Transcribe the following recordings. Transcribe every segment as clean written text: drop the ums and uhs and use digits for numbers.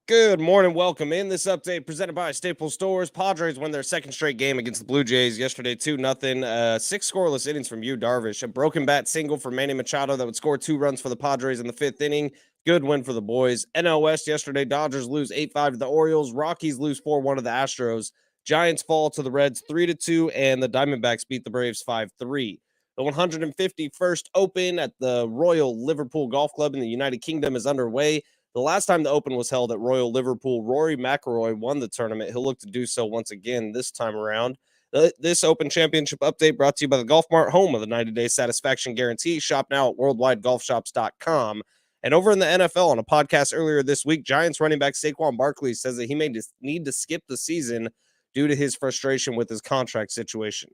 Good morning. Welcome in. This update presented by Staples Stores. Padres win their second straight game against the Blue Jays yesterday, 2-0. 6 scoreless innings from Yu Darvish. A broken bat single for Manny Machado that would score 2 runs for the Padres in the 5th inning. Good win for the boys. NL West yesterday, Dodgers lose 8-5 to the Orioles. Rockies lose 4-1 to the Astros. Giants fall to the Reds 3-2, and the Diamondbacks beat the Braves 5-3. The 151st Open at the Royal Liverpool Golf Club in the United Kingdom is underway. The last time the Open was held at Royal Liverpool, Rory McIlroy won the tournament. He'll look to do so once again this time around. This Open Championship update brought to you by the Golf Mart, home of the 90-day satisfaction guarantee. Shop now at worldwidegolfshops.com. And over in the NFL, on a podcast earlier this week, Giants running back Saquon Barkley says that he may need to skip the season due to his frustration with his contract situation.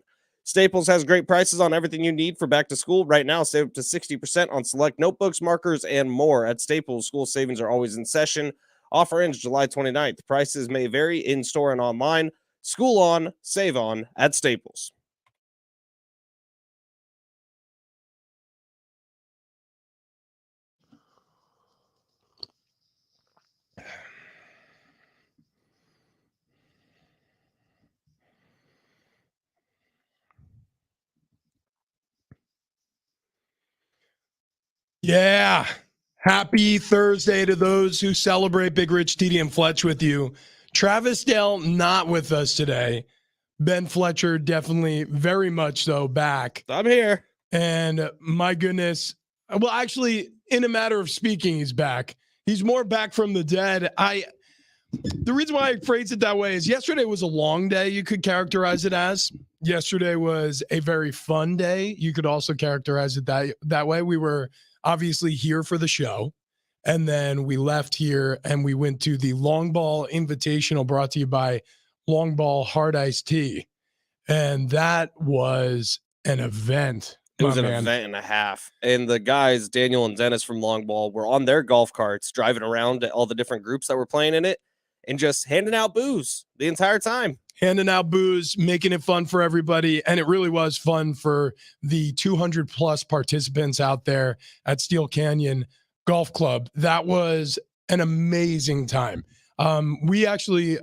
Staples has great prices on everything you need for back to school. Right now, save up to 60% on select notebooks, markers, and more. At Staples, school savings are always in session. Offer ends July 29th. Prices may vary in-store and online. School on, save on at Staples. Yeah. Happy Thursday to those who celebrate Big Rich, TD, and Fletch with you. Travis Dale not with us today. Ben Fletcher definitely very much so back. I'm here. And my goodness. Well, actually, in a matter of speaking, he's back. He's more back from the dead. The reason why I phrase it that way is yesterday was a long day, you could characterize it as. Yesterday was a very fun day. You could also characterize it that way. We were obviously here for the show. And then we left here and we went to the Long Ball Invitational brought to you by Long Ball Hard Iced Tea. And that was an event. It was an event and a half. And the guys, Daniel and Dennis from Long Ball, were on their golf carts driving around to all the different groups that were playing in it and just handing out booze the entire time. Handing out booze, making it fun for everybody. And it really was fun for the 200 plus participants out there at Steel Canyon Golf Club. That was an amazing time. We actually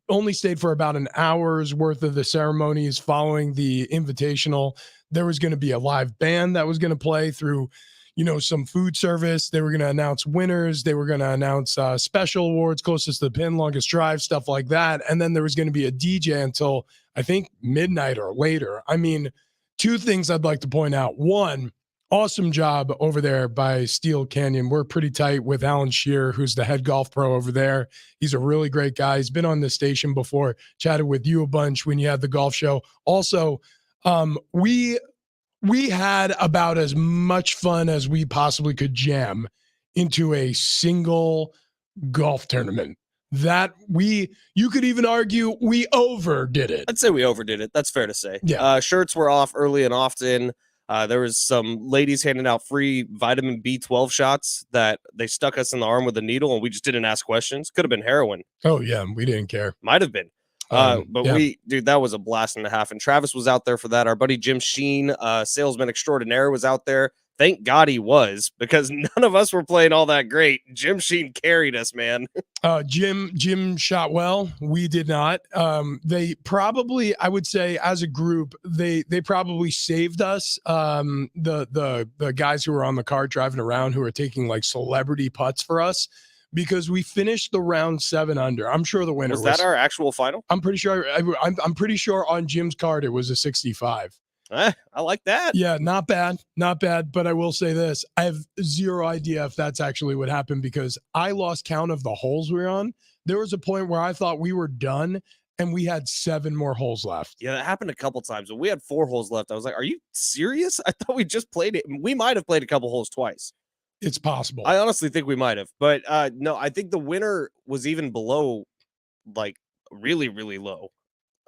only stayed for about an hour's worth of the ceremonies following the invitational. There was going to be a live band that was going to play through, some food service. They were going to announce winners. They were going to announce special awards, closest to the pin, longest drive, stuff like that. And then there was going to be a DJ until I think midnight or later. I mean, two things I'd like to point out. One, awesome job over there by Steel Canyon. We're pretty tight with Alan Shearer, who's the head golf pro over there. He's a really great guy. He's been on this station before, chatted with you a bunch when you had the golf show. Also, we had about as much fun as we possibly could jam into a single golf tournament. You could even argue we overdid it. I'd say we overdid it. That's fair to say. Yeah. Shirts were off early and often. There was some ladies handing out free vitamin B12 shots that they stuck us in the arm with a needle, and we just didn't ask questions. Could have been heroin. Oh, yeah. We didn't care. Might have been. That was a blast and a half. And Travis was out there for that. Our buddy Jim Sheen, salesman extraordinaire, was out there. Thank God he was, because none of us were playing all that great. Jim Sheen carried us, man. Jim shot well. We did not. They probably, I would say, as a group, they probably saved us. The guys who were on the car driving around who were taking like celebrity putts for us, because we finished the round 7 under. I'm sure the winner was that our actual final. I'm pretty sure. I'm pretty sure on Jim's card it was a 65. I like that. Yeah, not bad. But I will say this. I have zero idea if that's actually what happened, because I lost count of the holes we were on. There was a point where I thought we were done and we had 7 more holes left. Yeah, that happened a couple times. When we had 4 holes left, I was like, are you serious? I thought we just played it. We might have played a couple holes twice. It's possible. I honestly think we might have. But no, I think the winner was even below, like, really, really low.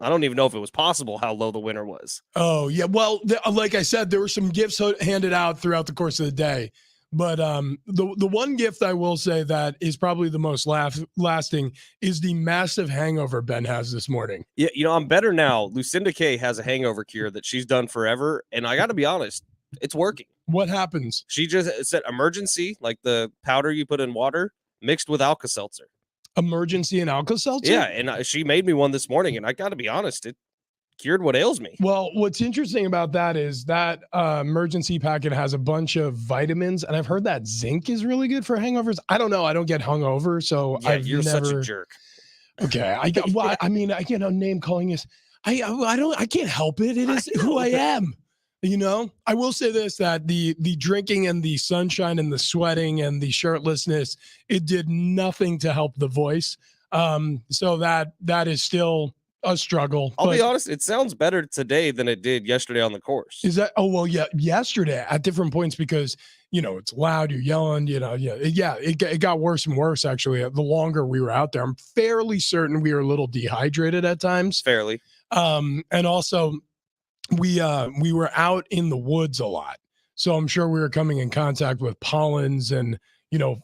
I don't even know if it was possible how low the winner was. Oh, yeah. Well, like I said, there were some gifts handed out throughout the course of the day. But the one gift I will say that is probably the most lasting is the massive hangover Ben has this morning. Yeah, I'm better now. Lucinda K has a hangover cure that she's done forever. And I got to be honest, it's working. What happens? She just said emergency, like the powder you put in water, mixed with Alka-Seltzer. emergency and Alka-Seltzer? Yeah, and she made me one this morning, and I got to be honest, it cured what ails me. Well, what's interesting about that is that emergency packet has a bunch of vitamins, and I've heard that zinc is really good for hangovers. I don't know. I don't get hungover, so Yeah, I've you're never. such a jerk. Okay, well, I mean, I can't name calling is. I can't help it. It is who I am. You know, I will say this, that the drinking and the sunshine and the sweating and the shirtlessness, it did nothing to help the voice. So that is still a struggle. I'll be honest, it sounds better today than it did yesterday on the course. Is that, oh, well, yeah, yesterday at different points, because, you know, it's loud, you're yelling, you know, it got worse and worse, actually, the longer we were out there. I'm fairly certain we were a little dehydrated at times. Fairly. And also we were out in the woods a lot. So I'm sure we were coming in contact with pollens and, you know,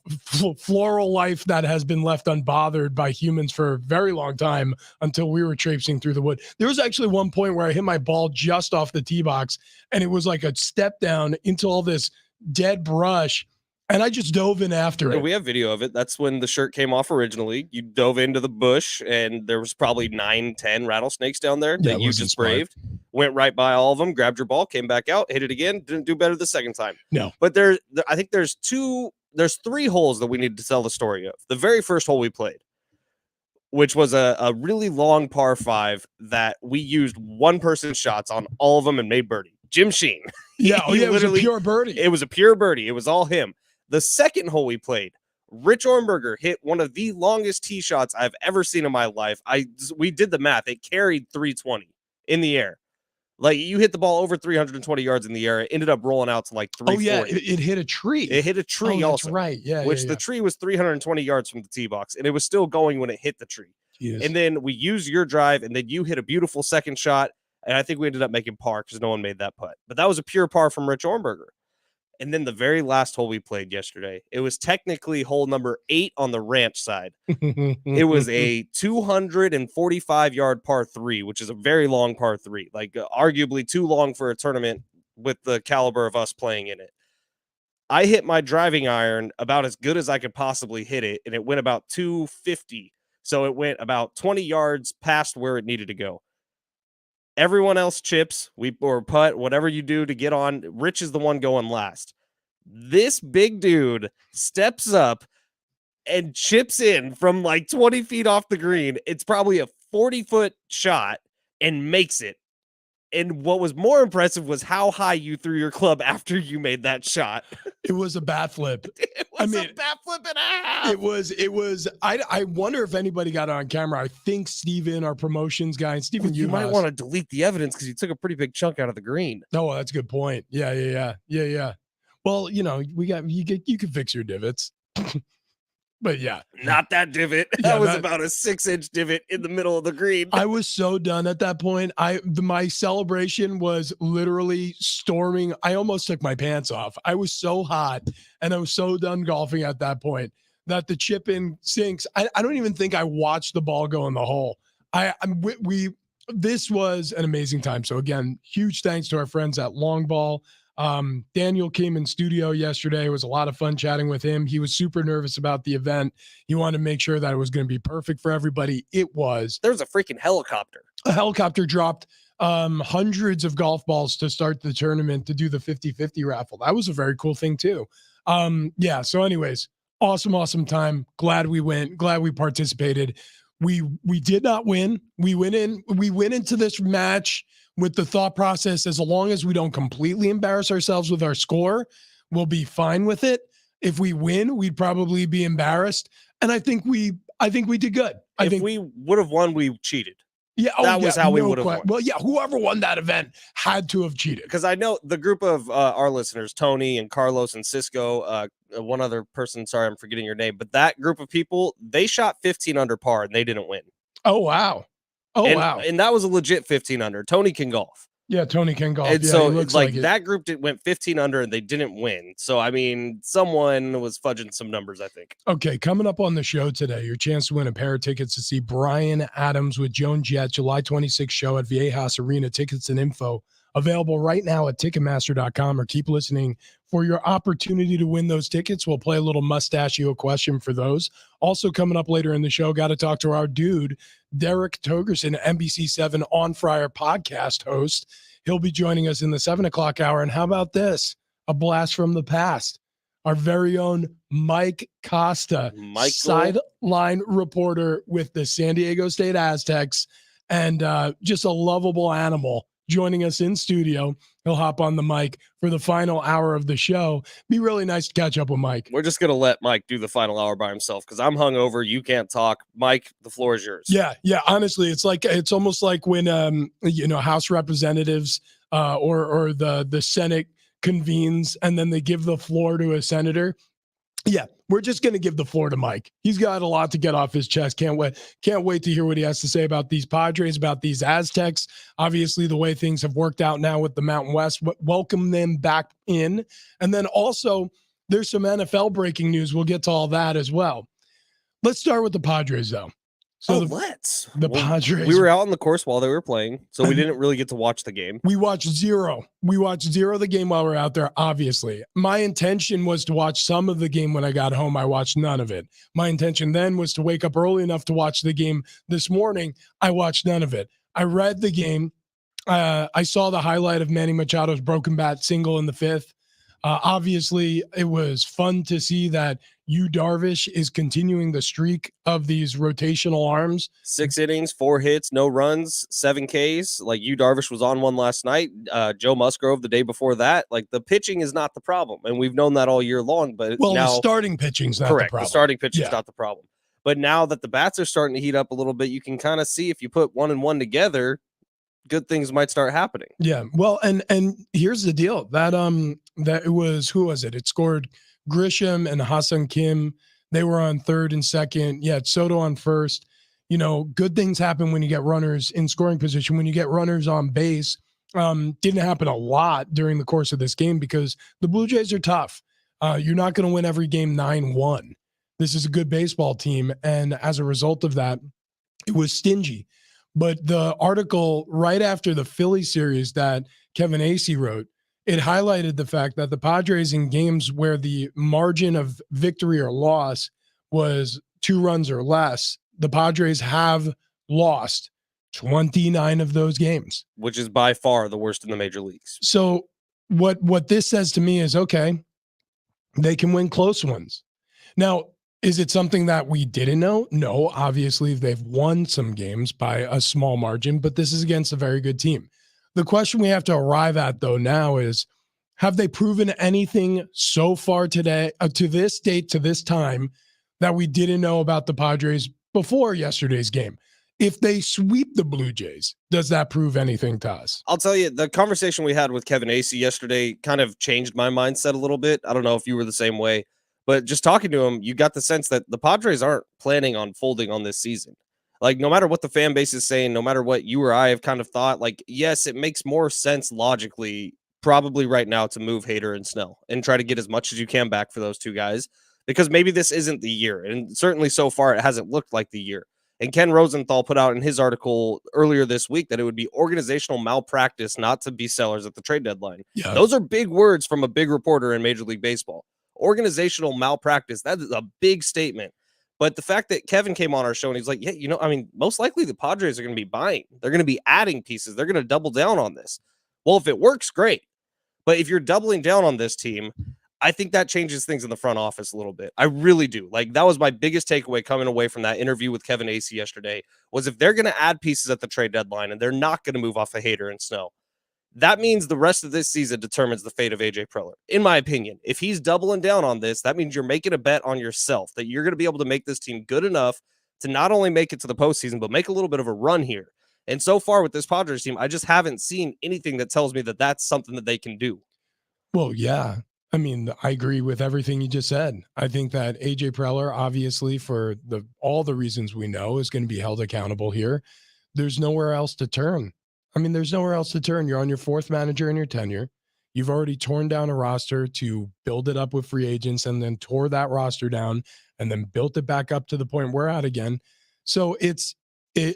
floral life that has been left unbothered by humans for a very long time until we were traipsing through the wood. There was actually one point where I hit my ball just off the tee box, and it was like a step down into all this dead brush, and I just dove in after it. We have video of it. That's when the shirt came off originally. You dove into the bush, and there was probably 9-10 rattlesnakes down there that you just braved. Went right by all of them, grabbed your ball, came back out, hit it again, didn't do better the second time. No. But I think there's 3 holes that we need to tell the story of. The very first hole we played, which was a really long par 5 that we used one-person shots on all of them and made birdie. Jim Sheen. Yeah, it was a pure birdie. It was a pure birdie. It was all him. The second hole we played, Rich Ornberger hit one of the longest tee shots I've ever seen in my life. We did the math. It carried 320 in the air. Like, you hit the ball over 320 yards in the air. It ended up rolling out to like 340. Oh, yeah, it hit a tree. It hit a tree also. That's right, yeah. The tree was 320 yards from the tee box, and it was still going when it hit the tree. Yes. And then we used your drive, and then you hit a beautiful second shot, and I think we ended up making par because no one made that putt. But that was a pure par from Rich Ornberger. And then the very last hole we played yesterday, it was technically hole number 8 on the ranch side. It was a 245-yard par 3, which is a very long par 3, like arguably too long for a tournament with the caliber of us playing in it. I hit my driving iron about as good as I could possibly hit it, and it went about 250. So it went about 20 yards past where it needed to go. Everyone else chips, or putt, whatever you do to get on. Rich is the one going last. This big dude steps up and chips in from like 20 feet off the green. It's probably a 40-foot shot and makes it. And what was more impressive was how high you threw your club after you made that shot. It was a bat flip. It was a bat flip and a half. It was. I wonder if anybody got it on camera. I think Steven, our promotions guy, and Steven, you might want to delete the evidence because you took a pretty big chunk out of the green. No, that's a good point. Yeah. Well, you know, you can fix your divots. But yeah, not that divot. That was about a 6-inch divot in the middle of the green. I was so done at that point. My celebration was literally storming. I almost took my pants off. I was so hot, and I was so done golfing at that point that the chip in sinks. I don't even think I watched the ball go in the hole. This was an amazing time. So again, huge thanks to our friends at Long Ball. Daniel came in studio yesterday. It was a lot of fun chatting with him. He was super nervous about the event. He wanted to make sure that it was going to be perfect for everybody. It was. There was a freaking helicopter. A helicopter dropped hundreds of golf balls to start the tournament to do the 50-50 raffle. That was a very cool thing too. Yeah. So anyways, awesome time. Glad we went. Glad we participated. We did not win. We went into this match with the thought process, as long as we don't completely embarrass ourselves with our score, we'll be fine with it. If we win, we'd probably be embarrassed. And I think we did good. If we would have won, we cheated. Yeah, that was how we would have won. Well, yeah, whoever won that event had to have cheated. Because I know the group of our listeners, Tony and Carlos and Cisco, one other person, sorry, I'm forgetting your name, but that group of people, they shot 15 under par and they didn't win. Oh, wow. Wow. And that was a legit 15 under. Tony can golf. Yeah, Tony can golf. And yeah, so like that group went 15 under and they didn't win. So, I mean, someone was fudging some numbers, I think. Okay, coming up on the show today, your chance to win a pair of tickets to see Bryan Adams with Joan Jett, July 26th show at Viejas Arena. Tickets and info available right now at Ticketmaster.com, or keep listening for your opportunity to win those tickets. We'll play a little mustachio question for those. Also coming up later in the show, got to talk to our dude, Derek Togerson, NBC7 On Fryer podcast host. He'll be joining us in the 7 o'clock hour. And how about this? A blast from the past. Our very own Mike Costa, sideline reporter with the San Diego State Aztecs, and just a lovable animal, joining us in studio. He'll hop on the mic for the final hour of the show. Be really nice to catch up with Mike. We're just going to let Mike do the final hour by himself because I'm hungover. You can't talk. Mike, the floor is yours. Yeah. Honestly, it's almost like when House representatives or the Senate convenes and then they give the floor to a senator. Yeah, we're just going to give the floor to Mike. He's got a lot to get off his chest. Can't wait to hear what he has to say about these Padres, about these Aztecs. Obviously, the way things have worked out now with the Mountain West, welcome them back in. And then also, there's some NFL breaking news. We'll get to all that as well. Let's start with the Padres, though. So the Padres. We were out on the course while they were playing, so we didn't really get to watch the game. We watched zero of the game while we were out there, obviously. My intention was to watch some of the game when I got home. I watched none of it. My intention then was to wake up early enough to watch the game this morning. I watched none of it. I read the game. I saw the highlight of Manny Machado's broken bat single in the fifth. Obviously, it was fun to see that Darvish is continuing the streak of these rotational arms. 6 innings, 4 hits, no runs, 7 Ks. Like Darvish was on one last night. Joe Musgrove the day before that. Like the pitching is not the problem, and we've known that all year long. But now the starting pitching's not correct. The problem. The starting pitching's not the problem. But now that the bats are starting to heat up a little bit, you can kind of see if you put 1 and 1 together, good things might start happening. Yeah. Well, and here's the deal. That it was, who was it? It scored Grisham and Hassan Kim. They were on third and second. Yeah, Soto on first. Good things happen when you get runners in scoring position. When you get runners on base, didn't happen a lot during the course of this game because the Blue Jays are tough. You're not going to win every game 9-1. This is a good baseball team, and as a result of that, it was stingy. But the article right after the Philly series that Kevin Acee wrote, it highlighted the fact that the Padres in games where the margin of victory or loss was 2 runs or less, the Padres have lost 29 of those games, which is by far the worst in the major leagues. So what this says to me is, okay, they can win close ones. Now, is it something that we didn't know? No, obviously they've won some games by a small margin, but this is against a very good team. The question we have to arrive at, though, now is, have they proven anything so far today, to this date, to this time, that we didn't know about the Padres before yesterday's game? If they sweep the Blue Jays, does that prove anything to us? I'll tell you, the conversation we had with Kevin Acee yesterday kind of changed my mindset a little bit. I don't know if you were the same way, but just talking to him, you got the sense that the Padres aren't planning on folding on this season. Like, no matter what the fan base is saying, no matter what you or I have kind of thought, like, yes, it makes more sense logically, probably right now, to move Hader and Snell and try to get as much as you can back for those 2 guys, because maybe this isn't the year. And certainly so far, it hasn't looked like the year. And Ken Rosenthal put out in his article earlier this week that it would be organizational malpractice not to be sellers at the trade deadline. Yeah. Those are big words from a big reporter in Major League Baseball. Organizational malpractice, that is a big statement. But the fact that Kevin came on our show and he's like, yeah, most likely the Padres are going to be buying. They're going to be adding pieces. They're going to double down on this. Well, if it works, great. But if you're doubling down on this team, I think that changes things in the front office a little bit. I really do. Like, that was my biggest takeaway coming away from that interview with Kevin Acee yesterday, was if they're going to add pieces at the trade deadline and they're not going to move off of Hader and Snell, that means the rest of this season determines the fate of AJ Preller. In my opinion, if he's doubling down on this, that means you're making a bet on yourself that you're going to be able to make this team good enough to not only make it to the postseason, but make a little bit of a run here. And so far with this Padres team, I just haven't seen anything that tells me that that's something that they can do. Well, yeah. I agree with everything you just said. I think that AJ Preller, obviously, for all the reasons we know, is going to be held accountable here. There's nowhere else to turn. There's nowhere else to turn. You're on your 4th manager in your tenure. You've already torn down a roster to build it up with free agents and then tore that roster down and then built it back up to the point we're at again. So it's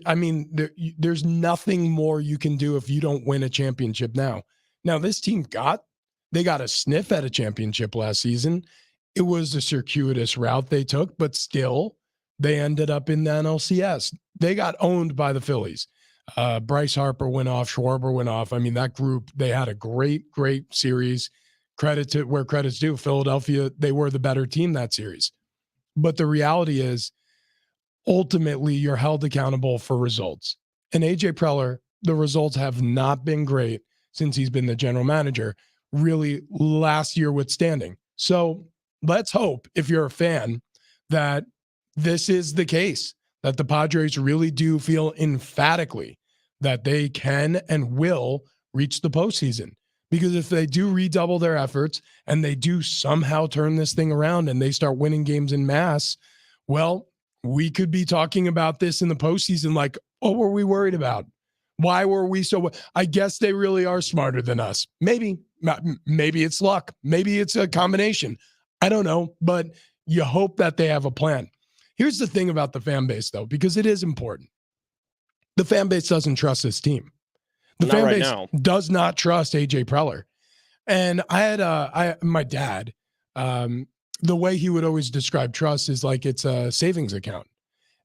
I mean, there's nothing more you can do if you don't win a championship now. Now, this team they got a sniff at a championship last season. It was a circuitous route they took, but still, they ended up in the NLCS. They got owned by the Phillies. Bryce Harper went off, Schwarber went off. I mean, that group, they had a great, great series. Credit to where credit's due. Philadelphia, they were the better team that series. But the reality is, ultimately, you're held accountable for results. And AJ Preller, the results have not been great since he's been the general manager, really last year withstanding. So let's hope, if you're a fan, that this is the case, that the Padres really do feel emphatically that they can and will reach the postseason. Because if they do redouble their efforts and they do somehow turn this thing around and they start winning games in mass, well, we could be talking about this in the postseason like, what were we worried about? Why were we so? I guess they really are smarter than us. Maybe it's luck. Maybe it's a combination. I don't know, but you hope that they have a plan. Here's the thing about the fan base, though, because it is important. The fan base doesn't trust this team. The fan base does not trust AJ Preller. And I had my dad, the way he would always describe trust is like it's a savings account.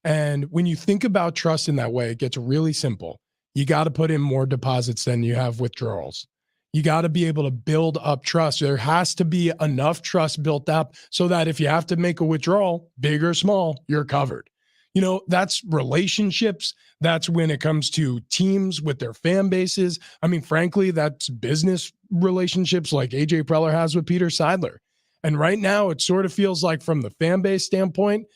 And when you think about trust in that way, it gets really simple. You got to put in more deposits than you have withdrawals. You got to be able to build up trust. There has to be enough trust built up so that if you have to make a withdrawal, big or small, you're covered. You know, that's relationships. That's when it comes to teams with their fan bases. I mean, frankly, that's business relationships like AJ Preller has with Peter Seidler. And right now, it sort of feels like from the fan base standpoint,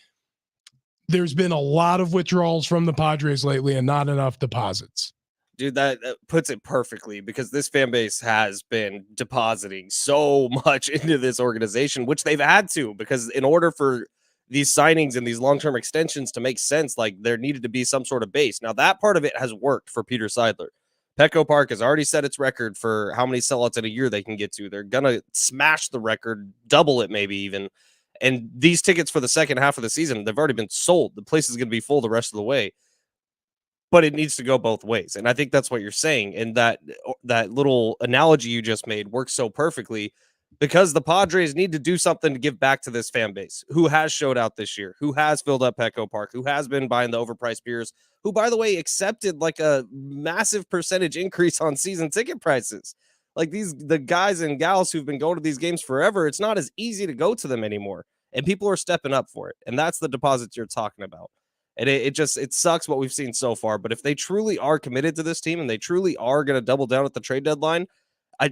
there's been a lot of withdrawals from the Padres lately and not enough deposits. Dude, that puts it perfectly, because this fan base has been depositing so much into this organization, which they've had to, because in order for these signings and these long-term extensions to make sense, like, there needed to be some sort of base. Now, that part of it has worked for Peter Seidler. Petco Park has already set its record for how many sellouts in a year they can get to. They're going to smash the record, double it maybe even. And these tickets for the second half of the season, they've already been sold. The place is going to be full the rest of the way. But it needs to go both ways. And I think that's what you're saying. And that little analogy you just made works so perfectly, because the Padres need to do something to give back to this fan base who has showed out this year, who has filled up Petco Park, who has been buying the overpriced beers, who, by the way, accepted like a massive percentage increase on season ticket prices. Like, the guys and gals who've been going to these games forever, it's not as easy to go to them anymore. And people are stepping up for it. And that's the deposits you're talking about. And it sucks what we've seen so far. But if they truly are committed to this team and they truly are going to double down at the trade deadline,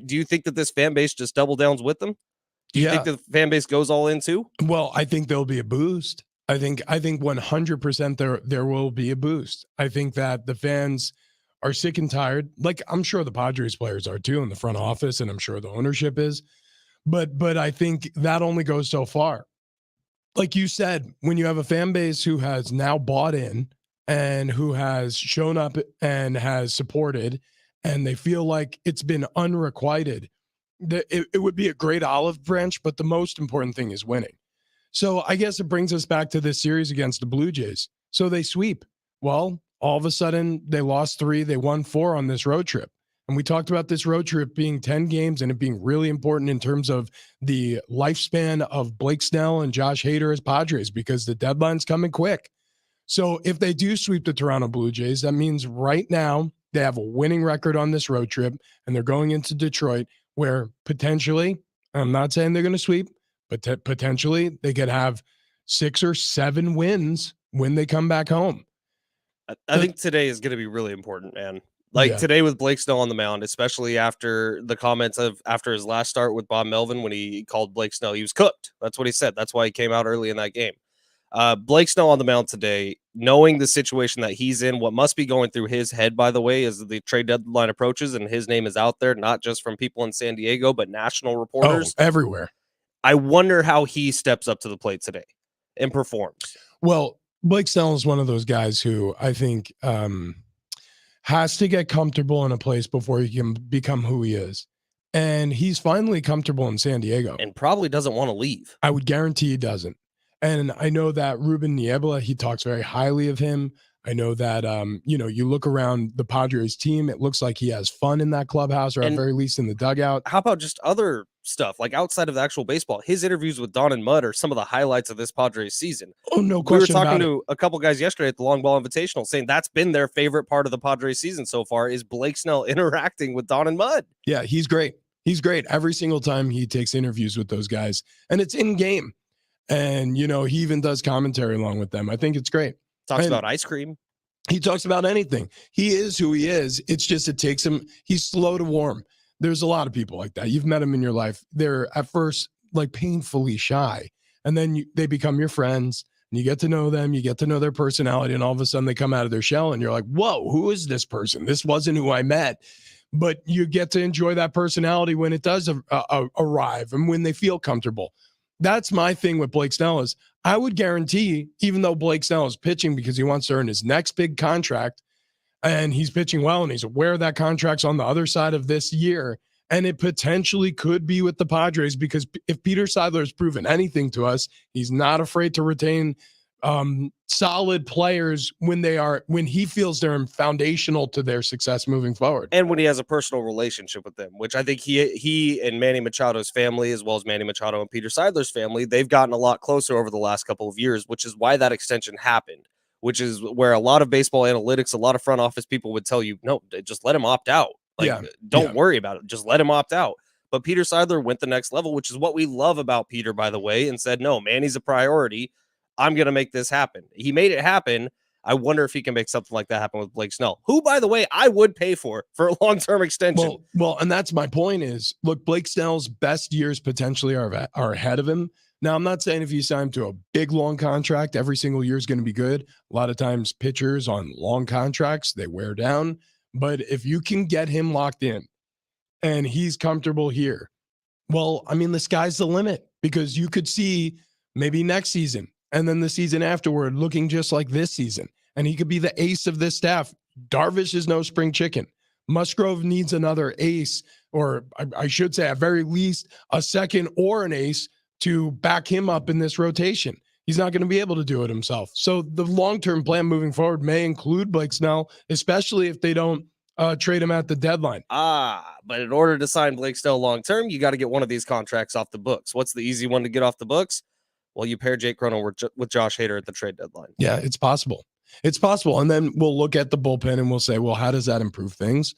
do you think that this fan base just double downs with them? Do you think the fan base goes all in too? Well, I think there'll be a boost. I think 100% there will be a boost. I think that the fans are sick and tired. Like, I'm sure the Padres players are too in the front office, and I'm sure the ownership is. But I think that only goes so far. Like you said, when you have a fan base who has now bought in and who has shown up and has supported, and they feel like it's been unrequited, it would be a great olive branch, but the most important thing is winning. So I guess it brings us back to this series against the Blue Jays. So they sweep. Well, all of a sudden, they lost 3, they won 4 on this road trip. And we talked about this road trip being 10 games and it being really important in terms of the lifespan of Blake Snell and Josh Hader as Padres, because the deadline's coming quick. So if they do sweep the Toronto Blue Jays, that means right now they have a winning record on this road trip, and they're going into Detroit, where potentially, I'm not saying they're going to sweep, but potentially they could have 6 or 7 wins when they come back home. I think today is going to be really important, man. Like, today with Blake Snell on the mound, especially after the comments after his last start with Bob Melvin, when he called Blake Snell, he was cooked. That's what he said. That's why he came out early in that game. Blake Snell on the mound today, knowing the situation that he's in, what must be going through his head, by the way, as the trade deadline approaches and his name is out there, not just from people in San Diego, but national reporters. Everywhere. I wonder how he steps up to the plate today and performs. Well, Blake Snell is one of those guys who I think has to get comfortable in a place before he can become who he is. And he's finally comfortable in San Diego. And probably doesn't want to leave. I would guarantee he doesn't. And I know that Ruben Niebla, he talks very highly of him. I know that, you look around the Padres team, it looks like he has fun in that clubhouse, or at And very least in the dugout. how about just other stuff, like outside of the actual baseball? His interviews with Don and Mudd are some of the highlights of this Padres season. Oh, no We were question talking about it. to a couple guys yesterday at the Long Ball Invitational saying that's been their favorite part of the Padres season so far is Blake Snell interacting with Don and Mudd. Yeah, he's great. He's great every single time he takes interviews with those guys, and it's in game. And, he even does commentary along with them. I think it's great. Talks And about ice cream. he talks about anything. He is who he is. It's just, it takes him, he's slow to warm. There's a lot of people like that. You've met them in your life. They're at first like painfully shy, and then they become your friends, and you get to know them, you get to know their personality, and all of a sudden they come out of their shell and you're like, whoa, who is this person? This wasn't who I met. But you get to enjoy that personality when it does arrive and when they feel comfortable. That's my thing with Blake Snell is I would guarantee, even though Blake Snell is pitching because he wants to earn his next big contract, and he's pitching well, and he's aware that contract's on the other side of this year, and it potentially could be with the Padres, because if Peter Seidler has proven anything to us, he's not afraid to retain solid players when he feels they're foundational to their success moving forward. And when he has a personal relationship with them, which I think he and Manny Machado's family, as well as Manny Machado and Peter Seidler's family, they've gotten a lot closer over the last couple of years, which is why that extension happened, which is where a lot of baseball analytics, a lot of front office people would tell you, no, just let him opt out. Don't worry about it. Just let him opt out. But Peter Seidler went the next level, which is what we love about Peter, by the way, and said, no, Manny's a priority. I'm going to make this happen. He made it happen. I wonder if he can make something like that happen with Blake Snell, who, by the way, I would pay for a long-term extension. Well, and that's my point is, look, Blake Snell's best years potentially are ahead of him. Now, I'm not saying if you sign him to a big, long contract, every single year is going to be good. A lot of times pitchers on long contracts, they wear down. But if you can get him locked in and he's comfortable here, well, I mean, the sky's the limit, because you could see maybe next season and then the season afterward looking just like this season. And he could be the ace of this staff. Darvish is no spring chicken. Musgrove needs another ace, or I should say, at very least, a second or an ace to back him up in this rotation. He's not going to be able to do it himself. So the long-term plan moving forward may include Blake Snell, especially if they don't trade him at the deadline. But in order to sign Blake Snell long-term, you got to get one of these contracts off the books. What's the easy one to get off the books? Well, you pair Jake Cronenworth with Josh Hader at the trade deadline. Yeah, it's possible. It's possible. And then we'll look at the bullpen and we'll say, well, how does that improve things?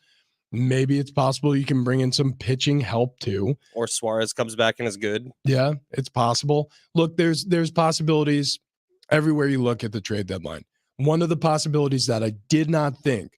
Maybe it's possible you can bring in some pitching help too. Or Suarez comes back and is good. Yeah, it's possible. Look, there's possibilities everywhere you look at the trade deadline. One of the possibilities that I did not think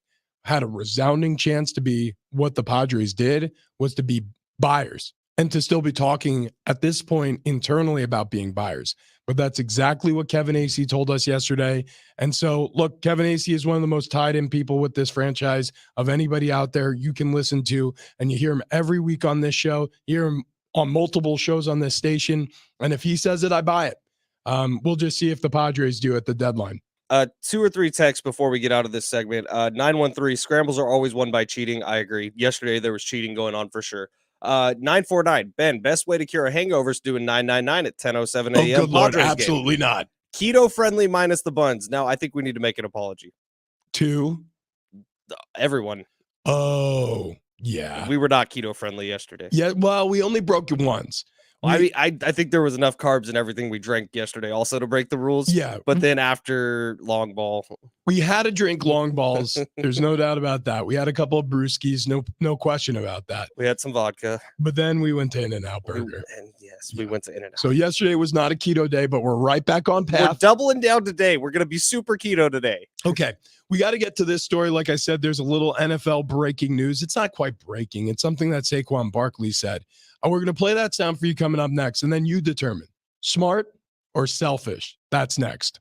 had a resounding chance to be what the Padres did was to be buyers, and to still be talking at this point internally about being buyers. But that's exactly what Kevin Acee told us yesterday. And so, look, Kevin Acee is one of the most tied in people with this franchise of anybody out there you can listen to. And you hear him every week on this show, you hear him on multiple shows on this station. And if he says it, I buy it. We'll just see if the Padres do at the deadline. 2 or 3 texts before we get out of this segment. 913, scrambles are always won by cheating. I agree. Yesterday, there was cheating going on for sure. 949, Ben, best way to cure a hangover is doing 999 at 10:07 a.m. Oh, good Lord, Padres absolutely game. not. Keto friendly minus the buns. Now, I think we need to make an apology to everyone. Oh, yeah. We were not keto friendly yesterday. Yeah, well, we only broke it once. I think there was enough carbs in everything we drank yesterday also to break the rules. Yeah. But then after long ball, we had to drink long balls. There's no doubt about that. We had a couple of brewskis, no question about that. We had some vodka. But then we went to In-N-Out Burger. We went to In-N-Out. So yesterday was not a keto day, but we're right back on path. We're doubling down today. We're going to be super keto today. Okay. We got to get to this story. Like I said, there's a little NFL breaking news. It's not quite breaking. It's something that Saquon Barkley said. We're going to play that sound for you coming up next, and then you determine smart or selfish. That's next.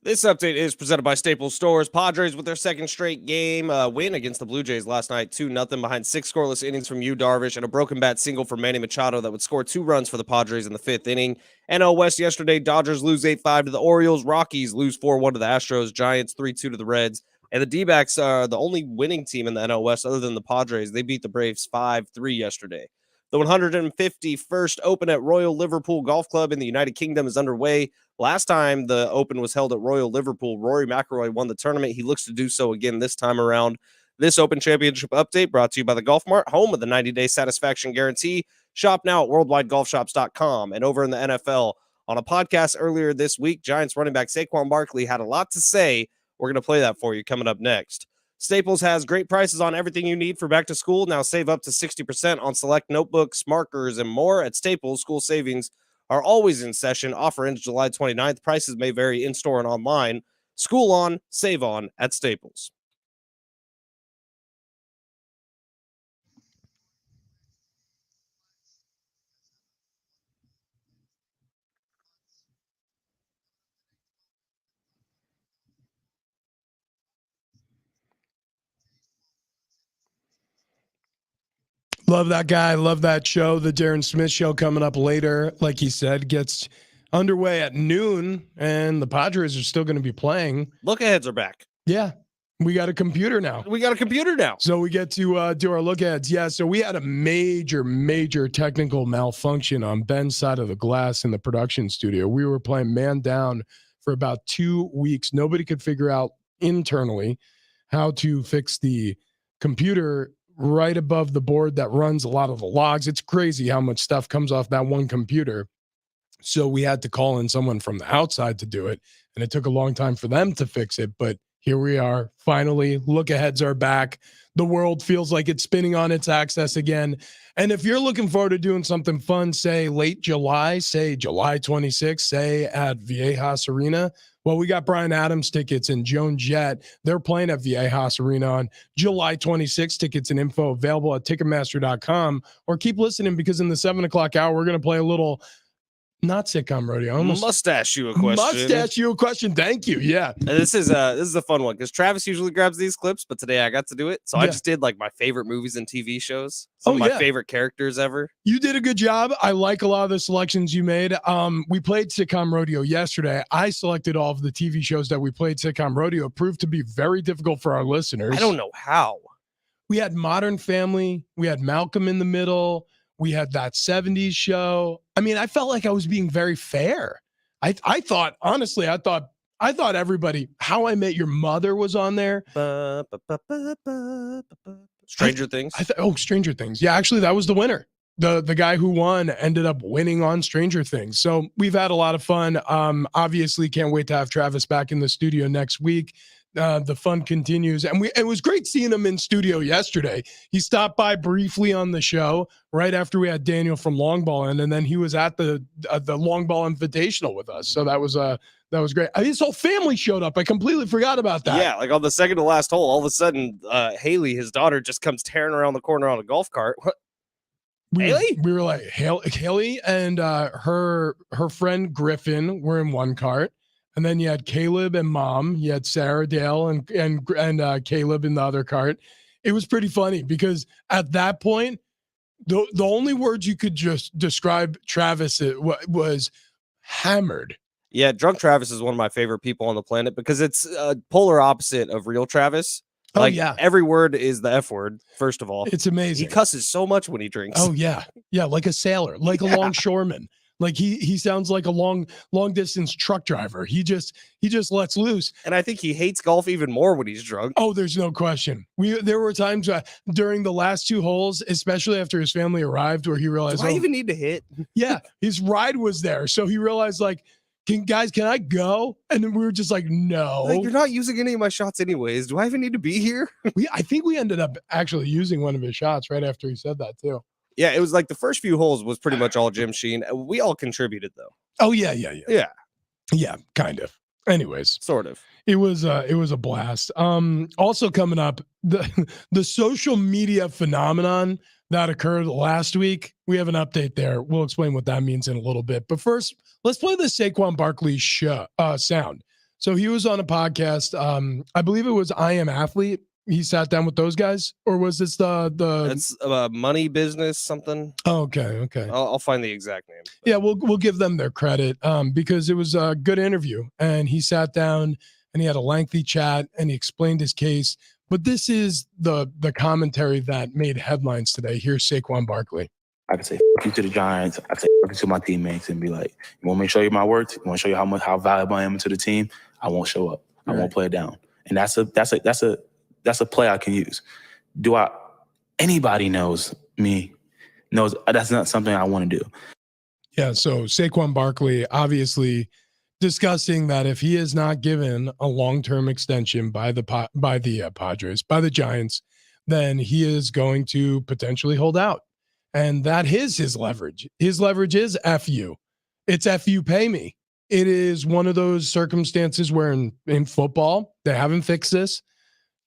This update is presented by Staples Stores. Padres with their second straight game win against the Blue Jays last night, 2-0 behind 6 scoreless innings from Yu Darvish and a broken bat single for Manny Machado that would score 2 runs for the Padres in the 5th inning. NL West yesterday, Dodgers lose 8-5 to the Orioles, Rockies lose 4-1 to the Astros, Giants 3-2 to the Reds, and the D-backs are the only winning team in the NL West other than the Padres. They beat the Braves 5-3 yesterday. The 151st Open at Royal Liverpool Golf Club in the United Kingdom is underway. Last time the Open was held at Royal Liverpool, Rory McIlroy won the tournament. He looks to do so again this time around. This Open Championship update brought to you by the Golf Mart, home of the 90-day satisfaction guarantee. Shop now at worldwidegolfshops.com. And over in the NFL, on a podcast earlier this week, Giants running back Saquon Barkley had a lot to say. We're going to play that for you coming up next. Staples has great prices on everything you need for back to school. Now save up to 60% on select notebooks, markers, and more at Staples. School savings are always in session. Offer ends July 29th. Prices may vary in-store and online. School on, save on at Staples. Love that guy. Love that show. The Darren Smith show coming up later. Like he said, gets underway at noon, and the Padres are still going to be playing. Look-aheads are back. Yeah. We got a computer now. So we get to do our look-aheads. Yeah, so we had a major technical malfunction on Ben's side of the glass in the production studio. We were playing man down for about 2 weeks. Nobody could figure out internally how to fix the computer right above the board that runs a lot of the logs. It's crazy how much stuff comes off that one computer. So we had to call in someone from the outside to do it. And it took a long time for them to fix it. But here we are. Finally, look-aheads are back. The world feels like it's spinning on its axis again. And if you're looking forward to doing something fun, say late July, say July 26th, say at Viejas Arena, well, we got Bryan Adams tickets and Joan Jett. They're playing at Viejas Arena on July 26th. Tickets and info available at Ticketmaster.com. Or keep listening because in the 7 o'clock hour, we're going to play a little not sitcom rodeo. Mustache you a question. Thank you. Yeah. And this is a fun one because Travis usually grabs these clips, but today I got to do it. So I just did like my favorite movies and TV shows. Some of my favorite characters ever. You did a good job. I like a lot of the selections you made. We played sitcom rodeo yesterday. I selected all of the TV shows that we played sitcom rodeo. It proved to be very difficult for our listeners. I don't know how. We had Modern Family. We had Malcolm in the Middle. We had that 70s show. I mean, I felt like I was being very fair. I thought, honestly, I thought everybody, How I Met Your Mother was on there. Stranger Things. Stranger Things. Yeah, actually, that was the winner. The guy who won ended up winning on Stranger Things. So we've had a lot of fun. Obviously, can't wait to have Travis back in the studio next week. The fun continues, and it was great seeing him in studio yesterday. He stopped by briefly on the show right after we had Daniel from Long Ball in, and then he was at the Long Ball Invitational with us. So that was great. His whole family showed up. I completely forgot about that. Yeah, like on the second to last hole, all of a sudden, Haley, his daughter, just comes tearing around the corner on a golf cart. What? Haley? We were like Haley and her friend Griffin were in one cart. And then you had Caleb and Mom. You had Sarah Dale and Caleb in the other cart. It was pretty funny because at that point, the only words you could just describe Travis was hammered. Yeah, drunk Travis is one of my favorite people on the planet because it's a polar opposite of real Travis. Like, every word is the F word, first of all. It's amazing. He cusses so much when he drinks. Oh, yeah. Yeah, like a sailor, like a longshoreman. Like he sounds like a long distance truck driver. He just lets loose. And I think he hates golf even more when he's drunk. Oh, there's no question. There were times during the last 2 holes, especially after his family arrived, where he realized, do I even need to hit? Yeah, his ride was there. So he realized, like, can I go? And then we were just like, no. Like, you're not using any of my shots anyways. Do I even need to be here? I think we ended up actually using one of his shots right after he said that too. Yeah, it was like the first few holes was pretty much all Jim Sheen. We all contributed though. Oh yeah, kind of. Anyways, sort of. It was a blast. Also coming up, the social media phenomenon that occurred last week. We have an update there. We'll explain what that means in a little bit. But first, let's play the Saquon Barkley sound. So he was on a podcast. I believe it was I Am Athlete. He sat down with those guys, or was this the? It's money business something. Oh, okay. I'll find the exact name. Yeah, we'll give them their credit because it was a good interview, and he sat down and he had a lengthy chat and he explained his case. But this is the commentary that made headlines today. Here's Saquon Barkley. I can say fuck you to the Giants. I can say fuck you to my teammates and be like, you want me to show you my worth? You want to show you how valuable I am to the team? I won't show up. I won't play it down. And that's a play I can use. Anybody knows me, knows that's not something I want to do. Yeah, so Saquon Barkley obviously discussing that if he is not given a long-term extension by the Padres, by the Giants, then he is going to potentially hold out. And that is his leverage. His leverage is F you. It's F you pay me. It is one of those circumstances where in football, they haven't fixed this.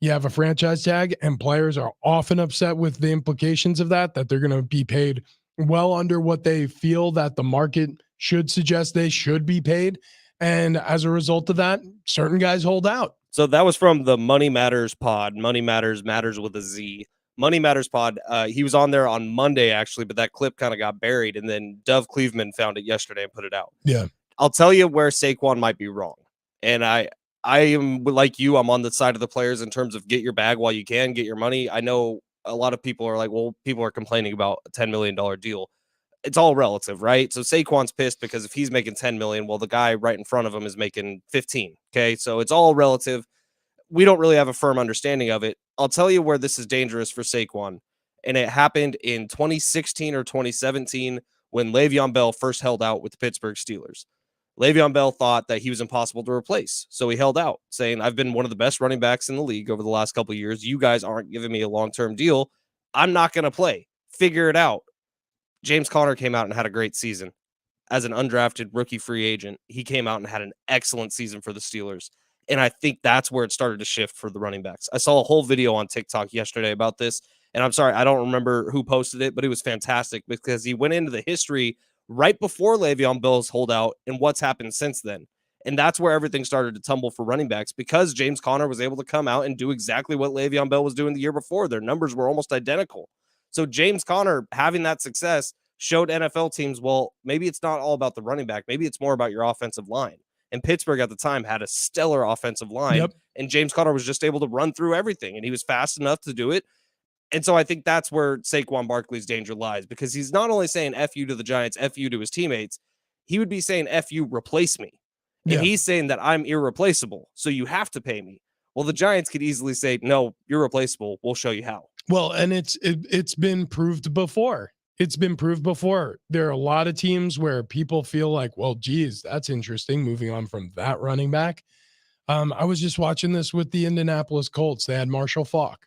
You have a franchise tag and players are often upset with the implications of that they're going to be paid well under what they feel that the market should suggest they should be paid. And as a result of that, certain guys hold out. So that was from the Money Matters pod. Money Matters with a Z. Money Matters pod. He was on there on Monday, actually, but that clip kind of got buried. And then Dove Cleveland found it yesterday and put it out. Yeah. I'll tell you where Saquon might be wrong. And I am like you. I'm on the side of the players in terms of get your bag while you can, get your money. I know a lot of people are like, well, people are complaining about a $10 million deal. It's all relative, right? So Saquon's pissed because if he's making 10 million, well, the guy right in front of him is making 15. Okay. So it's all relative. We don't really have a firm understanding of it. I'll tell you where this is dangerous for Saquon. And it happened in 2016 or 2017 when Le'Veon Bell first held out with the Pittsburgh Steelers. Le'Veon Bell thought that he was impossible to replace. So he held out, saying, I've been one of the best running backs in the league over the last couple of years. You guys aren't giving me a long-term deal. I'm not going to play. Figure it out. James Conner came out and had a great season. As an undrafted rookie free agent, he came out and had an excellent season for the Steelers. And I think that's where it started to shift for the running backs. I saw a whole video on TikTok yesterday about this. And I'm sorry, I don't remember who posted it, but it was fantastic because he went into the history right before Le'Veon Bell's holdout and what's happened since then. And that's where everything started to tumble for running backs because James Conner was able to come out and do exactly what Le'Veon Bell was doing the year before. Their numbers were almost identical. So James Conner having that success showed NFL teams, well, maybe it's not all about the running back. Maybe it's more about your offensive line. And Pittsburgh at the time had a stellar offensive line. And James Conner was just able to run through everything. And he was fast enough to do it. And so I think that's where Saquon Barkley's danger lies because he's not only saying F you to the Giants, F you to his teammates, he would be saying F you, replace me. And he's saying that I'm irreplaceable, so you have to pay me. Well, the Giants could easily say, no, you're replaceable. We'll show you how. Well, and it's been proved before. It's been proved before. There are a lot of teams where people feel like, well, geez, that's interesting. Moving on from that running back. I was just watching this with the Indianapolis Colts. They had Marshall Faulk.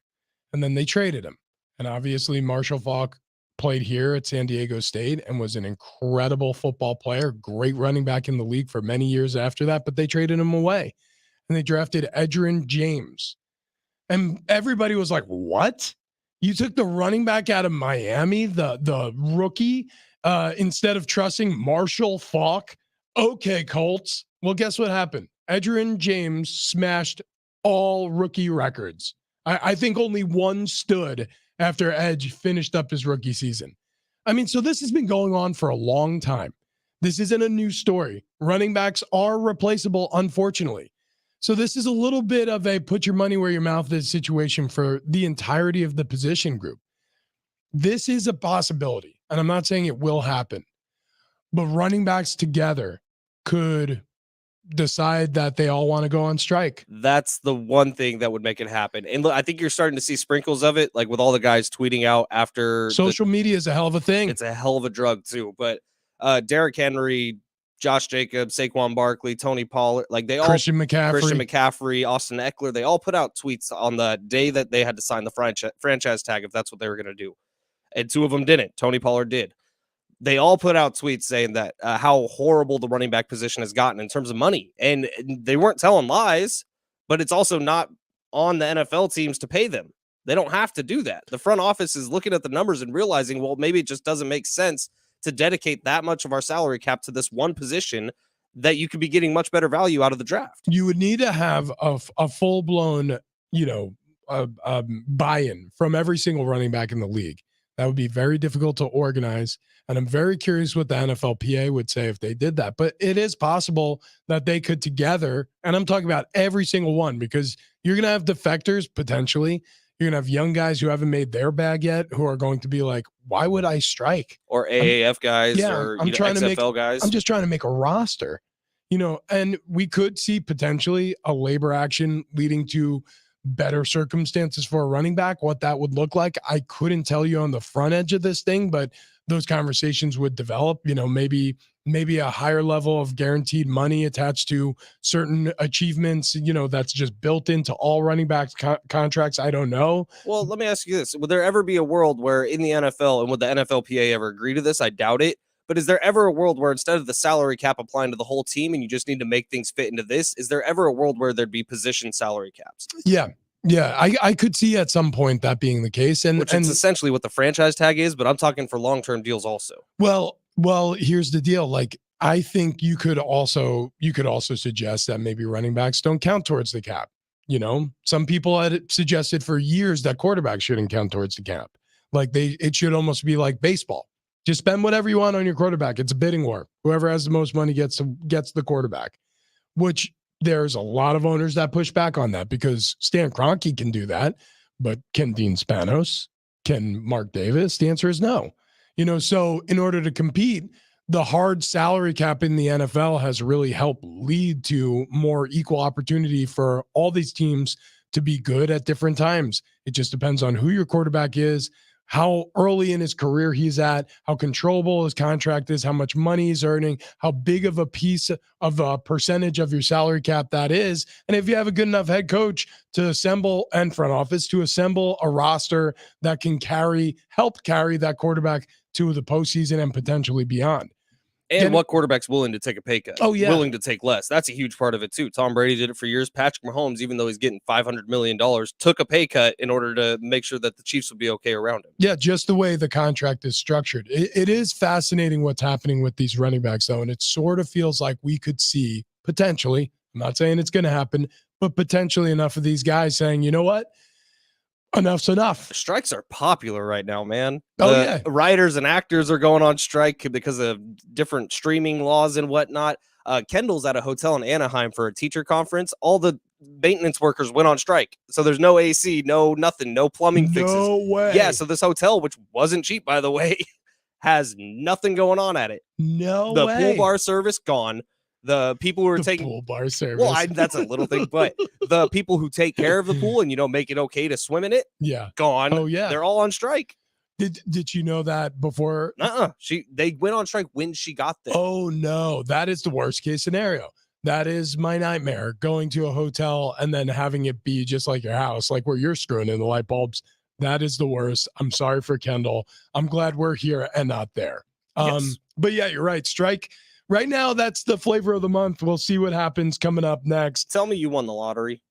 And then they traded him. And obviously, Marshall Faulk played here at San Diego State and was an incredible football player, great running back in the league for many years after that. But they traded him away. And they drafted Edgerrin James. And everybody was like, what? You took the running back out of Miami, the rookie, instead of trusting Marshall Faulk? Okay, Colts. Well, guess what happened? Edgerrin James smashed all rookie records. I think only one stood after Edge finished up his rookie season. I mean, so this has been going on for a long time. This isn't a new story. Running backs are replaceable, unfortunately. So this is a little bit of a put your money where your mouth is situation for the entirety of the position group. This is a possibility, and I'm not saying it will happen, but running backs together could decide that they all want to go on strike. That's the one thing that would make it happen. And look, I think you're starting to see sprinkles of it, like with all the guys tweeting out after. Social media is a hell of a thing. It's a hell of a drug too. But Derrick Henry, Josh Jacobs, Saquon Barkley, Tony Pollard, like they all, Christian McCaffrey, Austin Eckler, they all put out tweets on the day that they had to sign the franchise tag if that's what they were going to do. And two of them didn't. Tony Pollard did. They all put out tweets saying that how horrible the running back position has gotten in terms of money. And they weren't telling lies, but it's also not on the NFL teams to pay them. They don't have to do that. The front office is looking at the numbers and realizing, well, maybe it just doesn't make sense to dedicate that much of our salary cap to this one position that you could be getting much better value out of the draft. You would need to have a full blown, buy-in from every single running back in the league. That would be very difficult to organize. And I'm very curious what the NFLPA would say if they did that. But it is possible that they could together, and I'm talking about every single one, because you're going to have defectors potentially. You're going to have young guys who haven't made their bag yet who are going to be like, why would I strike? Or AAF guys, Yeah, or I'm trying XFL to make, guys. I'm just trying to make a roster, and we could see potentially a labor action leading to better circumstances for a running back. What that would look like, I couldn't tell you on the front edge of this thing, but those conversations would develop. Maybe a higher level of guaranteed money attached to certain achievements. That's just built into all running backs contracts. I don't know. Well, let me ask you this: would there ever be a world where in the NFL, and would the NFLPA ever agree to this? I doubt it. But is there ever a world where instead of the salary cap applying to the whole team and you just need to make things fit into this, is there ever a world where there'd be position salary caps? Yeah. Yeah, I could see at some point that being the case, Which is essentially what the franchise tag is, but I'm talking for long-term deals also. Well, here's the deal. Like, I think you could also suggest that maybe running backs don't count towards the cap. Some people had suggested for years that quarterbacks shouldn't count towards the cap. Like it should almost be like baseball. Just spend whatever you want on your quarterback. It's a bidding war. Whoever has the most money gets the quarterback, which there's a lot of owners that push back on that because Stan Kroenke can do that, but can Dean Spanos? Can Mark Davis? The answer is no. So in order to compete, the hard salary cap in the NFL has really helped lead to more equal opportunity for all these teams to be good at different times. It just depends on who your quarterback is, how early in his career he's at, how controllable his contract is, how much money he's earning, how big of a piece of a percentage of your salary cap that is. And if you have a good enough head coach to assemble and front office to assemble a roster that can help carry that quarterback to the postseason and potentially beyond. And what quarterback's willing to take a pay cut? Oh, yeah. Willing to take less. That's a huge part of it, too. Tom Brady did it for years. Patrick Mahomes, even though he's getting $500 million, took a pay cut in order to make sure that the Chiefs would be okay around him. Yeah, just the way the contract is structured. It is fascinating what's happening with these running backs, though, and it sort of feels like we could see potentially, I'm not saying it's going to happen, but potentially enough of these guys saying, you know what? Enough's enough. Strikes are popular right now, man. Yeah. Writers and actors are going on strike because of different streaming laws and whatnot. Kendall's at a hotel in Anaheim for a teacher conference. All the maintenance workers went on strike. So there's no AC, no nothing, no plumbing fixes. No way. Yeah, so this hotel, which wasn't cheap, by the way, has nothing going on at it. No the way. The pool bar service gone. The people who are taking pool bar service. Well, that's a little thing, but the people who take care of the pool and make it okay to swim in it, gone. Oh yeah, they're all on strike. Did you know that before? They went on strike when she got there. Oh no, that is the worst case scenario. That is my nightmare. Going to a hotel and then having it be just like your house, like where you're screwing in the light bulbs. That is the worst. I'm sorry for Kendall. I'm glad we're here and not there. Yes. But yeah, you're right. Strike. Right now, that's the flavor of the month. We'll see what happens coming up next. Tell me you won the lottery.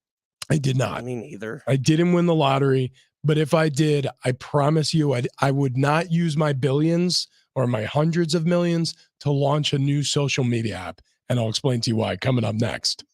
I did not. Me neither. I didn't win the lottery, but if I did, I promise you I would not use my billions or my hundreds of millions to launch a new social media app. And I'll explain to you why coming up next.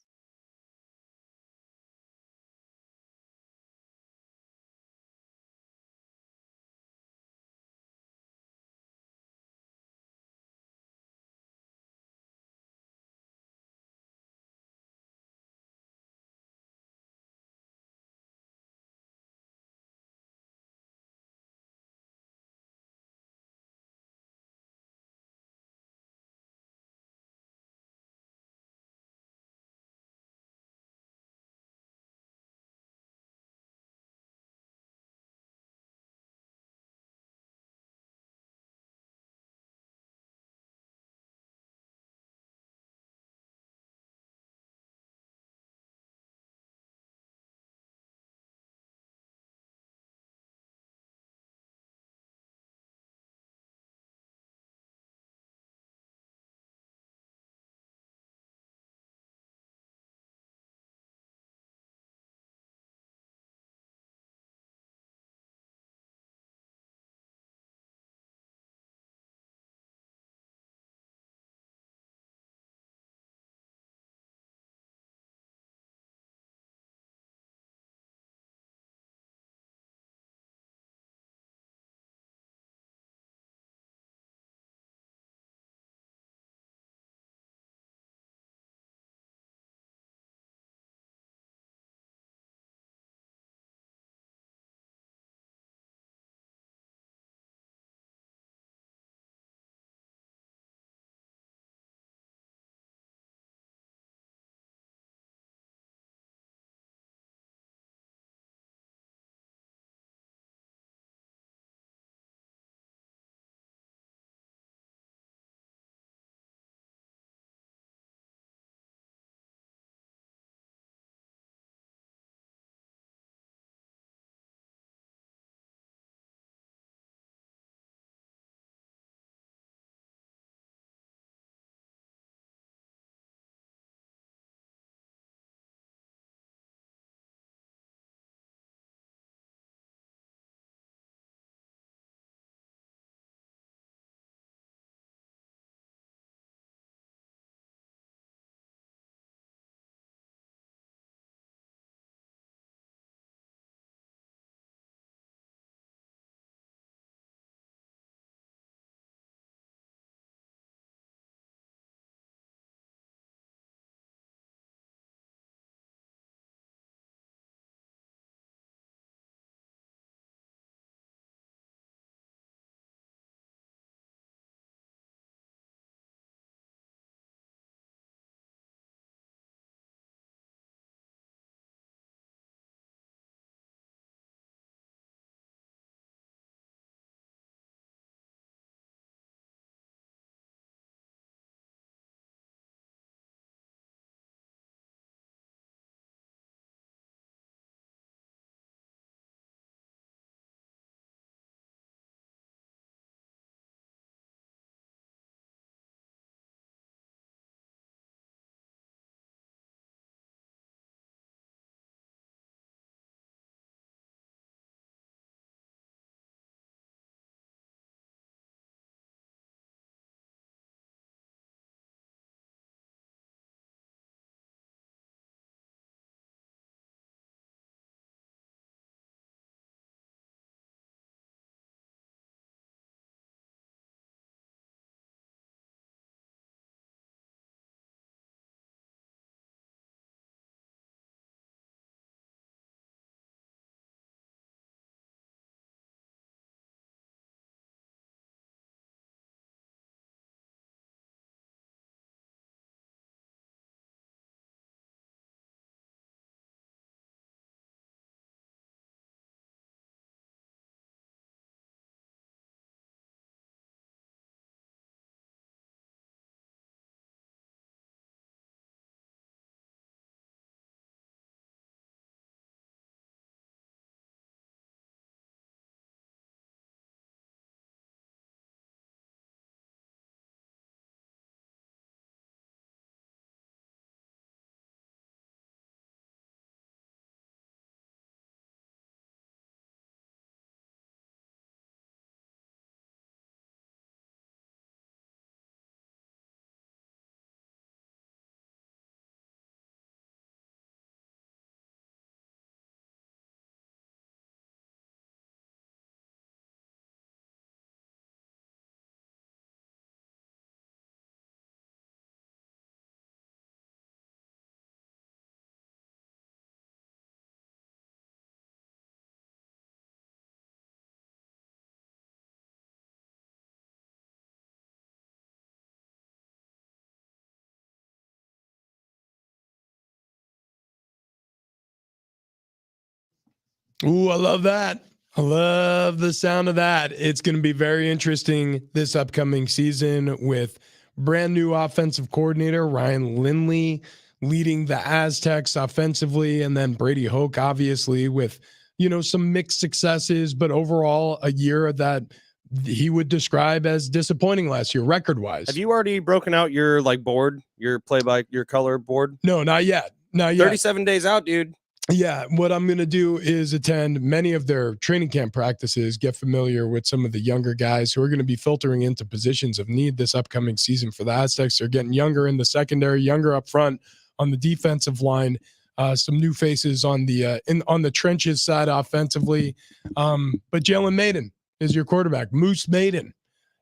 Ooh, I love that. I love the sound of that. It's going to be very interesting this upcoming season with brand new offensive coordinator Ryan Lindley leading the Aztecs offensively, and then Brady Hoke, obviously, with some mixed successes, but overall a year that he would describe as disappointing last year, record-wise. Have you already broken out your board, your your color board? No, not yet. Not yet. 37 days out, dude. Yeah, what I'm going to do is attend many of their training camp practices, get familiar with some of the younger guys who are going to be filtering into positions of need this upcoming season for the Aztecs. They're getting younger in the secondary, younger up front on the defensive line, some new faces on the on the trenches side offensively. But Jalen Maiden is your quarterback, Moose Maiden.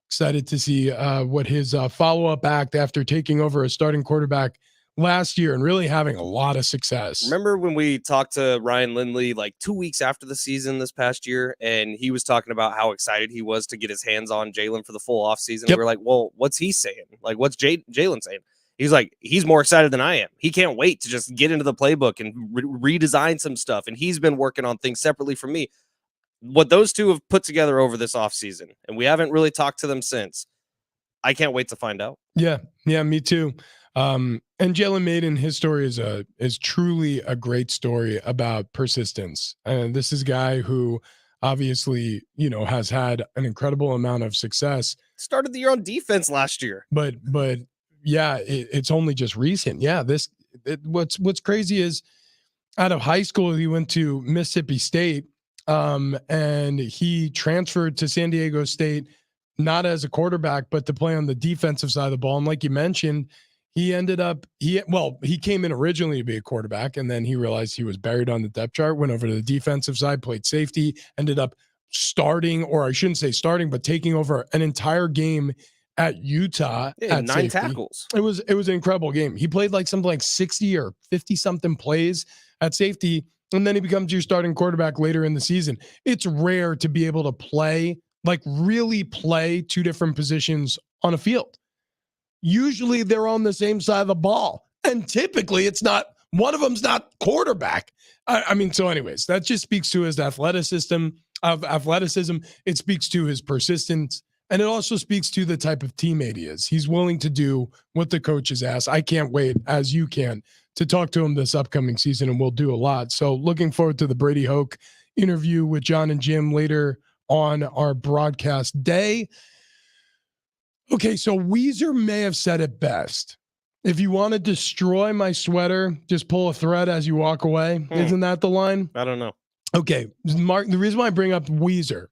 Excited to see what his follow-up act after taking over as starting quarterback last year and really having a lot of success. Remember when we talked to Ryan Lindley 2 weeks after the season this past year, and he was talking about how excited he was to get his hands on Jalen for the full offseason? Yep. We were like, well, what's he saying? What's Jalen saying? He's like, he's more excited than I am. He can't wait to just get into the playbook and redesign some stuff, and he's been working on things separately from me. What those two have put together over this offseason, and we haven't really talked to them since. I can't wait to find out. Yeah, me too. And Jalen Maiden, his story is truly a great story about persistence. And this is a guy who obviously, has had an incredible amount of success. Started the year on defense last year. But yeah, it's only just recent. Yeah, what's crazy is out of high school, he went to Mississippi State, and he transferred to San Diego State, not as a quarterback, but to play on the defensive side of the ball. And like you mentioned, he came in originally to be a quarterback, and then he realized he was buried on the depth chart, went over to the defensive side, played safety, ended up starting, or I shouldn't say starting, but taking over an entire game at Utah. Yeah, at 9 safety. tackles. It was an incredible game. He played something like 60 or 50 something plays at safety, and then he becomes your starting quarterback later in the season. It's rare to be able to really play two different positions on a field. Usually they're on the same side of the ball, and typically it's not, one of them's not quarterback. So anyways, that just speaks to his athleticism. It speaks to his persistence, and it also speaks to the type of teammate he is. He's willing to do what the coaches ask. I can't wait, as you can, to talk to him this upcoming season, and we'll do a lot. So looking forward to the Brady Hoke interview with John and Jim later on our broadcast day. Okay, so Weezer may have said it best. If you want to destroy my sweater, just pull a thread as you walk away. Isn't that the line? I don't know. Okay, Mark, the reason why I bring up Weezer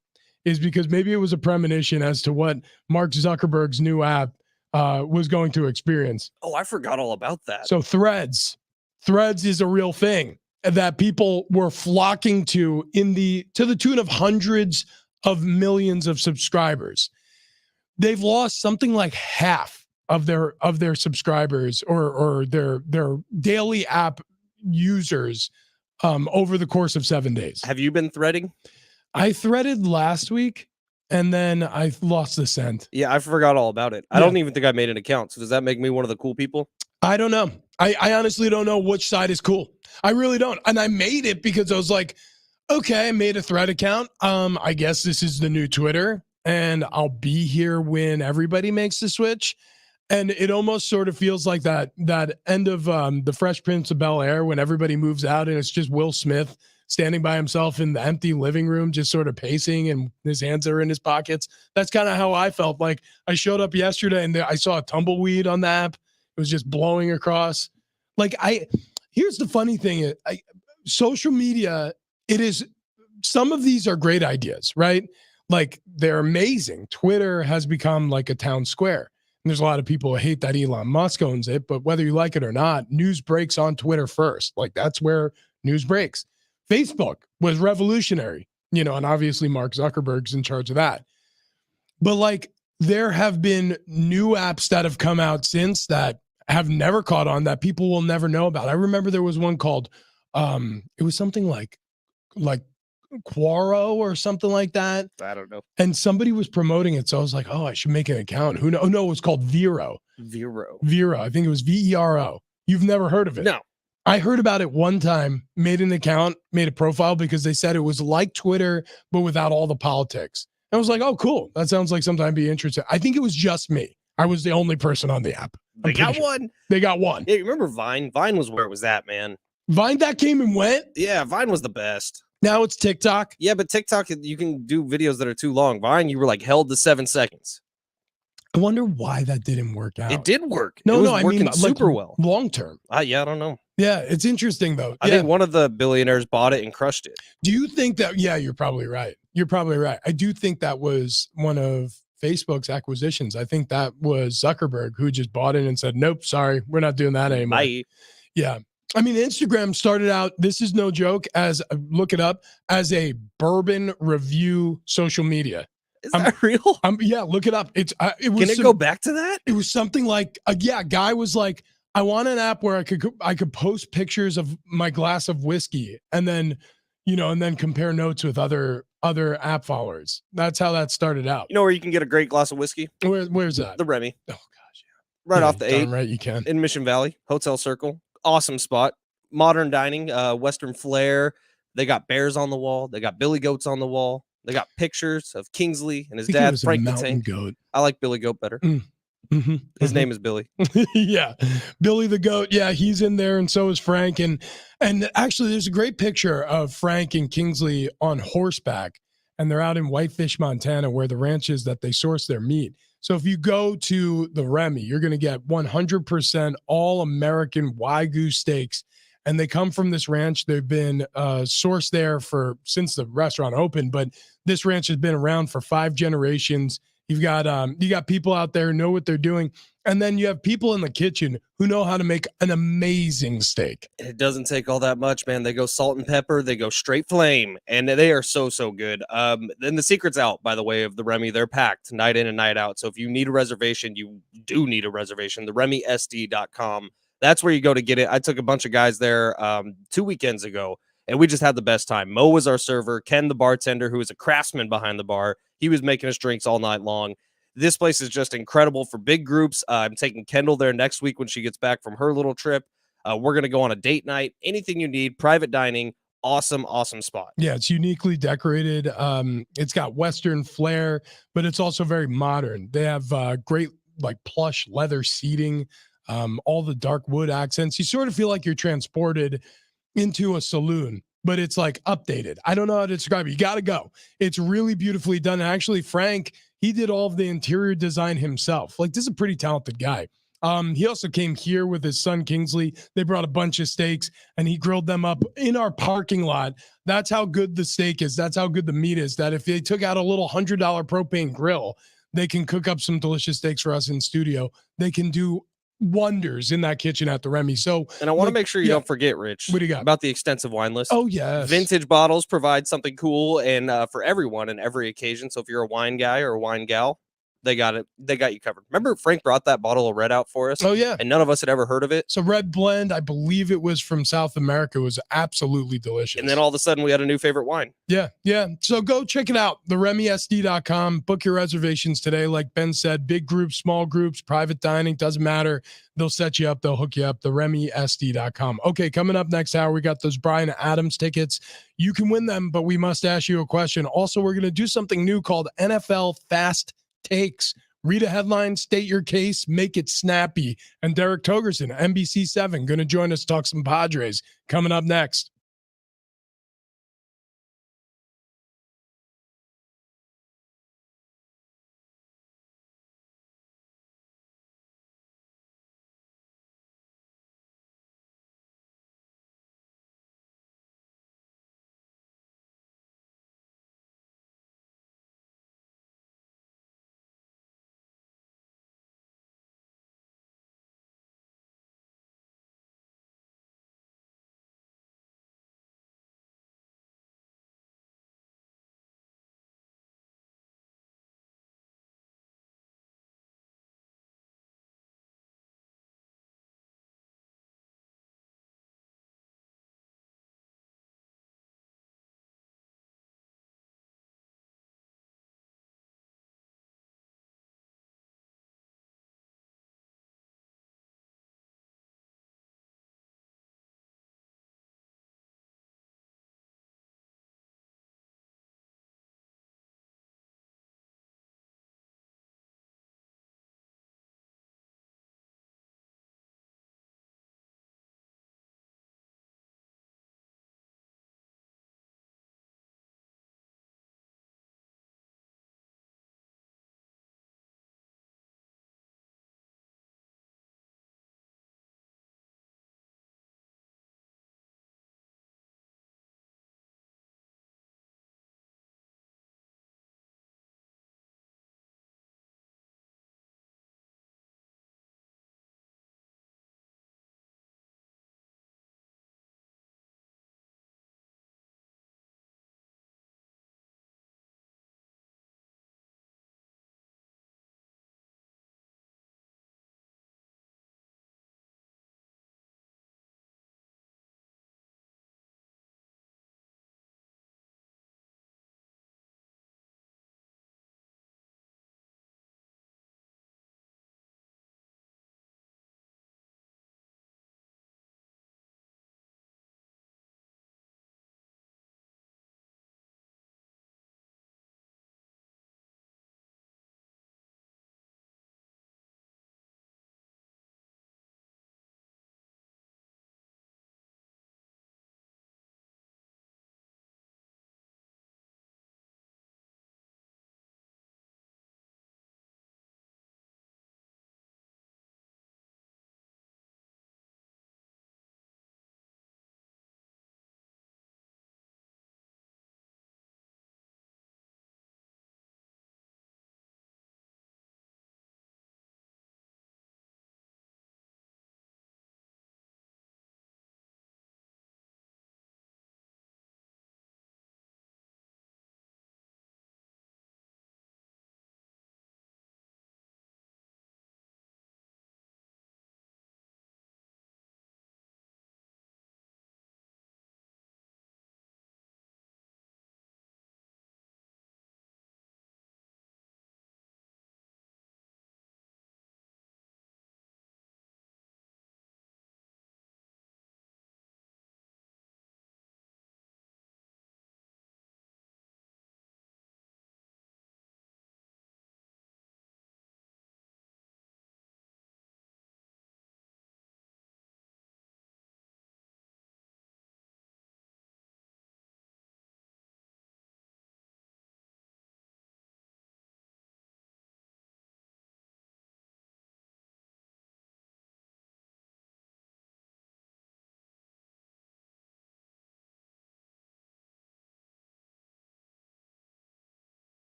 is because maybe it was a premonition as to what Mark Zuckerberg's new app was going to experience. Oh, I forgot all about that. So Threads is a real thing that people were flocking to to the tune of hundreds of millions of subscribers. They've lost something like half of their subscribers or their daily app users over the course of 7 days. Have you been threading? I threaded last week, and then I lost the scent. Yeah, I forgot all about it. I don't even think I made an account. So does that make me one of the cool people? I don't know. I honestly don't know which side is cool. I really don't. And I made it because I was like, okay, I made a thread account. I guess this is the new Twitter, and I'll be here when everybody makes the switch. And it almost sort of feels like that end of the Fresh Prince of Bel-Air when everybody moves out and it's just Will Smith standing by himself in the empty living room, just sort of pacing, and his hands are in his pockets. That's kind of how I felt. Like I showed up yesterday and I saw a tumbleweed on the app. It was just blowing across. Here's the funny thing. Social media, some of these are great ideas, right? Like they're amazing. Twitter has become like a town square. And there's a lot of people who hate that Elon Musk owns it, but whether you like it or not, news breaks on Twitter first. Like that's where news breaks. Facebook was revolutionary, and obviously Mark Zuckerberg's in charge of that. But there have been new apps that have come out since that have never caught on, that people will never know about. I remember there was one called, it was something like Quaro or something like that. I don't know. And somebody was promoting it. So I was like, oh, I should make an account. Who knows? Oh, no, it was called Vero. Vero. I think it was Vero. You've never heard of it? No. I heard about it one time, made an account, made a profile because they said it was like Twitter, but without all the politics. I was like, oh, cool. That sounds like something I'd be interested. I think it was just me. I was the only person on the app. They got one. They got one. Yeah, you remember Vine? Vine was where it was at, man. Vine that came and went. Yeah, Vine was the best. Now it's TikTok. Yeah, but TikTok, you can do videos that are too long. Vine, you were like held to 7 seconds. I wonder why that didn't work out. It did work. No, it was no, I working mean super like, well. long term. Yeah, I don't know. Yeah, it's interesting though. I think one of the billionaires bought it and crushed it. Do you think that? Yeah, you're probably right. You're probably right. I do think that was one of Facebook's acquisitions. I think that was Zuckerberg who just bought it and said, "Nope, sorry, we're not doing that anymore." Bye. Yeah. I mean, Instagram started out, this is no joke, as look it up, as a bourbon review social media. Is that real? Yeah, look it up. It was. Can it go back to that? It was something like, a guy was like, I want an app where I could post pictures of my glass of whiskey and then, and then compare notes with other app followers. That's how that started out. You know where you can get a great glass of whiskey? Where's that? The Remy. Oh gosh, yeah. Right off the 8. Right, you can. In Mission Valley, Hotel Circle. Awesome spot. Modern dining, Western flair. They got bears on the wall. They got billy goats on the wall. They got pictures of Kingsley and his dad, Frank the Tank. Goat. I like Billy Goat better. His name is Billy. Yeah, Billy the Goat. Yeah, he's in there, and so is Frank. And actually, there's a great picture of Frank and Kingsley on horseback, and they're out in Whitefish, Montana, where the ranch is that they source their meat. So if you go to the Remy, you're going to get 100% all American Wagyu steaks, and they come from this ranch. They've been sourced there since the restaurant opened, but this ranch has been around for 5 generations. You got people out there who know what they're doing, and then you have people in the kitchen who know how to make an amazing steak. It doesn't take all that much, man. They go salt and pepper, they go straight flame, and they are so good. Then the secret's out, by the way, of the Remy. They're packed night in and night out. So if you need a reservation, you do need a reservation. The RemySD.com. That's where you go to get it. I took a bunch of guys there 2 weekends ago, and we just had the best time. Mo was our server. Ken, the bartender, who is a craftsman behind the bar, he was making us drinks all night long. This place is just incredible for big groups. I'm taking Kendall there next week when she gets back from her little trip. We're going to go on a date night. Anything you need, private dining, awesome spot. Yeah, it's uniquely decorated. It's got Western flair, but it's also very modern. They have great like plush leather seating, all the dark wood accents. You sort of feel like you're transported into a saloon, but it's like updated. I don't know how to describe it. You got to go. It's really beautifully done. And actually, Frank, he did all of the interior design himself. Like, this is a pretty talented guy. He also came here with his son, Kingsley. They brought a bunch of steaks and he grilled them up in our parking lot. That's how good the steak is. That's how good the meat is, that if they took out a little $100 propane grill, they can cook up some delicious steaks for us in studio. They can do wonders in that kitchen at the Remy. So, and I want to make sure you don't forget, Rich, what do you got about the extensive wine list? Oh, yes. Vintage bottles provide something cool and for everyone and every occasion. So if you're a wine guy or a wine gal, they got it. They got you covered. Remember, Frank brought that bottle of red out for us. Oh, yeah. And none of us had ever heard of it. So red blend, I believe it was from South America, was absolutely delicious. And then all of a sudden we had a new favorite wine. Yeah. So go check it out. TheRemySD.com. Book your reservations today. Like Ben said, big groups, small groups, private dining, doesn't matter. They'll set you up. They'll hook you up. TheRemySD.com. Okay, coming up next hour, we got those Bryan Adams tickets. You can win them, but we must ask you a question. Also, we're going to do something new called NFL Fast Takes. Read a headline, state your case, make it snappy. And Derek Togerson, NBC7, going to join us, talk some Padres. Coming up next.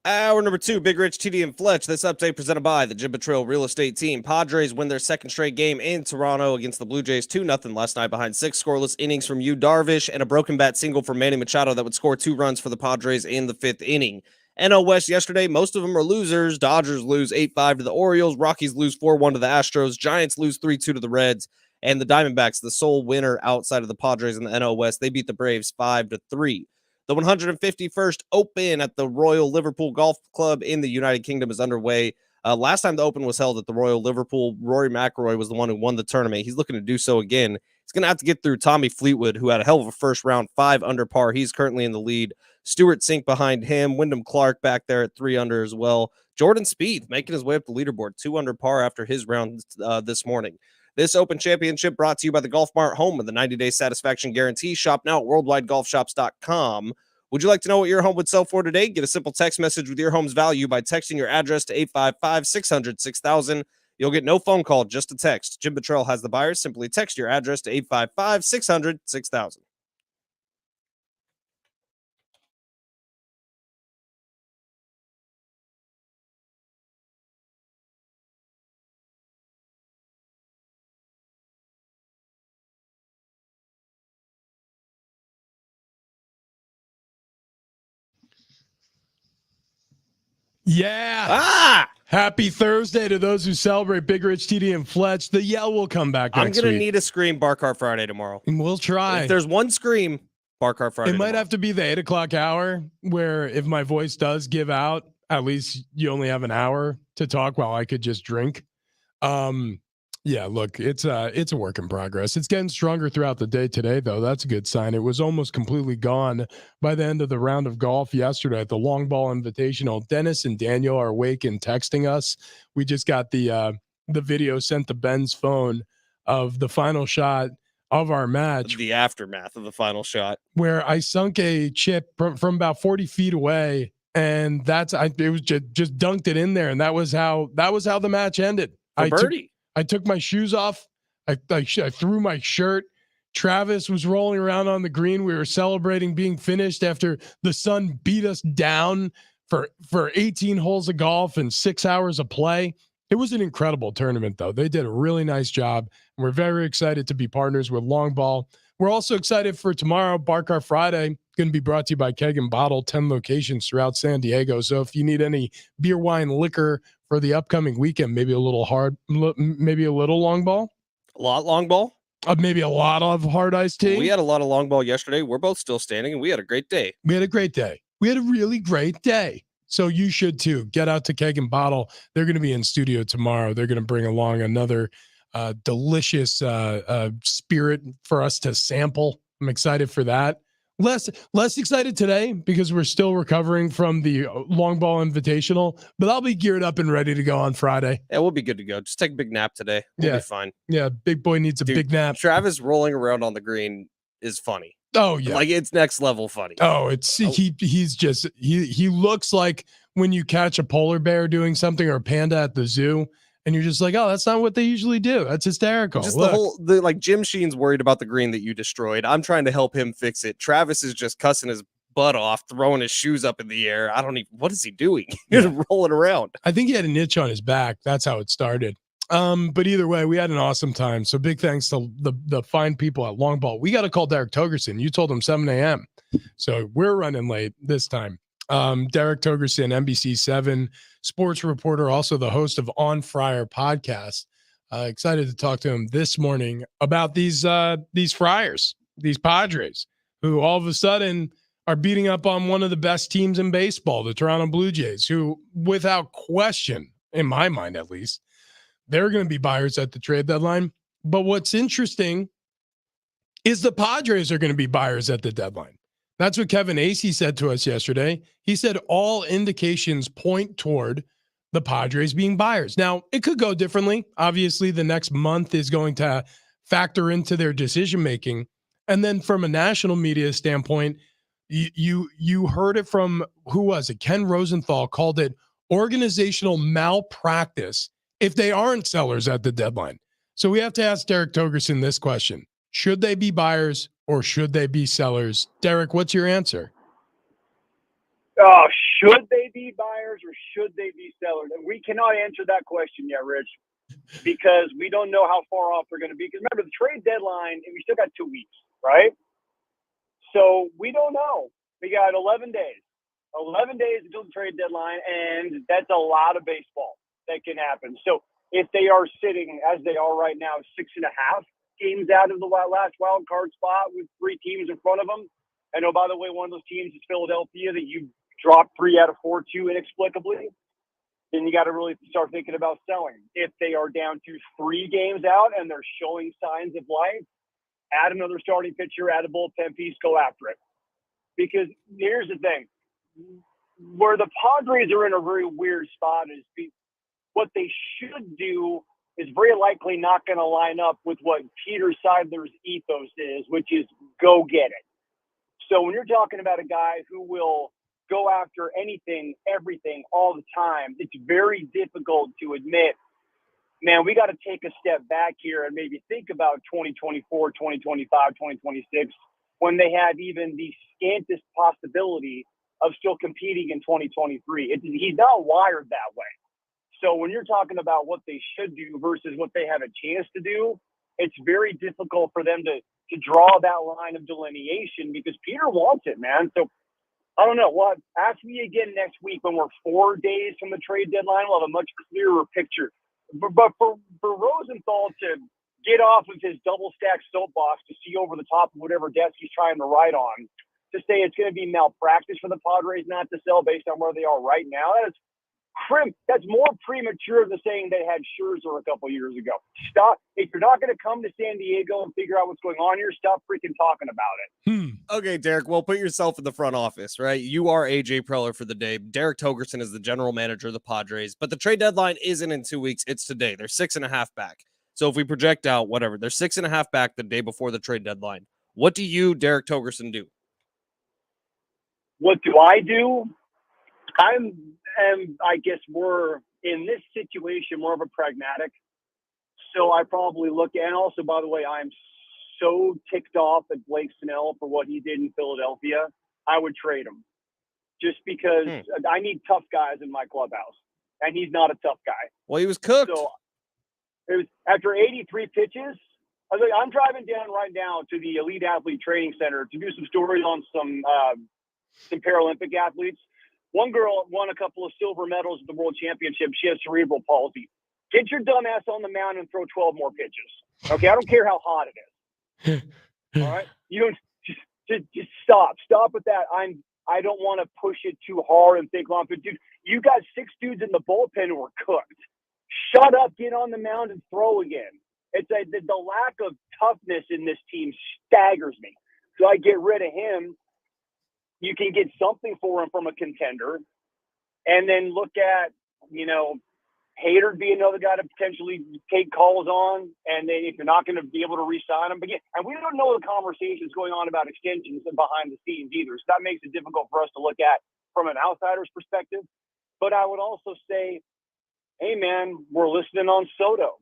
Hour number 2, Big Rich, TD, and Fletch. This update presented by the Jim Trail Real Estate Team. Padres win their second straight game in Toronto against the Blue Jays 2-0 last night behind 6 scoreless innings from Yu Darvish and a broken bat single from Manny Machado that would score 2 runs for the Padres in the 5th inning. NL West yesterday, most of them are losers. Dodgers lose 8-5 to the Orioles. Rockies lose 4-1 to the Astros. Giants lose 3-2 to the Reds. And the Diamondbacks, the sole winner outside of the Padres in the NL West, they beat the Braves 5-3. The 151st Open at the Royal Liverpool Golf Club in the United Kingdom is underway. Last time the Open was held at the Royal Liverpool, Rory McIlroy was the one who won the tournament. He's looking to do so again. He's going to have to get through Tommy Fleetwood, who had a hell of a first round, 5 under par. He's currently in the lead. Stuart Sink behind him. Wyndham Clark back there at 3 under as well. Jordan Spieth making his way up the leaderboard, 2 under par after his round this morning. This Open Championship brought to you by the Golf Mart, home of the 90-day satisfaction guarantee. Shop now at worldwidegolfshops.com. Would you like to know what your home would sell for today? Get a simple text message with your home's value by texting your address to 855-600-6000. You'll get no phone call, just a text. Jim Betrell has the buyers. Simply text your address to 855-600-6000. Yeah. Happy Thursday to those who celebrate Big Rich, TD, and Fletch. The yell will come back next week. I'm going to need a scream Bar Car Friday tomorrow. And we'll try. If there's one scream, Bar Car Friday It might have to be the 8 o'clock hour where if my voice does give out, at least you only have an hour to talk while I could just drink. Yeah, look, it's a work in progress. It's getting stronger throughout the day today, though. That's a good sign. It was almost completely gone by the end of the round of golf yesterday at the Long Ball Invitational. Dennis and Daniel are awake and texting us. We just got the video sent to Ben's phone of the final shot of our match. The aftermath of the final shot, where I sunk a chip from about 40 feet away, and it was just dunked it in there, and that was how the match ended. I took my shoes off. I threw my shirt. Travis was rolling around on the green. We were celebrating being finished after the sun beat us down for 18 holes of golf and 6 hours of play. It was an incredible tournament, though. They did a really nice job. We're very excited to be partners with Long Ball. We're also excited for tomorrow, Bar Car Friday, going to be brought to you by Keg and Bottle, 10 locations throughout San Diego. So if you need any beer, wine, liquor for the upcoming weekend, maybe a little long ball. A lot long ball. Maybe a lot of hard iced tea. We had a lot of long ball yesterday. We're both still standing, and we had a great day. We had a really great day. So you should too. Get out to Keg and Bottle. They're going to be in studio tomorrow. They're going to bring along another delicious spirit for us to sample. I'm excited for that. Less excited today because we're still recovering from the Long Ball Invitational, but I'll be geared up and ready to go on Friday. Yeah, we'll be good to go. Just take a big nap today. We'll be fine. Yeah, big boy needs a big nap. Travis rolling around on the green is funny. Oh yeah, like it's next level funny. He looks like when you catch a polar bear doing something or a panda at the zoo. And you're just like, oh, that's not what they usually do. That's hysterical. Just like Jim Sheen's worried about the green that you destroyed. I'm trying to help him fix it. Travis is just cussing his butt off, throwing his shoes up in the air. What is he doing? He's rolling around. I think he had an itch on his back. That's how it started. But either way, we had an awesome time. So big thanks to the fine people at Long Ball. We got to call Derek Togerson. You told him 7 a.m. So we're running late this time. Derek Togerson, NBC7 sports reporter, also the host of On Friar podcast. Excited to talk to him this morning about these Friars, these Padres, who all of a sudden are beating up on one of the best teams in baseball, the Toronto Blue Jays, who, without question, in my mind at least, they're going to be buyers at the trade deadline. But what's interesting is the Padres are going to be buyers at the deadline. That's what Kevin Acee said to us yesterday. He said all indications point toward the Padres being buyers. Now, it could go differently. Obviously, the next month is going to factor into their decision-making. And then from a national media standpoint, you heard it from, who was it? Ken Rosenthal called it organizational malpractice if they aren't sellers at the deadline. So we have to ask Derek Togerson this question. Should they be buyers or should they be sellers? Derek, what's your answer? Oh, should they be buyers or should they be sellers? And we cannot answer that question yet, Rich, because we don't know how far off they're going to be. Because remember, the trade deadline, and we still got 2 weeks, right? So we don't know. We got 11 days. 11 days until the trade deadline, and that's a lot of baseball that can happen. So if they are sitting, as they are right now, 6.5 games out of the last wild card spot with 3 teams in front of them. I know, by the way, one of those teams is Philadelphia that you dropped 3 out of 4 to inexplicably. Then you got to really start thinking about selling. If they are down to 3 games out and they're showing signs of life, add another starting pitcher, add a bullpen piece, go after it. Because here's the thing. Where the Padres are in a very weird spot is what they should do is very likely not going to line up with what Peter Seidler's ethos is, which is go get it. So when you're talking about a guy who will go after anything, everything, all the time, it's very difficult to admit, man, we got to take a step back here and maybe think about 2024, 2025, 2026, when they have even the scantest possibility of still competing in 2023. He's not wired that way. So when you're talking about what they should do versus what they have a chance to do, it's very difficult for them to draw that line of delineation because Peter wants it, man. So I don't know. Well, ask me again next week when we're 4 days from the trade deadline. We'll have a much clearer picture. But for Rosenthal to get off of his double-stacked soapbox to see over the top of whatever desk he's trying to write on, to say it's going to be malpractice for the Padres not to sell based on where they are right now, that's more premature than saying they had Scherzer a couple years ago. Stop. If you're not going to come to San Diego and figure out what's going on here, stop freaking talking about it. Okay, Derek, well, put yourself in the front office, right? You are AJ Preller for the day. Derek Togerson is the general manager of the Padres, but the trade deadline isn't in 2 weeks. It's today. They're 6.5 back. So if we project out, whatever, they're 6.5 back the day before the trade deadline. What do you, Derek Togerson, do? What do I do? I guess we're in this situation more of a pragmatic. So I probably look at, and also, by the way, I'm so ticked off at Blake Snell for what he did in Philadelphia. I would trade him just because I need tough guys in my clubhouse, and he's not a tough guy. Well, he was cooked. So it was after 83 pitches. I was like, I'm driving down right now to the Elite Athlete Training Center to do some stories on some Paralympic athletes. One girl won a couple of silver medals at the World Championship. She has cerebral palsy. Get your dumb ass on the mound and throw 12 more pitches. Okay, I don't care how hot it is. All right, you don't just stop. Stop with that. I don't want to push it too hard and think long. But dude, you got 6 dudes in the bullpen who are cooked. Shut up, get on the mound and throw again. It's the lack of toughness in this team staggers me. So I get rid of him. You can get something for him from a contender, and then look at, Hader be another guy to potentially take calls on. And then if you're not going to be able to re-sign him, and we don't know the conversations going on about extensions and behind the scenes either. So that makes it difficult for us to look at from an outsider's perspective. But I would also say, hey man, we're listening on Soto.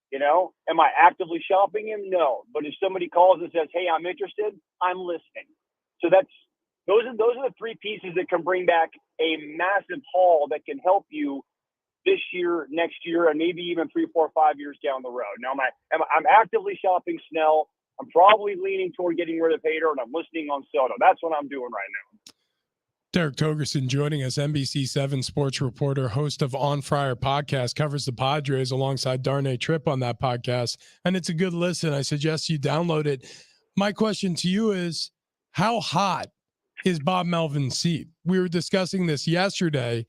Am I actively shopping him? No. But if somebody calls and says, hey, I'm interested, I'm listening. So those are the 3 pieces that can bring back a massive haul that can help you this year, next year, and maybe even 3, 4, 5 years down the road. Now, I'm actively shopping Snell. I'm probably leaning toward getting rid of Hader, and I'm listening on Soto. That's what I'm doing right now. Derek Togerson joining us, NBC7 sports reporter, host of On Fryer podcast, covers the Padres alongside Darnay Tripp on that podcast, and it's a good listen. I suggest you download it. My question to you is, how hot is Bob Melvin's seat? We were discussing this yesterday,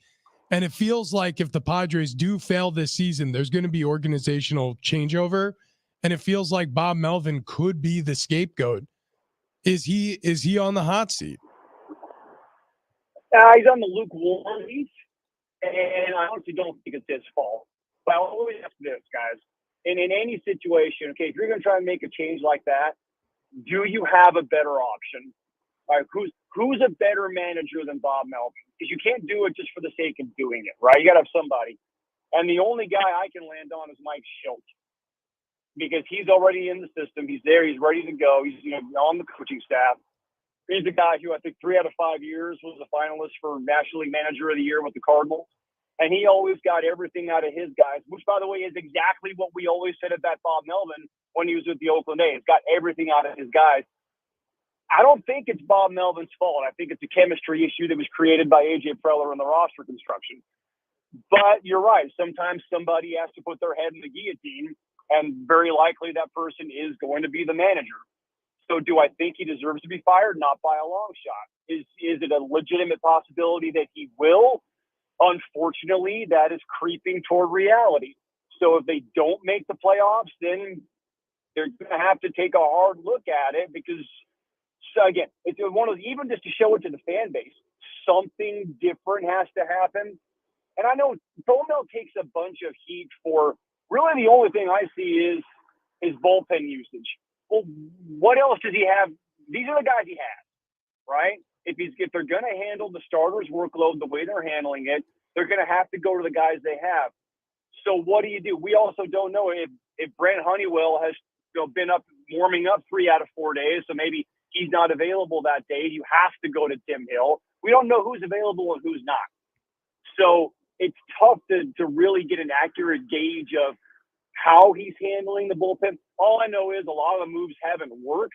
and it feels like if the Padres do fail this season, there's going to be organizational changeover, and it feels like Bob Melvin could be the scapegoat. Is he on the hot seat? He's on the lukewarm seat, and I honestly don't think it's his fault. But I always ask this, guys. And in any situation, okay, if you're going to try and make a change like that, do you have a better option? Right? Who's a better manager than Bob Melvin? Because you can't do it just for the sake of doing it, right? You got to have somebody. And the only guy I can land on is Mike Schultz, because he's already in the system. He's there. He's ready to go. He's on the coaching staff. He's a guy who I think 3 out of 5 years was a finalist for National League Manager of the Year with the Cardinals. And he always got everything out of his guys, which, by the way, is exactly what we always said about Bob Melvin when he was with the Oakland A's. Got everything out of his guys. I don't think it's Bob Melvin's fault. I think it's a chemistry issue that was created by A.J. Preller in the roster construction. But you're right. Sometimes somebody has to put their head in the guillotine, and very likely that person is going to be the manager. So do I think he deserves to be fired? Not by a long shot. Is it a legitimate possibility that he will? Unfortunately, that is creeping toward reality. So if they don't make the playoffs, then they're going to have to take a hard look at it because, so again, it's one of those, even just to show it to the fan base, something different has to happen. And I know Bomel takes a bunch of heat for really the only thing I see is his bullpen usage. Well, what else does he have? These are the guys he has, right? If they're going to handle the starters' workload the way they're handling it, they're going to have to go to the guys they have. So what do? We also don't know if Brent Honeywell has been warming up 3 out of 4 days, so maybe he's not available that day. You have to go to Tim Hill. We don't know who's available and who's not. So it's tough to really get an accurate gauge of how he's handling the bullpen. All I know is a lot of the moves haven't worked.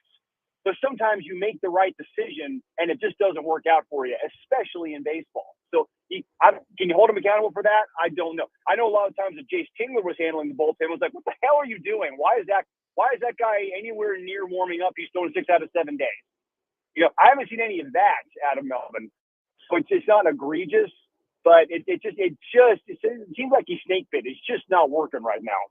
But sometimes you make the right decision and it just doesn't work out for you, especially in baseball. So can you hold him accountable for that? I don't know. I know a lot of times that Jace Tingler was handling the bullpen. I was like, what the hell are you doing? Why is that guy anywhere near warming up? He's throwing 6 out of 7 days. I haven't seen any of that out of Melvin. So it's not egregious, but it seems like he's snake bit. It's just not working right now.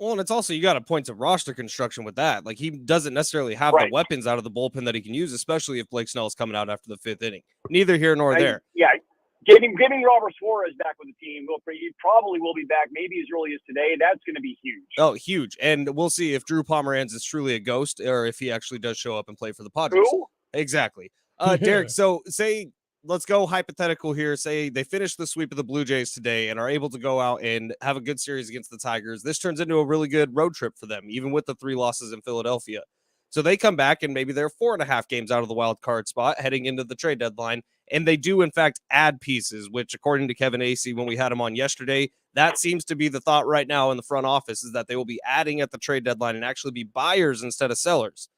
Well, and it's also, you got to point to roster construction with that. Like, he doesn't necessarily have the weapons out of the bullpen that he can use, especially if Blake Snell is coming out after the 5th inning. Neither here nor there. Yeah, getting Robert Suarez back with the team. He probably will be back maybe as early as today. That's going to be huge. Oh, huge. And we'll see if Drew Pomeranz is truly a ghost or if he actually does show up and play for the Padres. Who? Exactly. Derek, so let's go hypothetical here. Say they finish the sweep of the Blue Jays today and are able to go out and have a good series against the Tigers. This turns into a really good road trip for them, even with the 3 losses in Philadelphia. So they come back and maybe they're 4.5 games out of the wild card spot heading into the trade deadline. And they do, in fact, add pieces, which, according to Kevin Acee, when we had him on yesterday, that seems to be the thought right now in the front office, is that they will be adding at the trade deadline and actually be buyers instead of sellers.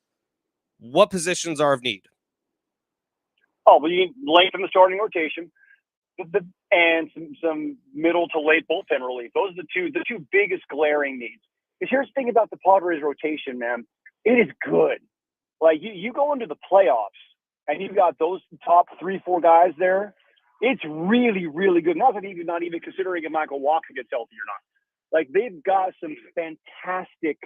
What positions are of need? Oh, well, you need length in the starting rotation and some middle to late bullpen relief. Those are the two biggest glaring needs. Because here's the thing about the Padres rotation, man. It is good. Like, you go into the playoffs and you've got those top 3-4 guys there. It's really, really good. Not even considering if Michael Walker gets healthy or not. Like, they've got some fantastic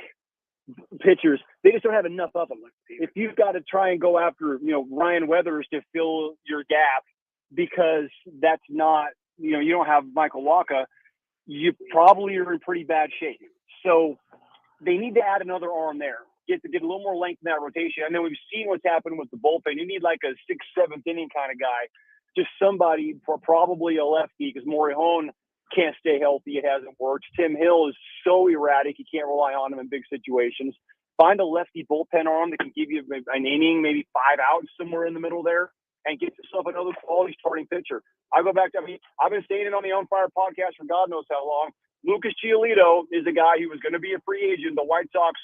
pitchers. They just don't have enough of them. If you've got to try and go after, Ryan Weathers to fill your gap because that's not, you don't have Michael Wacha, you probably are in pretty bad shape. So they need to add another arm there. Get a little more length in that rotation. And then we've seen what's happened with the bullpen. You need like a 6th, 7th inning kind of guy. Just somebody for probably a lefty because Morihone can't stay healthy. It hasn't worked. Tim Hill is so erratic. You can't rely on him in big situations. Find a lefty bullpen arm that can give you an inning, maybe 5 outs somewhere in the middle there, and get yourself another quality starting pitcher. I go back to, I've been saying it on the On Fire podcast for God knows how long. Lucas Giolito is a guy who was going to be a free agent. The White Sox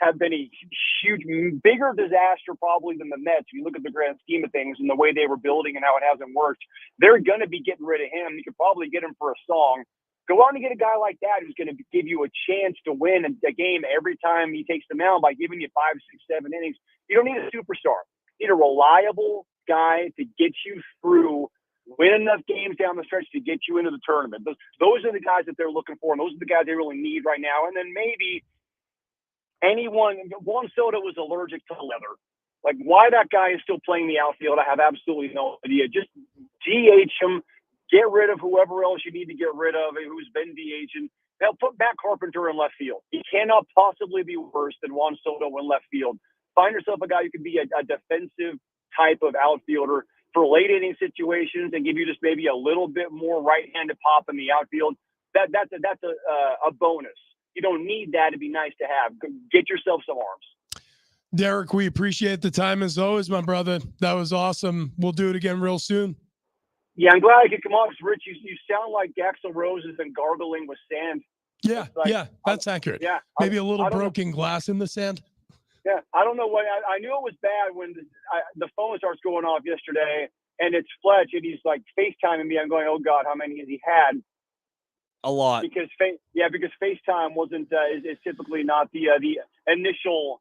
have been a huge, bigger disaster probably than the Mets. If you look at the grand scheme of things and the way they were building and how it hasn't worked, they're going to be getting rid of him. You could probably get him for a song. Go out and get a guy like that who's going to give you a chance to win a game every time he takes the mound by giving you 5, 6, 7 innings. You don't need a superstar. You need a reliable guy to get you through, win enough games down the stretch to get you into the tournament. Those are the guys that they're looking for, and those are the guys they really need right now. And then maybe Juan Soto was allergic to leather. Like, why that guy is still playing the outfield, I have absolutely no idea. Just DH him, get rid of whoever else you need to get rid of who's been DHing. They'll put Matt Carpenter in left field. He cannot possibly be worse than Juan Soto in left field. Find yourself a guy who can be a defensive type of outfielder for late inning situations and give you just maybe a little bit more right-handed pop in the outfield. That's a bonus. You don't need that. It'd be nice to have. Get yourself some arms. Derek, we appreciate the time as always, my brother. That was awesome. We'll do it again real soon. Yeah, I'm glad I could come on because, Rich, you sound like Axl Rose has been gargling with sand. Yeah, Like, that's accurate. Yeah. Maybe a little broken glass in the sand. Yeah, I don't know what I knew it was bad when the phone starts going off yesterday, and it's Fletch, and he's like FaceTiming me. I'm going, oh God, how many has he had? A lot. Because FaceTime wasn't is typically not the initial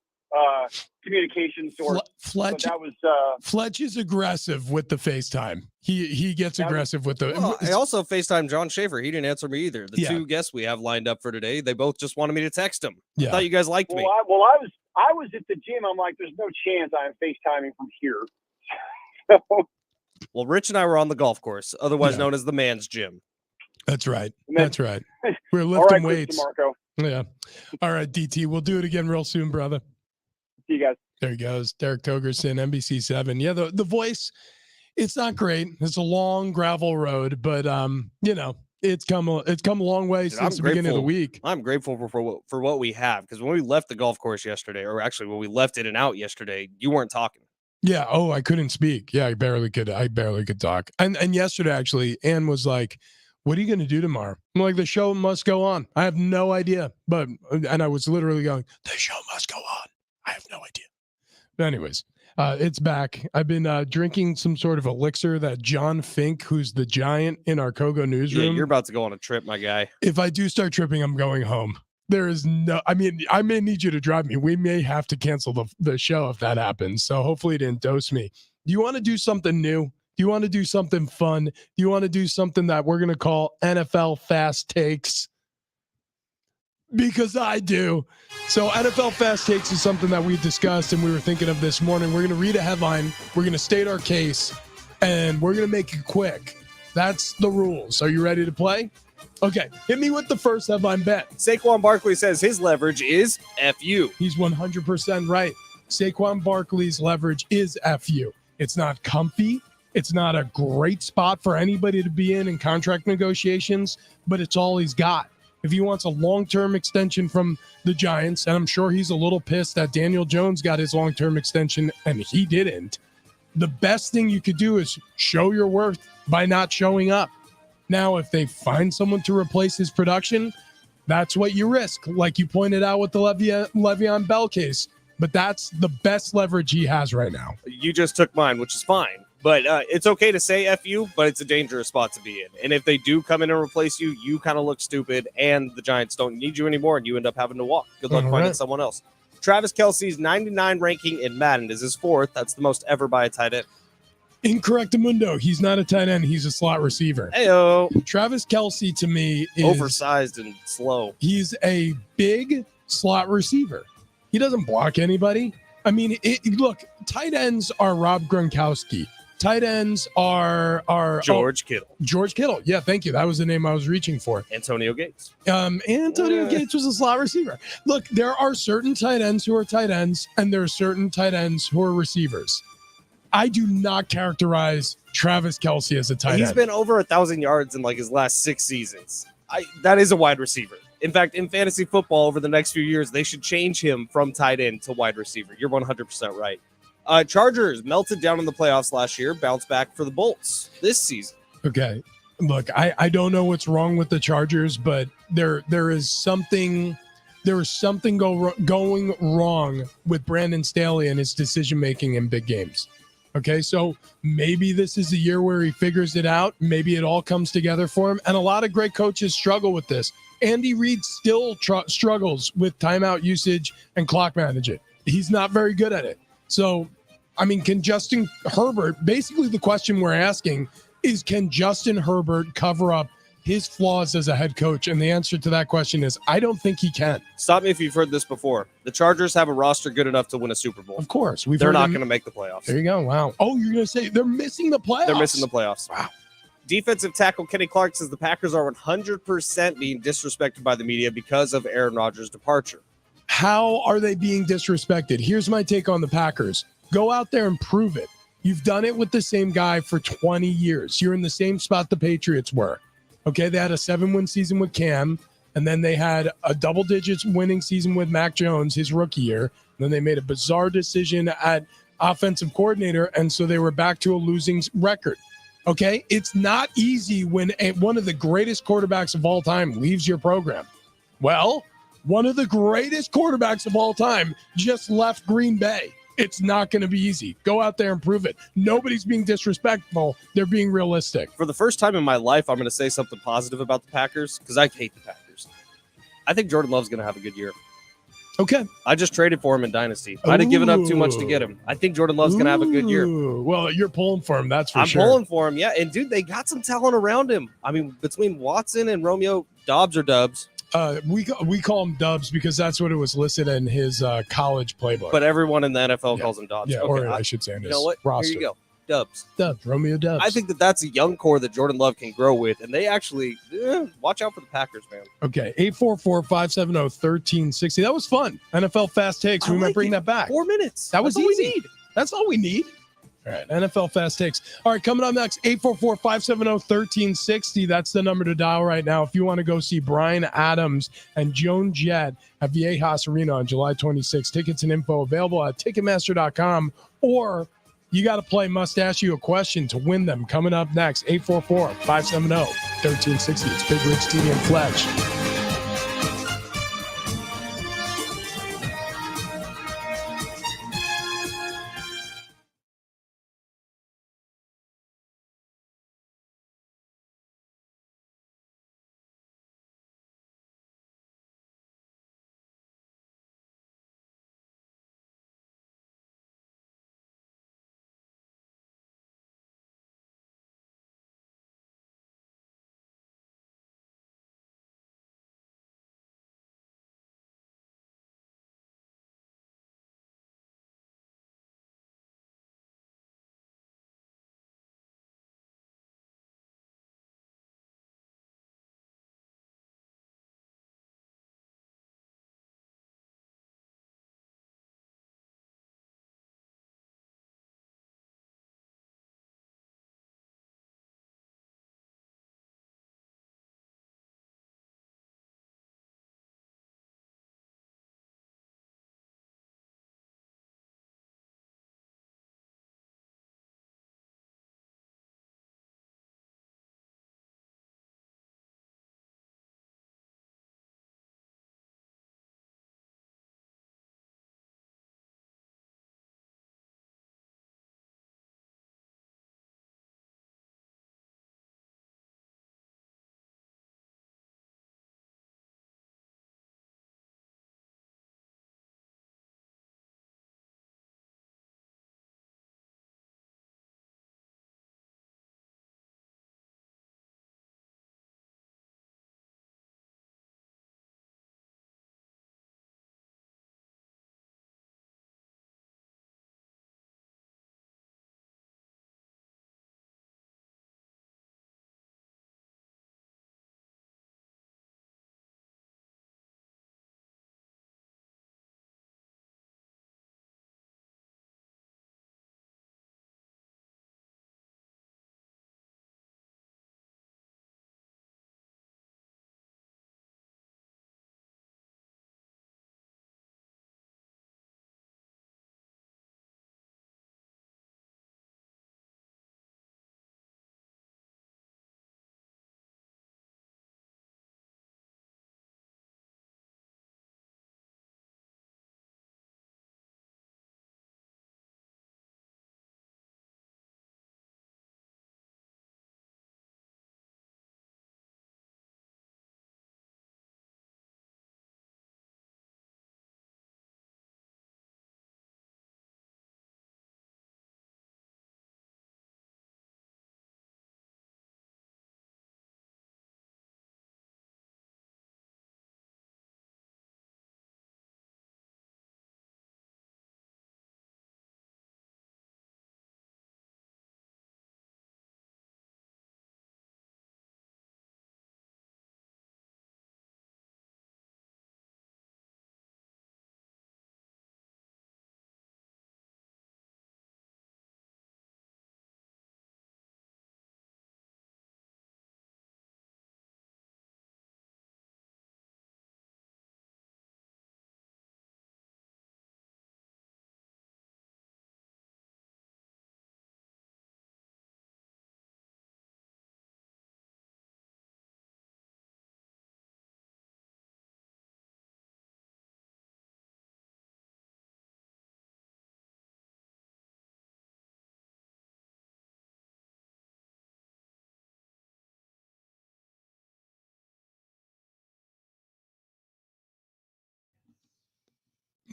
communication source. Fletch, so that was Fletch is aggressive with the FaceTime. He gets aggressive with the. Well, I also FaceTimed John Schaefer. He didn't answer me either. The two guests we have lined up for today, they both just wanted me to text him. I thought you guys liked me. I was at the gym. I'm like, there's no chance I'm FaceTiming from here. Well, Rich and I were on the golf course, otherwise known as the man's gym. That's right. That's right. We're lifting weights. Marco. Yeah. All right, DT. We'll do it again real soon, brother. See you guys. There he goes. Derek Togerson, NBC7. Yeah, the voice, it's not great. It's a long gravel road, but it's come a long way since the beginning of the week. I'm grateful for what we have, because when we left the golf course yesterday, or actually when we left In and Out yesterday, you weren't talking. Yeah. Oh, I couldn't speak. Yeah, I barely could talk. And yesterday, actually, Ann was like, what are you going to do tomorrow? I'm like, the show must go on. I have no idea. And I was literally going, the show must go on. I have no idea. But anyways, it's back. I've been drinking some sort of elixir that John Fink, who's the giant in our Kogo newsroom. Yeah, you're about to go on a trip, my guy. If I do start tripping, I'm going home. There is I may need you to drive me. We may have to cancel the show if that happens. So hopefully it didn't dose me. Do you want to do something new? Do you want to do something fun? Do you want to do something that we're going to call NFL Fast Takes? Because I do. So NFL Fast Takes is something that we discussed and we were thinking of this morning. We're going to read a headline. We're going to state our case and we're going to make it quick. That's the rules. Are you ready to play? Okay. Hit me with the first headline, Ben. Saquon Barkley says his leverage is FU. He's 100% right. Saquon Barkley's leverage is FU. It's not comfy. It's not a great spot for anybody to be in contract negotiations, but it's all he's got. If he wants a long-term extension from the Giants, and I'm sure he's a little pissed that Daniel Jones got his long-term extension and he didn't, the best thing you could do is show your worth by not showing up. Now, if they find someone to replace his production, that's what you risk, like you pointed out with the Le'Veon Bell case. But that's the best leverage he has right now. You just took mine, which is fine. But it's okay to say FU, but it's a dangerous spot to be in. And if they do come in and replace you, you kind of look stupid, and the Giants don't need you anymore, and you end up having to walk. Good luck finding someone else. Travis Kelce's 99 ranking in Madden is his fourth. That's the most ever by a tight end. Incorrect, Mundo. He's not a tight end. He's a slot receiver. Heyo. Travis Kelce, to me, is oversized and slow. He's a big slot receiver. He doesn't block anybody. I mean, look, tight ends are Rob Gronkowski. Tight ends are George Kittle. George Kittle. Yeah, thank you. That was the name I was reaching for. Antonio Gates. Antonio Gates was a slot receiver. Look, there are certain tight ends who are tight ends, and there are certain tight ends who are receivers. I do not characterize Travis Kelce as a tight end. He's been over 1,000 yards in like his last 6 seasons. That is a wide receiver. In fact, in fantasy football over the next few years, they should change him from tight end to wide receiver. You're 100% right. Chargers melted down in the playoffs last year, bounced back for the Bolts this season. Okay. Look, I don't know what's wrong with the Chargers, but there is something going wrong with Brandon Staley and his decision-making in big games. Okay, so maybe this is the year where he figures it out. Maybe it all comes together for him. And a lot of great coaches struggle with this. Andy Reid still struggles with timeout usage and clock management. He's not very good at it. So, I mean, can Justin Herbert, basically the question we're asking is, can Justin Herbert cover up his flaws as a head coach? And the answer to that question is, I don't think he can. Stop me if you've heard this before. The Chargers have a roster good enough to win a Super Bowl. Of course. They're not going to make the playoffs. There you go. Wow. Oh, you're going to say they're missing the playoffs? They're missing the playoffs. Wow. Defensive tackle Kenny Clark says the Packers are 100% being disrespected by the media because of Aaron Rodgers' departure. How are they being disrespected? Here's my take on the Packers. Go out there and prove it. You've done it with the same guy for 20 years. You're in the same spot the Patriots were. Okay, they had a 7-win season with Cam, and then they had a double-digit winning season with Mac Jones his rookie year. Then they made a bizarre decision at offensive coordinator, and so they were back to a losing record. Okay? It's not easy when one of the greatest quarterbacks of all time leaves your program. Well, one of the greatest quarterbacks of all time just left Green Bay. It's not going to be easy. Go out there and prove it. Nobody's being disrespectful. They're being realistic. For the first time in my life, I'm going to say something positive about the Packers because I hate the Packers. I think Jordan Love's going to have a good year. Okay. I just traded for him in Dynasty. I'd have given up too much to get him. I think Jordan Love's going to have a good year. Well, you're pulling for him, that's for sure. I'm pulling for him, yeah. And, dude, they got some talent around him. I mean, between Watson and Romeo, Dobbs or Dubs. We call him Dubs because that's what it was listed in his college playbook. But everyone in the NFL calls him Dobbs. Yeah, Okay, or I should say in his roster. Here you go. Dubs. Romeo Dubs. I think that's a young core that Jordan Love can grow with, and they actually watch out for the Packers, man. Okay, 844-570-1360. That was fun. NFL Fast Takes. We might bring that back. 4 minutes. That was That's all we easy. need. That's all we need. All right, NFL Fast Takes. All right, coming up next, 844-570-1360. That's the number to dial right now if you want to go see Bryan Adams and Joan Jett at Viejas Arena on July 26th. Tickets and info available at Ticketmaster.com, or you got to play Must Ask You a Question to win them. Coming up next, 844-570-1360. It's Big Rich, TV, and Fletch.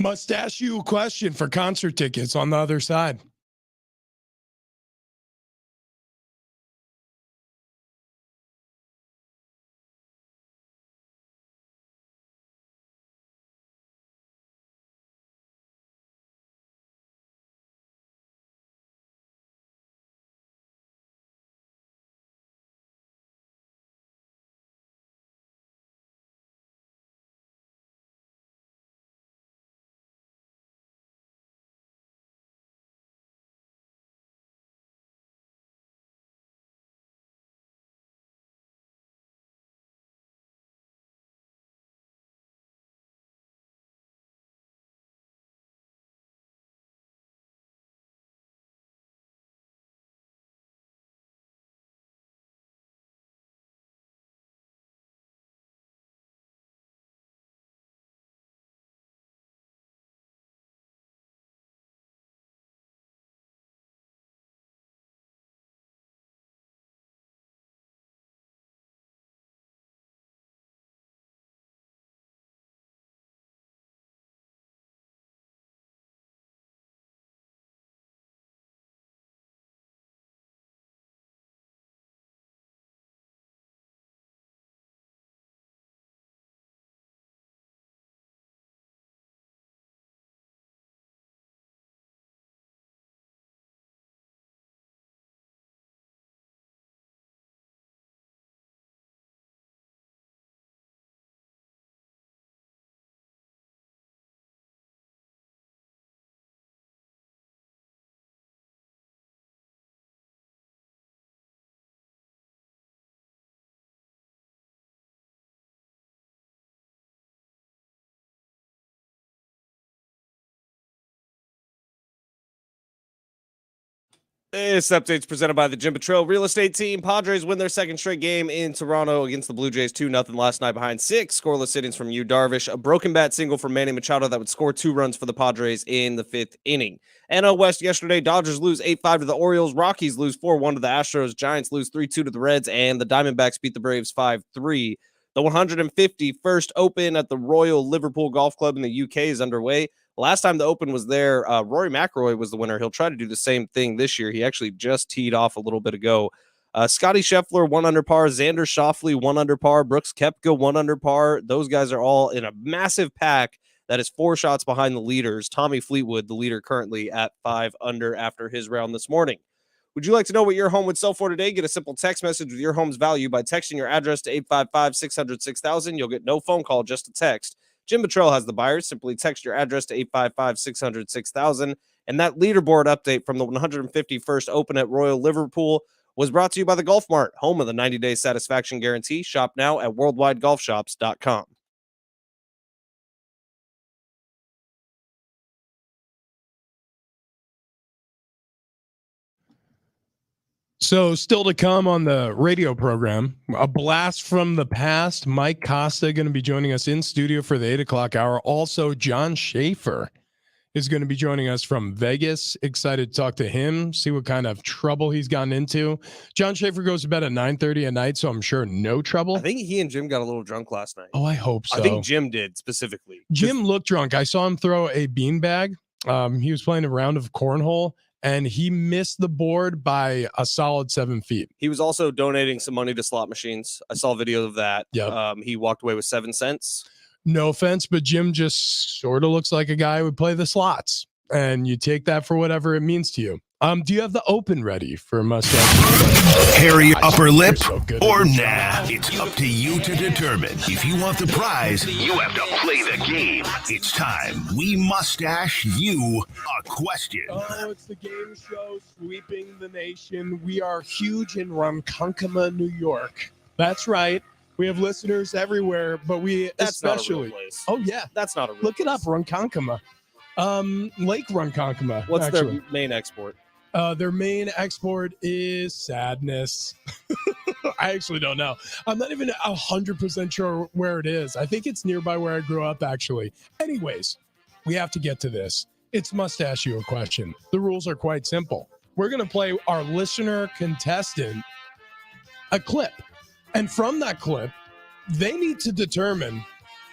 Must ask you a question for concert tickets on the other side. This update's presented by the Jim Patrol Real Estate Team. Padres win their second straight game in Toronto against the Blue Jays 2-0 last night behind 6 scoreless innings from Yu Darvish. A broken bat single from Manny Machado that would score 2 runs for the Padres in the 5th inning. NL West yesterday, Dodgers lose 8-5 to the Orioles. Rockies lose 4-1 to the Astros. Giants lose 3-2 to the Reds. And the Diamondbacks beat the Braves 5-3. The 151st Open at the Royal Liverpool Golf Club in the UK is underway. Last time the Open was there, Rory McIlroy was the winner. He'll try to do the same thing this year. He actually just teed off a little bit ago. Scotty Scheffler, 1 under par. Xander Schauffele, 1 under par. Brooks Koepka, 1 under par. Those guys are all in a massive pack that is 4 shots behind the leaders. Tommy Fleetwood, the leader currently at 5 under after his round this morning. Would you like to know what your home would sell for today? Get a simple text message with your home's value by texting your address to 855-600-6000. You'll get no phone call, just a text. Jim Patrol has the buyers. Simply text your address to 855-600-6000. And that leaderboard update from the 151st Open at Royal Liverpool was brought to you by the Golf Mart, home of the 90-day satisfaction guarantee. Shop now at worldwidegolfshops.com. So still to come on the radio program, a blast from the past. Mike Costa going to be joining us in studio for the 8 o'clock hour. Also, John Schaefer is going to be joining us from Vegas. Excited to talk to him, see what kind of trouble he's gotten into. John Schaefer goes to bed at 9:30 at night, so I'm sure no trouble. I think he and Jim got a little drunk last night. Oh, I hope so. I think Jim did specifically. Jim looked drunk. I saw him throw a beanbag. He was playing a round of cornhole, and he missed the board by a solid 7 feet. He was also donating some money to slot machines. I saw a video of that. Yep. He walked away with 7 cents. No offense, but Jim just sort of looks like a guy who would play the slots, and you take that for whatever it means to you. Do you have the Open ready for Mustache? Hairy upper lip or nah? It's up to you to determine. If you want the prize, you have to play the game. It's time. We mustache you a question. Oh, it's the game show sweeping the nation. We are huge in Ronkonkoma, New York. That's right. We have listeners everywhere, but That's especially. not a real place. Oh yeah, That's not a real look it up, place. Ronkonkoma. Lake Ronkonkoma. What's actually their main export? Their main export is sadness. I actually don't know. I'm not even 100% sure where it is. I think it's nearby where I grew up, actually. Anyways, we have to get to this. It's Mustache You a Question. The rules are quite simple. We're going to play our listener contestant a clip. And from that clip, they need to determine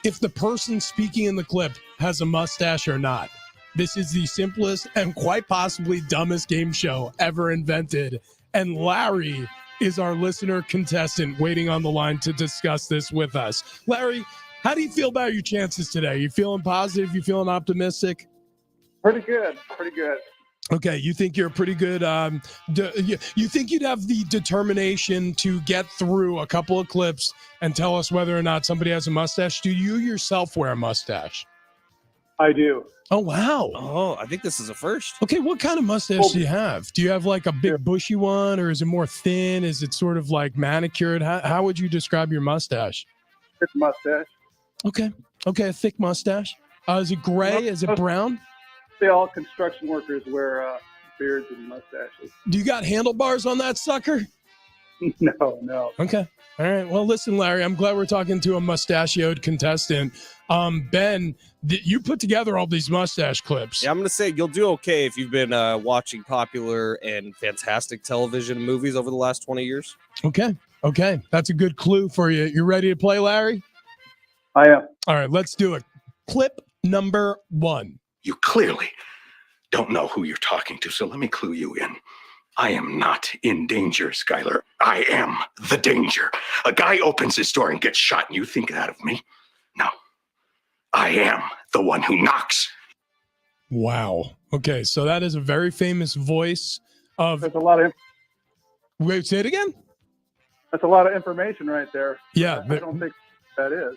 if the person speaking in the clip has a mustache or not. This is the simplest and quite possibly dumbest game show ever invented. And Larry is our listener contestant waiting on the line to discuss this with us. Larry, how do you feel about your chances today? You feeling positive? You feeling optimistic? Pretty good. Pretty good. Okay, you think you're pretty good. You think you'd have the determination to get through a couple of clips and tell us whether or not somebody has a mustache? Do you yourself wear a mustache? I do. Oh, wow. Oh, I think this is a first. Okay, what kind of mustache do you have? Do you have like a big bushy one, or is it more thin? Is it sort of like manicured? How would you describe your mustache? Thick mustache. Okay, a thick mustache. Is it gray? Is it brown? They all construction workers wear beards and mustaches. Do you got handlebars on that sucker? No. Okay. All right. Well, listen, Larry, I'm glad we're talking to a mustachioed contestant. Ben, you put together all these mustache clips. Yeah, I'm going to say you'll do okay if you've been watching popular and fantastic television movies over the last 20 years. Okay. That's a good clue for you. You ready to play, Larry? I am. All right, let's do it. Clip number 1. You clearly don't know who you're talking to, so let me clue you in. I am not in danger, Skylar. I am the danger. A guy opens his door and gets shot, and you think that of me? No. I am the one who knocks. Wow. Okay, so that is a very famous voice of... There's a lot of... Wait, say it again? That's a lot of information right there. Yeah. I don't think that is.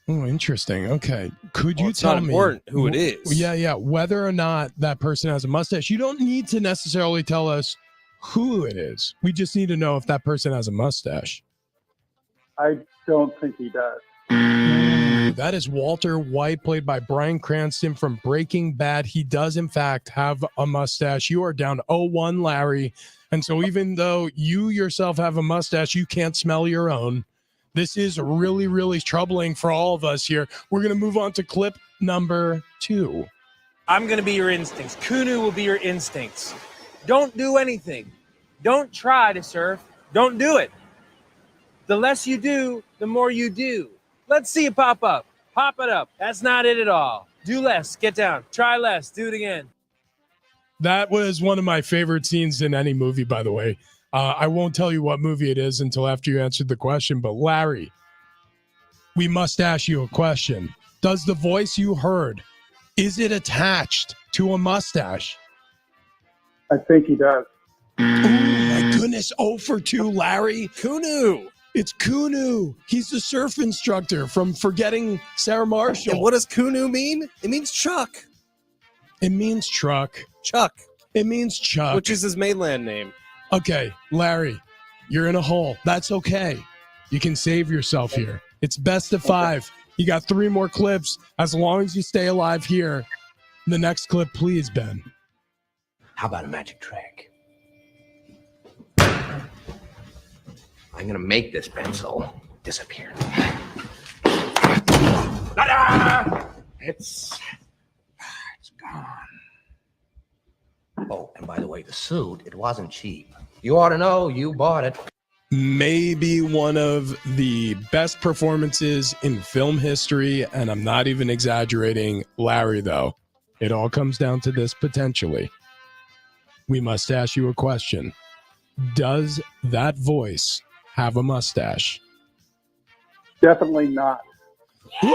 Oh, interesting. Okay. Could you It's tell not me important who it is. Yeah. Whether or not that person has a mustache. You don't need to necessarily tell us who it is. We just need to know if that person has a mustache. I don't think he does. That is Walter White, played by Bryan Cranston from Breaking Bad. He does, in fact, have a mustache. You are down 0-1, Larry. And so even though you yourself have a mustache, you can't smell your own. This is really, really troubling for all of us here. We're going to move on to clip number 2. I'm going to be your instincts. Kunu will be your instincts. Don't do anything. Don't try to surf. Don't do it. The less you do, the more you do. Let's see it pop up. Pop it up. That's not it at all. Do less. Get down. Try less. Do it again. That was one of my favorite scenes in any movie, by the way. I won't tell you what movie it is until after you answered the question. But Larry, we must ask you a question. Does the voice you heard, is it attached to a mustache? I think he does. Oh, my goodness. 0 for 2, Larry. Kunu. It's Kunu. He's the surf instructor from Forgetting Sarah Marshall. And what does Kunu mean? It means Chuck. It means truck. Chuck. It means Chuck. Which is his mainland name. Okay, Larry, you're in a hole. That's okay. You can save yourself here. It's best of 5. You got 3 more clips. As long as you stay alive here. The next clip, please, Ben. How about a magic trick? I'm going to make this pencil disappear. Ta-da! It's gone. Oh, and by the way, the suit, it wasn't cheap. You ought to know, you bought it. Maybe one of the best performances in film history, and I'm not even exaggerating, Larry, though. It all comes down to this potentially. We must ask you a question. Does that voice have a mustache? Definitely not. Woo!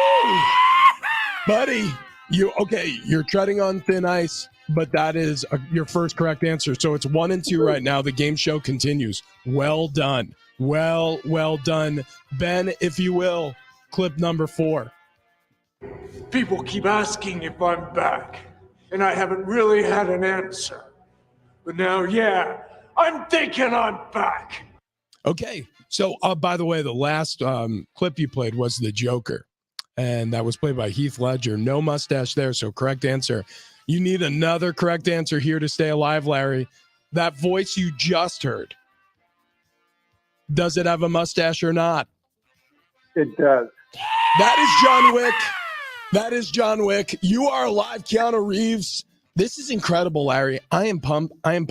Buddy, you're treading on thin ice, but that is your first correct answer. So it's 1 and 2 right now. The game show continues. Well done. Well done. Ben, if you will, clip number 4. People keep asking if I'm back, and I haven't really had an answer. But now, yeah, I'm thinking I'm back. Okay. So, by the way, the last clip you played was the Joker, and that was played by Heath Ledger. No mustache there, so correct answer. You need another correct answer here to stay alive, Larry. That voice you just heard, does it have a mustache or not? It does. That is John Wick. That is John Wick. You are alive, Keanu Reeves. This is incredible, Larry. I am pumped. I am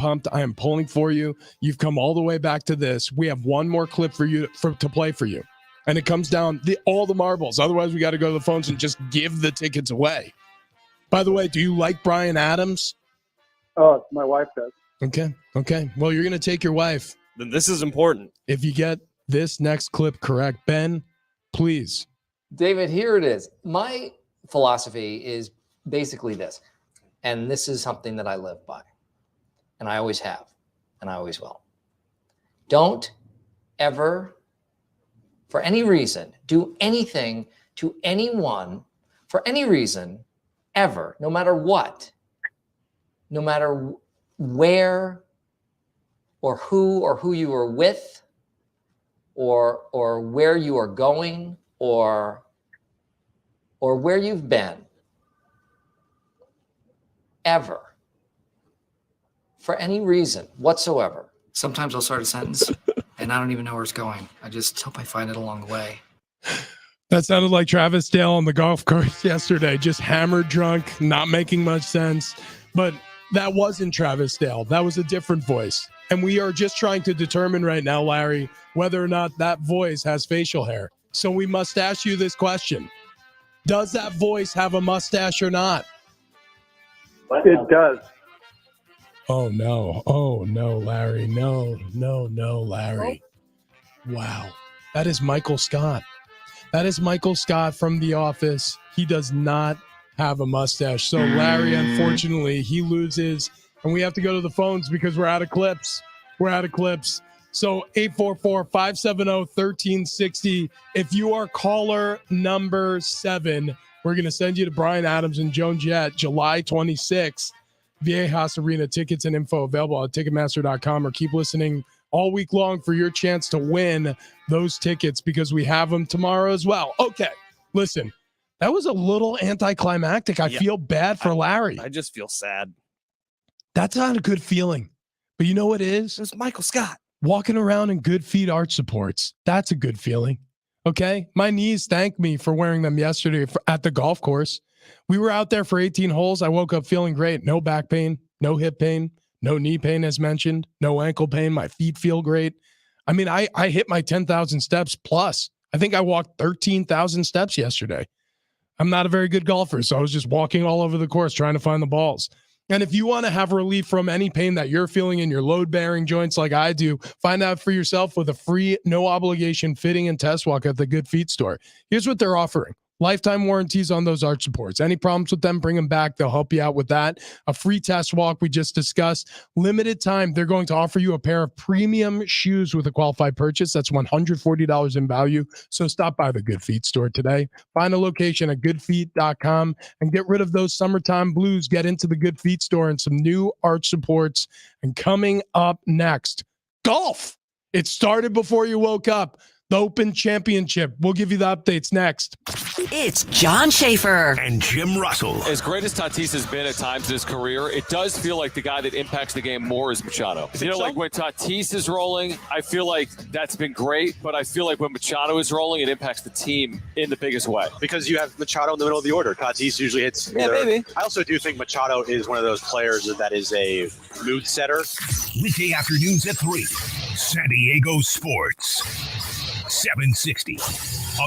pulling for you. You've come all the way back to this. We have one more clip for you to play for you. And it comes down all the marbles. Otherwise, we got to go to the phones and just give the tickets away. By the way, do you like Bryan Adams? Oh, my wife does. Okay. Well, you're going to take your wife. Then this is important. If you get this next clip correct, Ben, please. David, here it is. My philosophy is basically this, and this is something that I live by, and I always have, and I always will. Don't ever, for any reason, do anything to anyone for any reason, ever, no matter what, no matter where or who you are with, or where you are going, or where you've been, ever, for any reason whatsoever. Sometimes I'll start a sentence and I don't even know where it's going. I just hope I find it along the way. That sounded like Travis Dale on the golf course yesterday, just hammered drunk, not making much sense. But that wasn't Travis Dale. That was a different voice. And we are just trying to determine right now, Larry, whether or not that voice has facial hair. So we must ask you this question. Does that voice have a mustache or not? It does. Oh, no, Larry. No, Larry. Wow. That is Michael Scott. That is Michael Scott from The Office. He does not have a mustache. So Larry, unfortunately, he loses. And we have to go to the phones because we're out of clips. So 844-570-1360. If you are caller number 7, we're going to send you to Bryan Adams and Joan Jett, July 26th. Viejas Arena. Tickets and info available at Ticketmaster.com, or keep listening all week long for your chance to win those tickets because we have them tomorrow as well. Okay, listen, that was a little anticlimactic. I feel bad for Larry. I just feel sad. That's not a good feeling. But you know what it is? It's Michael Scott. Walking around in good feet arch supports. That's a good feeling. Okay? My knees thanked me for wearing them yesterday at the golf course. We were out there for 18 holes. I woke up feeling great. No back pain, no hip pain, no knee pain as mentioned, no ankle pain. My feet feel great. I mean, I hit my 10,000 steps plus. I think I walked 13,000 steps yesterday. I'm not a very good golfer, so I was just walking all over the course trying to find the balls. And if you want to have relief from any pain that you're feeling in your load-bearing joints like I do, find out for yourself with a free, no-obligation fitting and test walk at the Good Feet store. Here's what they're offering. Lifetime warranties on those arch supports. Any problems with them, bring them back. They'll help you out with that. A free test walk we just discussed. Limited time, they're going to offer you a pair of premium shoes with a qualified purchase. That's $140 in value. So stop by the Good Feet store today. Find a location at goodfeet.com and get rid of those summertime blues. Get into the Good Feet store and some new arch supports. And coming up next, golf. It started before you woke up. The Open Championship. We'll give you the updates next. It's John Schaefer and Jim Russell. As great as Tatis has been at times in his career, it does feel like the guy that impacts the game more is Machado. You know, like when Tatis is rolling, I feel like that's been great, but I feel like when Machado is rolling, it impacts the team in the biggest way. Because you have Machado in the middle of the order. Tatis usually hits. Yeah, maybe. I also do think Machado is one of those players that is a mood setter. Weekday afternoons at 3. San Diego Sports. 760.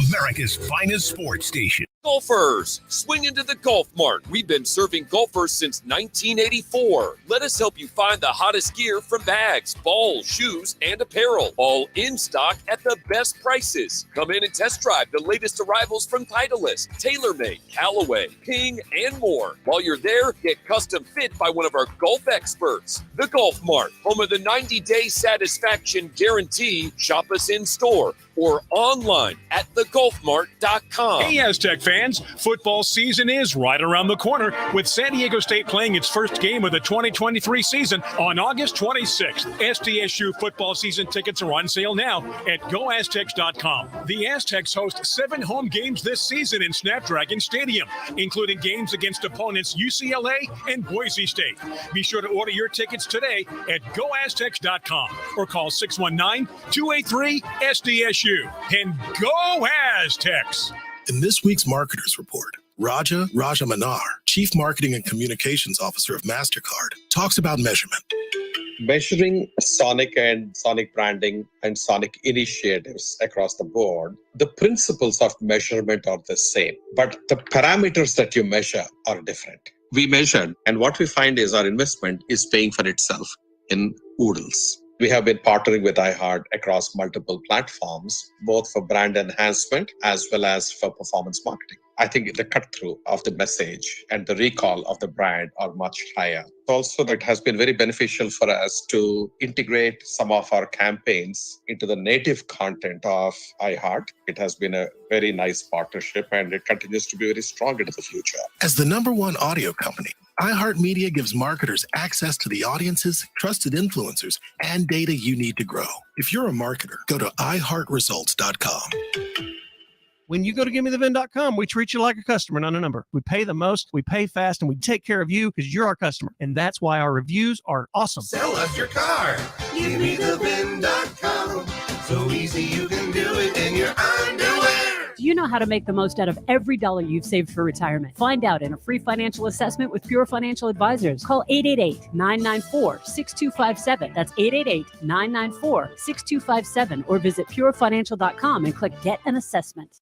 America's finest sports station. Golfers, swing into the Golf Mart. We've been serving golfers since 1984. Let us help you find the hottest gear from bags, balls, shoes, and apparel. All in stock at the best prices. Come in and test drive the latest arrivals from Titleist, TaylorMade, Callaway, Ping, and more. While you're there, get custom fit by one of our golf experts. The Golf Mart, home of the 90-day satisfaction guarantee. Shop us in store or online at thegolfmart.com. Hey, Aztec fans, football season is right around the corner with San Diego State playing its first game of the 2023 season on August 26th. SDSU football season tickets are on sale now at goaztecs.com. The Aztecs host 7 home games this season in Snapdragon Stadium, including games against opponents UCLA and Boise State. Be sure to order your tickets today at goaztecs.com or call 619-283-SDSU. And go Aztecs! In this week's Marketers Report, Raja Rajamanar, Chief Marketing and Communications Officer of MasterCard, talks about measurement. Measuring Sonic and Sonic branding and Sonic initiatives across the board, the principles of measurement are the same, but the parameters that you measure are different. We measured, and what we find is our investment is paying for itself in oodles. We have been partnering with iHeart across multiple platforms, both for brand enhancement as well as for performance marketing. I think the cut through of the message and the recall of the brand are much higher. Also, it has been very beneficial for us to integrate some of our campaigns into the native content of iHeart. It has been a very nice partnership, and it continues to be very strong into the future. As the #1 audio company, iHeartMedia gives marketers access to the audiences, trusted influencers, and data you need to grow. If you're a marketer, go to iHeartResults.com. When you go to GiveMeTheVin.com, we treat you like a customer, not a number. We pay the most, we pay fast, and we take care of you because you're our customer. And that's why our reviews are awesome. Sell us your car. GiveMeTheVin.com. So easy you can do it in your underwear. Do you know how to make the most out of every dollar you've saved for retirement? Find out in a free financial assessment with Pure Financial Advisors. Call 888-994-6257. That's 888-994-6257. Or visit purefinancial.com and click Get an Assessment.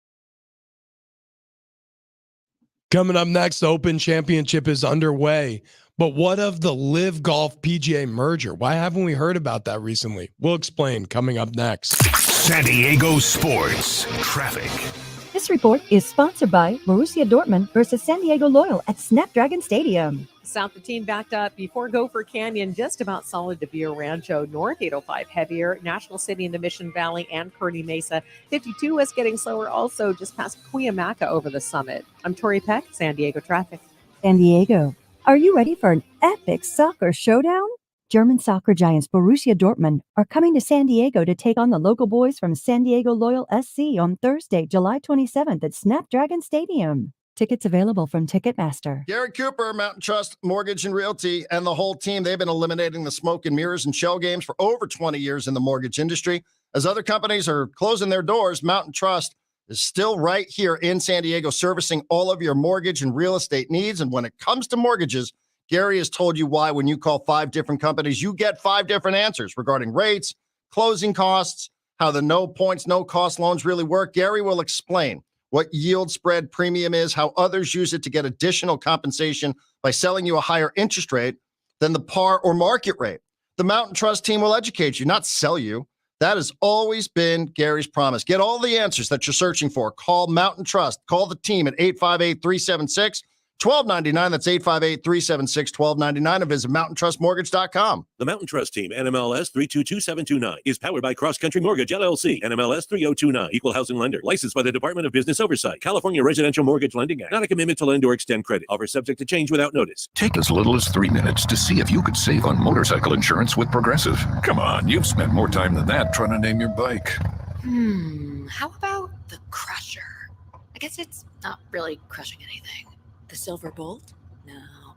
Coming up next, the Open Championship is underway. But what of the Live Golf PGA merger? Why haven't we heard about that recently? We'll explain coming up next. San Diego Sports Traffic. This report is sponsored by Borussia Dortmund versus San Diego Loyal at Snapdragon Stadium. South 15 backed up before Gopher Canyon, just about solid to Villa Rancho. North 805 heavier, National City into Mission Valley and Kearney Mesa. 52 West getting slower also just past Cuyamaca over the summit. I'm Tori Peck, San Diego Traffic. San Diego, are you ready for an epic soccer showdown? German soccer giants Borussia Dortmund are coming to San Diego to take on the local boys from San Diego Loyal SC on Thursday, July 27th at Snapdragon Stadium. Tickets available from Ticketmaster. Gary Cooper, Mountain Trust Mortgage and Realty, and the whole team, they've been eliminating the smoke and mirrors and shell games for over 20 years in the mortgage industry. As other companies are closing their doors, Mountain Trust is still right here in San Diego, servicing all of your mortgage and real estate needs. And when it comes to mortgages, Gary has told you why when you call 5 different companies, you get 5 different answers regarding rates, closing costs, how the no points, no cost loans really work. Gary will explain what yield spread premium is, how others use it to get additional compensation by selling you a higher interest rate than the par or market rate. The Mountain Trust team will educate you, not sell you. That has always been Gary's promise. Get all the answers that you're searching for. Call Mountain Trust. Call the team at 858-376-1299. That's 858-376-1299, and visit mountaintrustmortgage.com. The Mountain Trust Team, NMLS 322729, is powered by Cross Country Mortgage, LLC, NMLS 3029, Equal Housing Lender, licensed by the Department of Business Oversight, California Residential Mortgage Lending Act. Not a commitment to lend or extend credit. Offer subject to change without notice. Take as little as 3 minutes to see if you could save on motorcycle insurance with Progressive. Come on, you've spent more time than that trying to name your bike. How about the Crusher? I guess it's not really crushing anything. The Silver Bolt? No.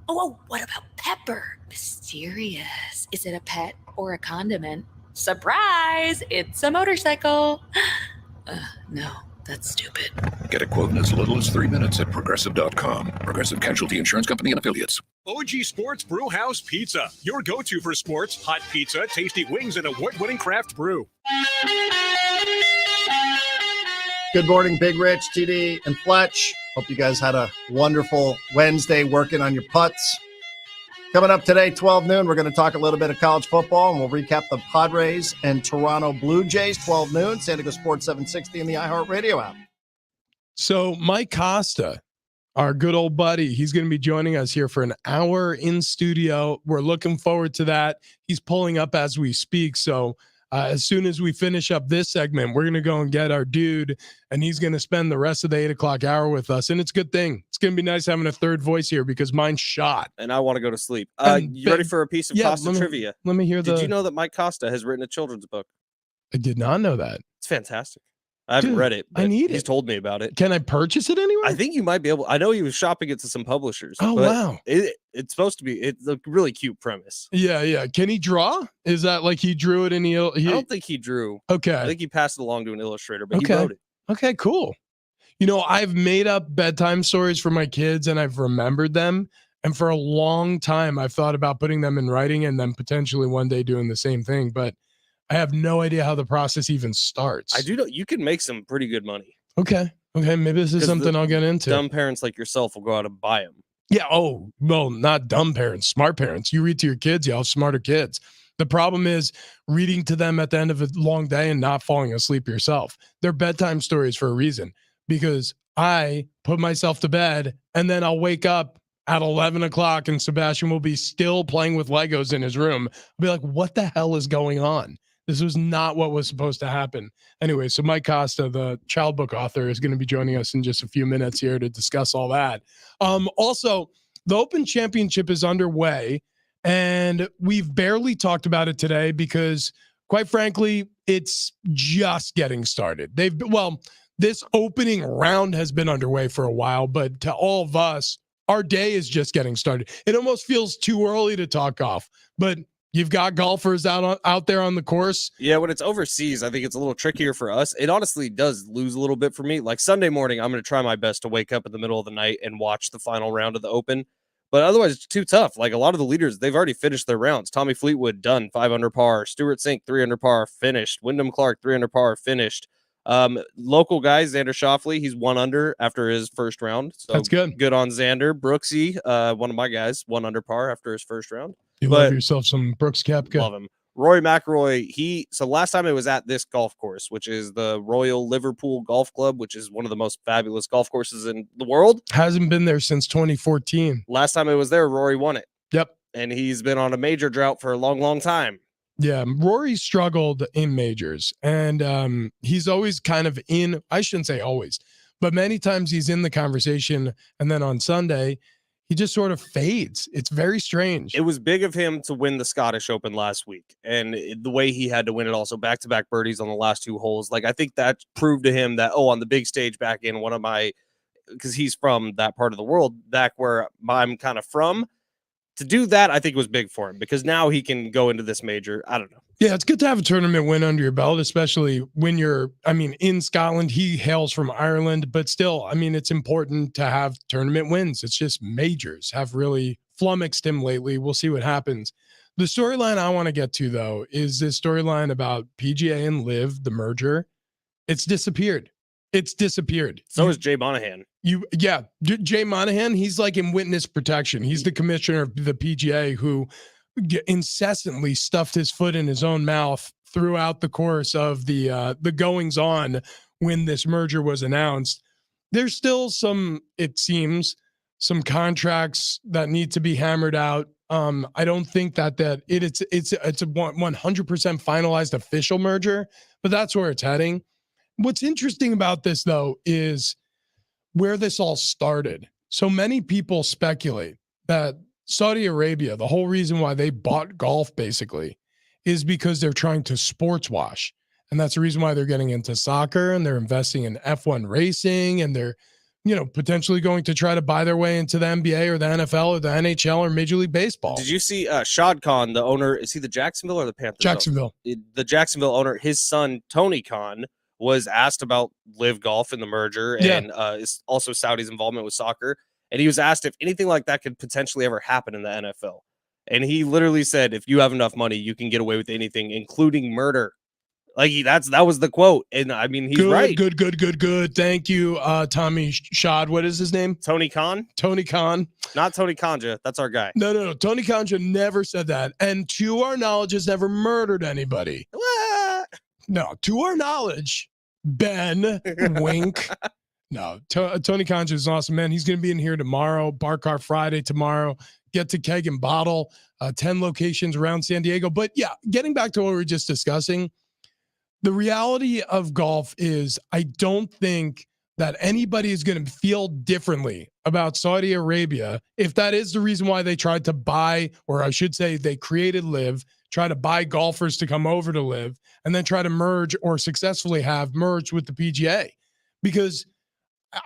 Oh, what about Pepper? Mysterious. Is it a pet or a condiment? Surprise! It's a motorcycle. No, that's stupid. Get a quote in as little as 3 minutes at Progressive.com. Progressive Casualty Insurance Company and Affiliates. OG Sports Brew House Pizza, your go-to for sports, hot pizza, tasty wings, and award-winning craft brew. Good morning, Big Rich, TD, and Fletch. Hope you guys had a wonderful Wednesday working on your putts. Coming up today, 12 noon, we're going to talk a little bit of college football, and we'll recap the Padres and Toronto Blue Jays, 12 noon, San Diego Sports 760 and the iHeartRadio app. So Mike Costa, our good old buddy, he's going to be joining us here for an hour in studio. We're looking forward to that. He's pulling up as we speak, so as soon as we finish up this segment, we're going to go and get our dude, and he's going to spend the rest of the 8 o'clock hour with us. And it's a good thing. It's going to be nice having a third voice here because mine's shot. And I want to go to sleep. You ready for a piece of Costa trivia? Let me hear Did you know that Mike Costa has written a children's book? I did not know that. It's fantastic. I haven't read it. I need it. He's told me about it. Can I purchase it anywhere? I think you might be able. I know he was shopping it to some publishers. Oh, wow. It's supposed to be. It's a really cute premise. Yeah. Can he draw? Is that like he drew it and he I don't think he drew. Okay. I think he passed it along to an illustrator, but he wrote it. Okay, cool. You know, I've made up bedtime stories for my kids and I've remembered them. And for a long time, I've thought about putting them in writing and then potentially one day doing the same thing. But I have no idea how the process even starts. I do know you can make some pretty good money. Okay. Maybe this is something I'll get into. Dumb parents like yourself will go out and buy them. Yeah. Oh, well, not dumb parents, smart parents. You read to your kids, you have smarter kids. The problem is reading to them at the end of a long day and not falling asleep yourself. They're bedtime stories for a reason, because I put myself to bed and then I'll wake up at 11 o'clock and Sebastian will be still playing with Legos in his room. I'll be like, what the hell is going on? This was not what was supposed to happen. Anyway, so Mike Costa, the child book author, is going to be joining us in just a few minutes here to discuss all that. Also, the Open Championship is underway, and we've barely talked about it today because, quite frankly, it's just getting started. This opening round has been underway for a while, but to all of us, our day is just getting started. It almost feels too early to talk golf, but you've got golfers out there on the course. Yeah, when it's overseas, I think it's a little trickier for us. It honestly does lose a little bit for me. Like Sunday morning, I'm going to try my best to wake up in the middle of the night and watch the final round of the Open. But otherwise, it's too tough. Like a lot of the leaders, they've already finished their rounds. Tommy Fleetwood done 5 under par. Stuart Sink 3 under par finished. Wyndham Clark 3 under par finished. Local guy Xander Schauffele, he's 1 under after his first round. So that's good. Good on Xander. Brooksy, one of my guys, 1 under par after his first round. You love yourself some Brooks Koepka. Love him. Rory McIlroy, so last time it was at this golf course, which is the Royal Liverpool Golf Club, which is one of the most fabulous golf courses in the world. Hasn't been there since 2014. Last time it was there, Rory won it. Yep. And he's been on a major drought for a long, long time. Yeah, Rory struggled in majors, and he's always kind of I shouldn't say always, but many times he's in the conversation, and then on Sunday, he just sort of fades. It's very strange. It was big of him to win the Scottish Open last week, and the way he had to win it also, back-to-back birdies on the last 2 holes. Like, I think that proved to him that, on the big stage back in one of my, because he's from that part of the world, back where I'm kind of from, to do that, I think was big for him because now he can go into this major. I don't know. Yeah, it's good to have a tournament win under your belt, especially when you're, in Scotland. He hails from Ireland, but still, it's important to have tournament wins. It's just majors have really flummoxed him lately. We'll see what happens. The storyline I want to get to, though, is this storyline about PGA and LIV, the merger. It's disappeared. So is Jay Monahan. Jay Monahan, he's like in witness protection. He's the commissioner of the PGA who incessantly stuffed his foot in his own mouth throughout the course of the goings on when this merger was announced. There's still it seems, some contracts that need to be hammered out. I don't think that it's a 100% finalized official merger, but that's where it's heading. What's interesting about this, though, is where this all started. So many people speculate that Saudi Arabia, the whole reason why they bought golf basically is because they're trying to sports wash. And that's the reason why they're getting into soccer and they're investing in F1 racing and they're, potentially going to try to buy their way into the NBA or the NFL or the NHL or Major League Baseball. Did you see Shad Khan, the owner, is he the Jacksonville or the Panthers? Jacksonville. The Jacksonville owner, his son, Tony Khan, was asked about LIV Golf in the merger and also Saudi's involvement with soccer. And he was asked if anything like that could potentially ever happen in the NFL. And he literally said, if you have enough money, you can get away with anything, including murder. Like that was the quote. And he's right. Good. Thank you, Tommy Shad. What is his name? Tony Khan. Not Tony Kanja. That's our guy. No. Tony Kanja never said that. And to our knowledge, has never murdered anybody. What? No, to our knowledge, Ben, wink. No, Tony Kanja is awesome, man. He's going to be in here tomorrow, Bar Car Friday tomorrow. Get to Keg and Bottle, 10 locations around San Diego. But yeah, getting back to what we were just discussing, the reality of golf is I don't think that anybody is going to feel differently about Saudi Arabia if that is the reason why they tried to buy, or I should say they created LIV, try to buy golfers to come over to LIV, and then try to merge or successfully have merged with the PGA. Because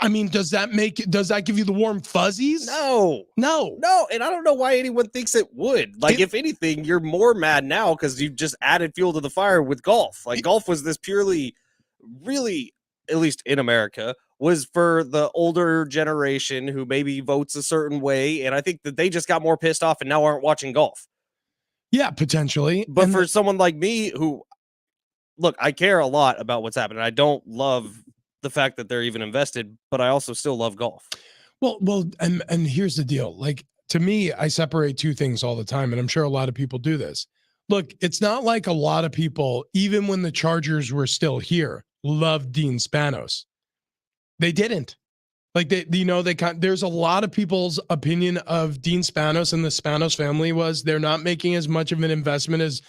does that give you the warm fuzzies? No. And I don't know why anyone thinks it would. Like, if anything, you're more mad now because you've just added fuel to the fire with golf. Like, golf was this purely, really, at least in America, was for the older generation who maybe votes a certain way. And I think that they just got more pissed off and now aren't watching golf. Yeah, potentially. But And for someone like me who, look, I care a lot about what's happening. I don't love the fact that they're even invested, but I also still love golf. and here's the deal. Like, to me, I separate two things all the time, and I'm sure a lot of people do this. Look, it's not like a lot of people, even when the Chargers were still here, loved Dean Spanos. They didn't. Like, there's a lot of people's opinion of Dean Spanos and the Spanos family was they're not making as much of an investment as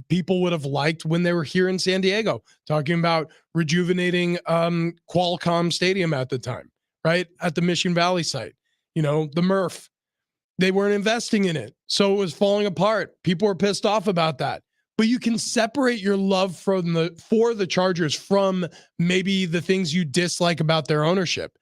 people would have liked when they were here in San Diego, talking about rejuvenating Qualcomm Stadium at the time, right? At the Mission Valley site, the Murph. They weren't investing in it. So it was falling apart. People were pissed off about that. But you can separate your love for the Chargers from maybe the things you dislike about their ownership.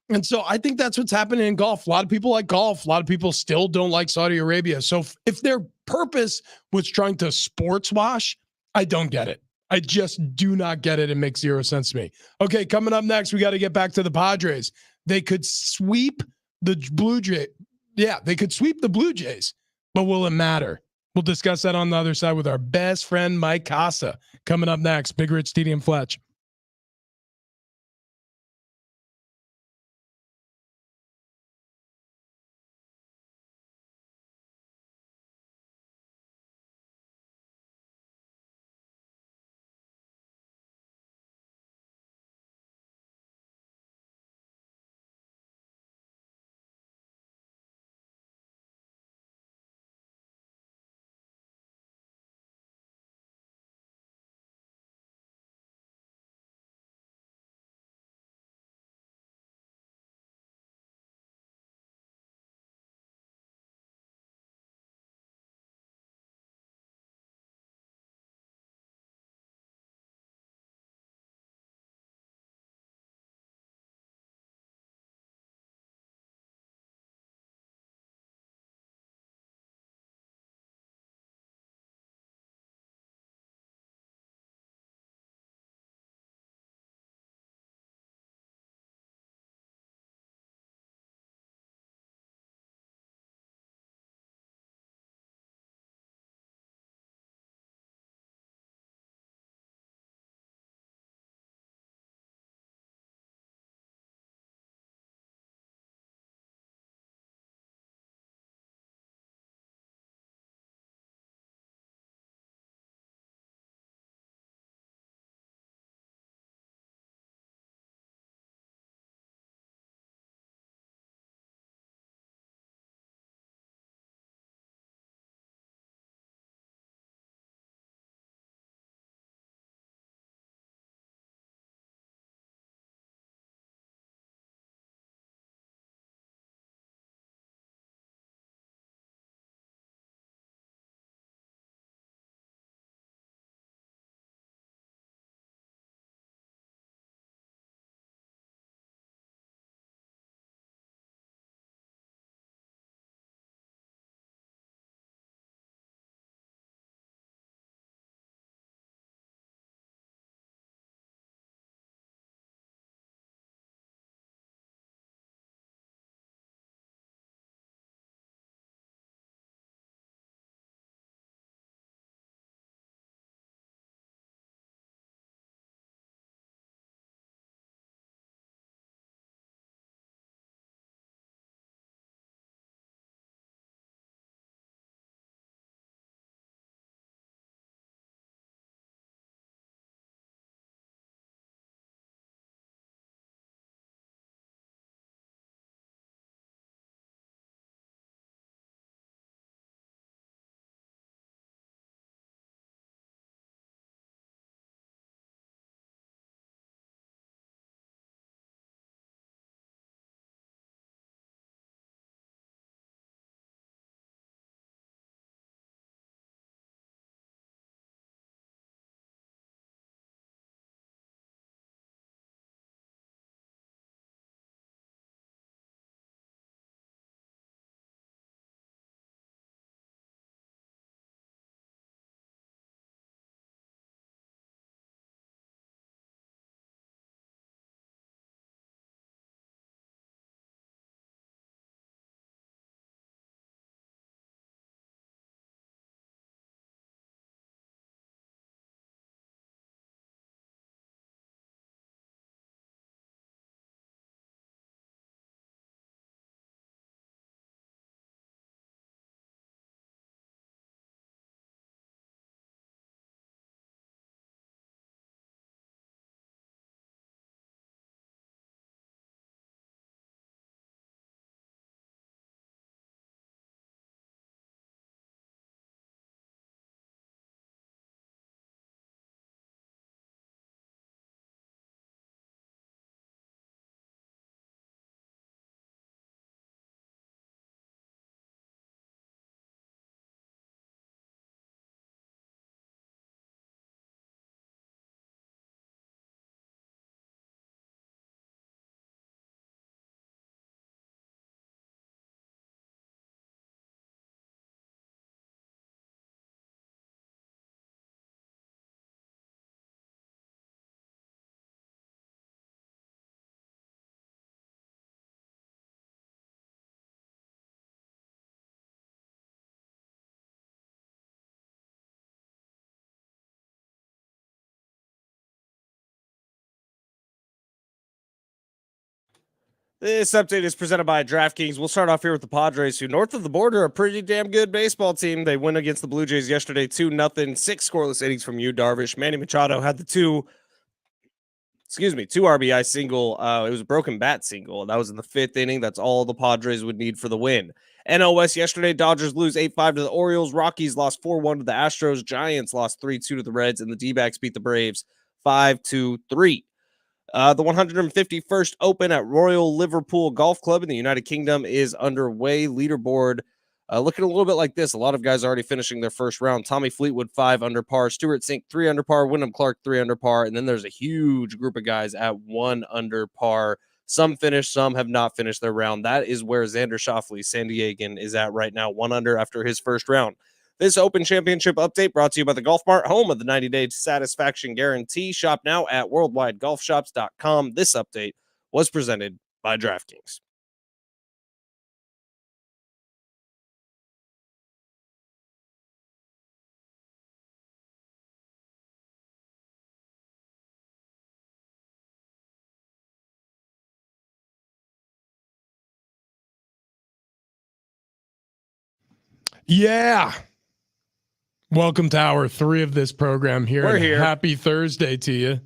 And so I think that's what's happening in golf. A lot of people like golf. A lot of people still don't like Saudi Arabia. So if their purpose was trying to sports wash, I don't get it. I just do not get it. It makes zero sense to me. Okay, coming up next, we got to get back to the Padres. They could sweep the Blue Jays. Yeah, they could sweep the Blue Jays, but will it matter? We'll discuss that on the other side with our best friend, Mike Casa, coming up next. Big Rich Stadium Fletch. This update is presented by DraftKings. We'll start off here with the Padres, who north of the border are a pretty damn good baseball team. They win against the Blue Jays yesterday, 2-0, 6 scoreless innings from Yu Darvish. Manny Machado had the two RBI single. It was a broken bat single. That was in the 5th inning. That's all the Padres would need for the win. NOS yesterday, Dodgers lose 8-5 to the Orioles. Rockies lost 4-1 to the Astros. Giants lost 3-2 to the Reds. And the D-backs beat the Braves 5-3. The 151st Open at Royal Liverpool Golf Club in the United Kingdom is underway. Leaderboard looking a little bit like this. A lot of guys already finishing their first round. Tommy Fleetwood, 5 under par. Stuart Sink, 3 under par. Wyndham Clark, 3 under par. And then there's a huge group of guys at 1 under par. Some finished, some have not finished their round. That is where Xander Schauffele, San Diegan, is at right now, 1 under after his first round. This Open Championship update brought to you by the Golf Mart, home of the 90-day satisfaction guarantee. Shop now at worldwidegolfshops.com. This update was presented by DraftKings. Yeah. Welcome to hour 3 of this program here. We're here. Happy Thursday to you,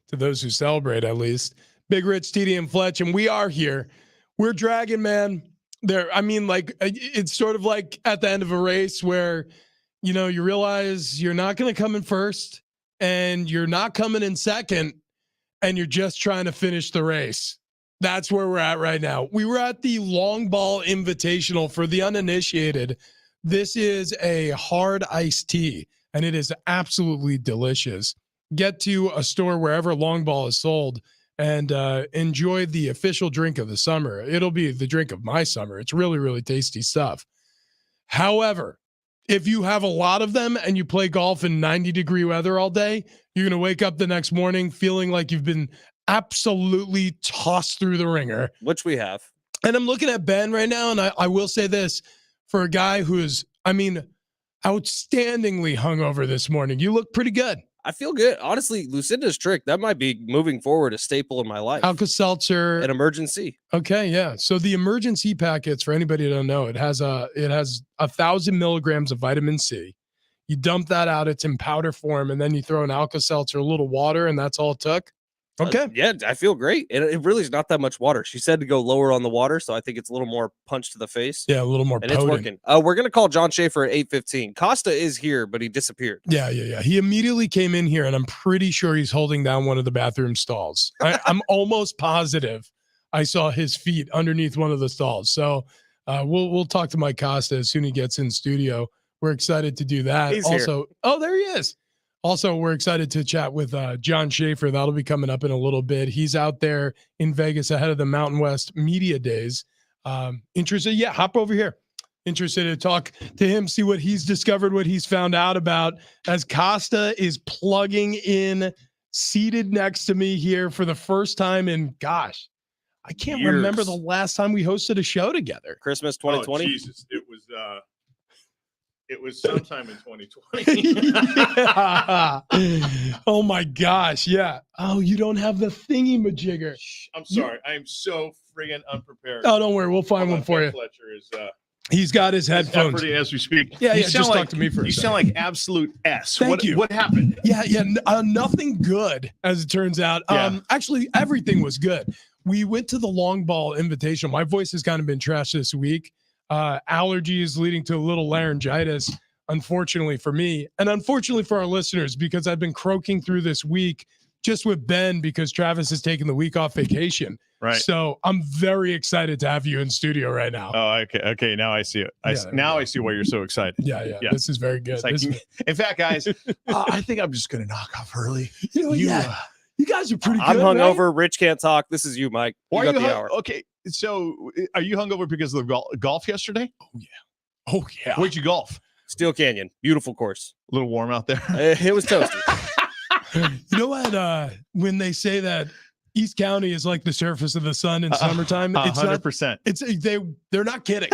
to those who celebrate at least. Big Rich, TD, and Fletch, and we are here. We're dragging, man. It's sort of like at the end of a race where, you realize you're not going to come in first and you're not coming in second and you're just trying to finish the race. That's where we're at right now. We were at the Long Ball Invitational. For the uninitiated, this is a hard iced tea, and it is absolutely delicious. Get to a store wherever Long Ball is sold and enjoy the official drink of the summer. It'll be the drink of my summer. It's really, really tasty stuff. However, if you have a lot of them and you play golf in 90-degree weather all day, you're going to wake up the next morning feeling like you've been absolutely tossed through the ringer. Which we have. And I'm looking at Ben right now, and I will say this. For a guy who's, outstandingly hungover this morning, you look pretty good. I feel good. Honestly, Lucinda's trick, that might be moving forward a staple in my life. Alka-Seltzer. An emergency. Okay, yeah. So the emergency packets, for anybody who don't know, it has 1,000 milligrams of vitamin C. You dump that out, it's in powder form, and then you throw an Alka-Seltzer, a little water, and that's all it took. Okay. Yeah, I feel great. It really is not that much water. She said to go lower on the water, so I think it's a little more punch to the face. Yeah, a little more and potent. It's working. We're going to call John Schaefer at 8:15. Costa is here, but he disappeared. Yeah. He immediately came in here, and I'm pretty sure he's holding down one of the bathroom stalls. I'm almost positive I saw his feet underneath one of the stalls. So we'll talk to Mike Costa as soon as he gets in studio. We're excited to do that. He's also, here. Oh, there he is. Also, we're excited to chat with John Schaefer. That'll be coming up in a little bit. He's out there in Vegas ahead of the Mountain West Media Days. Interested? Yeah, hop over here. Interested to talk to him, see what he's discovered, what he's found out about, as Costa is plugging in, seated next to me here for the first time in, gosh, I can't remember the last time we hosted a show together. Christmas 2020? Oh, Jesus. It was sometime in 2020. Oh my gosh. Yeah. Oh, you don't have the thingy majigger. I'm sorry. I am so friggin' unprepared. Oh, don't worry. We'll find one for you. Fletcher is He's got his headphones as we speak. Yeah, you just talk to me for a You second. sound like absolute S. Thank you. What happened? Yeah. Nothing good, as it turns out. Yeah. Actually, everything was good. We went to the Long Ball Invitational. My voice has kind of been trashed this week. Allergies leading to a little laryngitis, unfortunately for me, and unfortunately for our listeners, because I've been croaking through this week just with Ben because Travis has taken the week off vacation. Right. So I'm very excited to have you in studio right now. Oh, okay. Now I see it. I see why you're so excited. Yeah. This is very good. It's like, in fact, guys, I think I'm just going to knock off early. You guys are pretty good. I'm hungover. Rich can't talk. This is you, Mike. Why You are got you the hour. Okay. So are you hungover because of the golf yesterday? Oh, yeah. Where'd you golf? Steel Canyon. Beautiful course. A little warm out there. It was toasty. You know what? When they say that East County is like the surface of the sun in summertime, it's 100%. They're not kidding.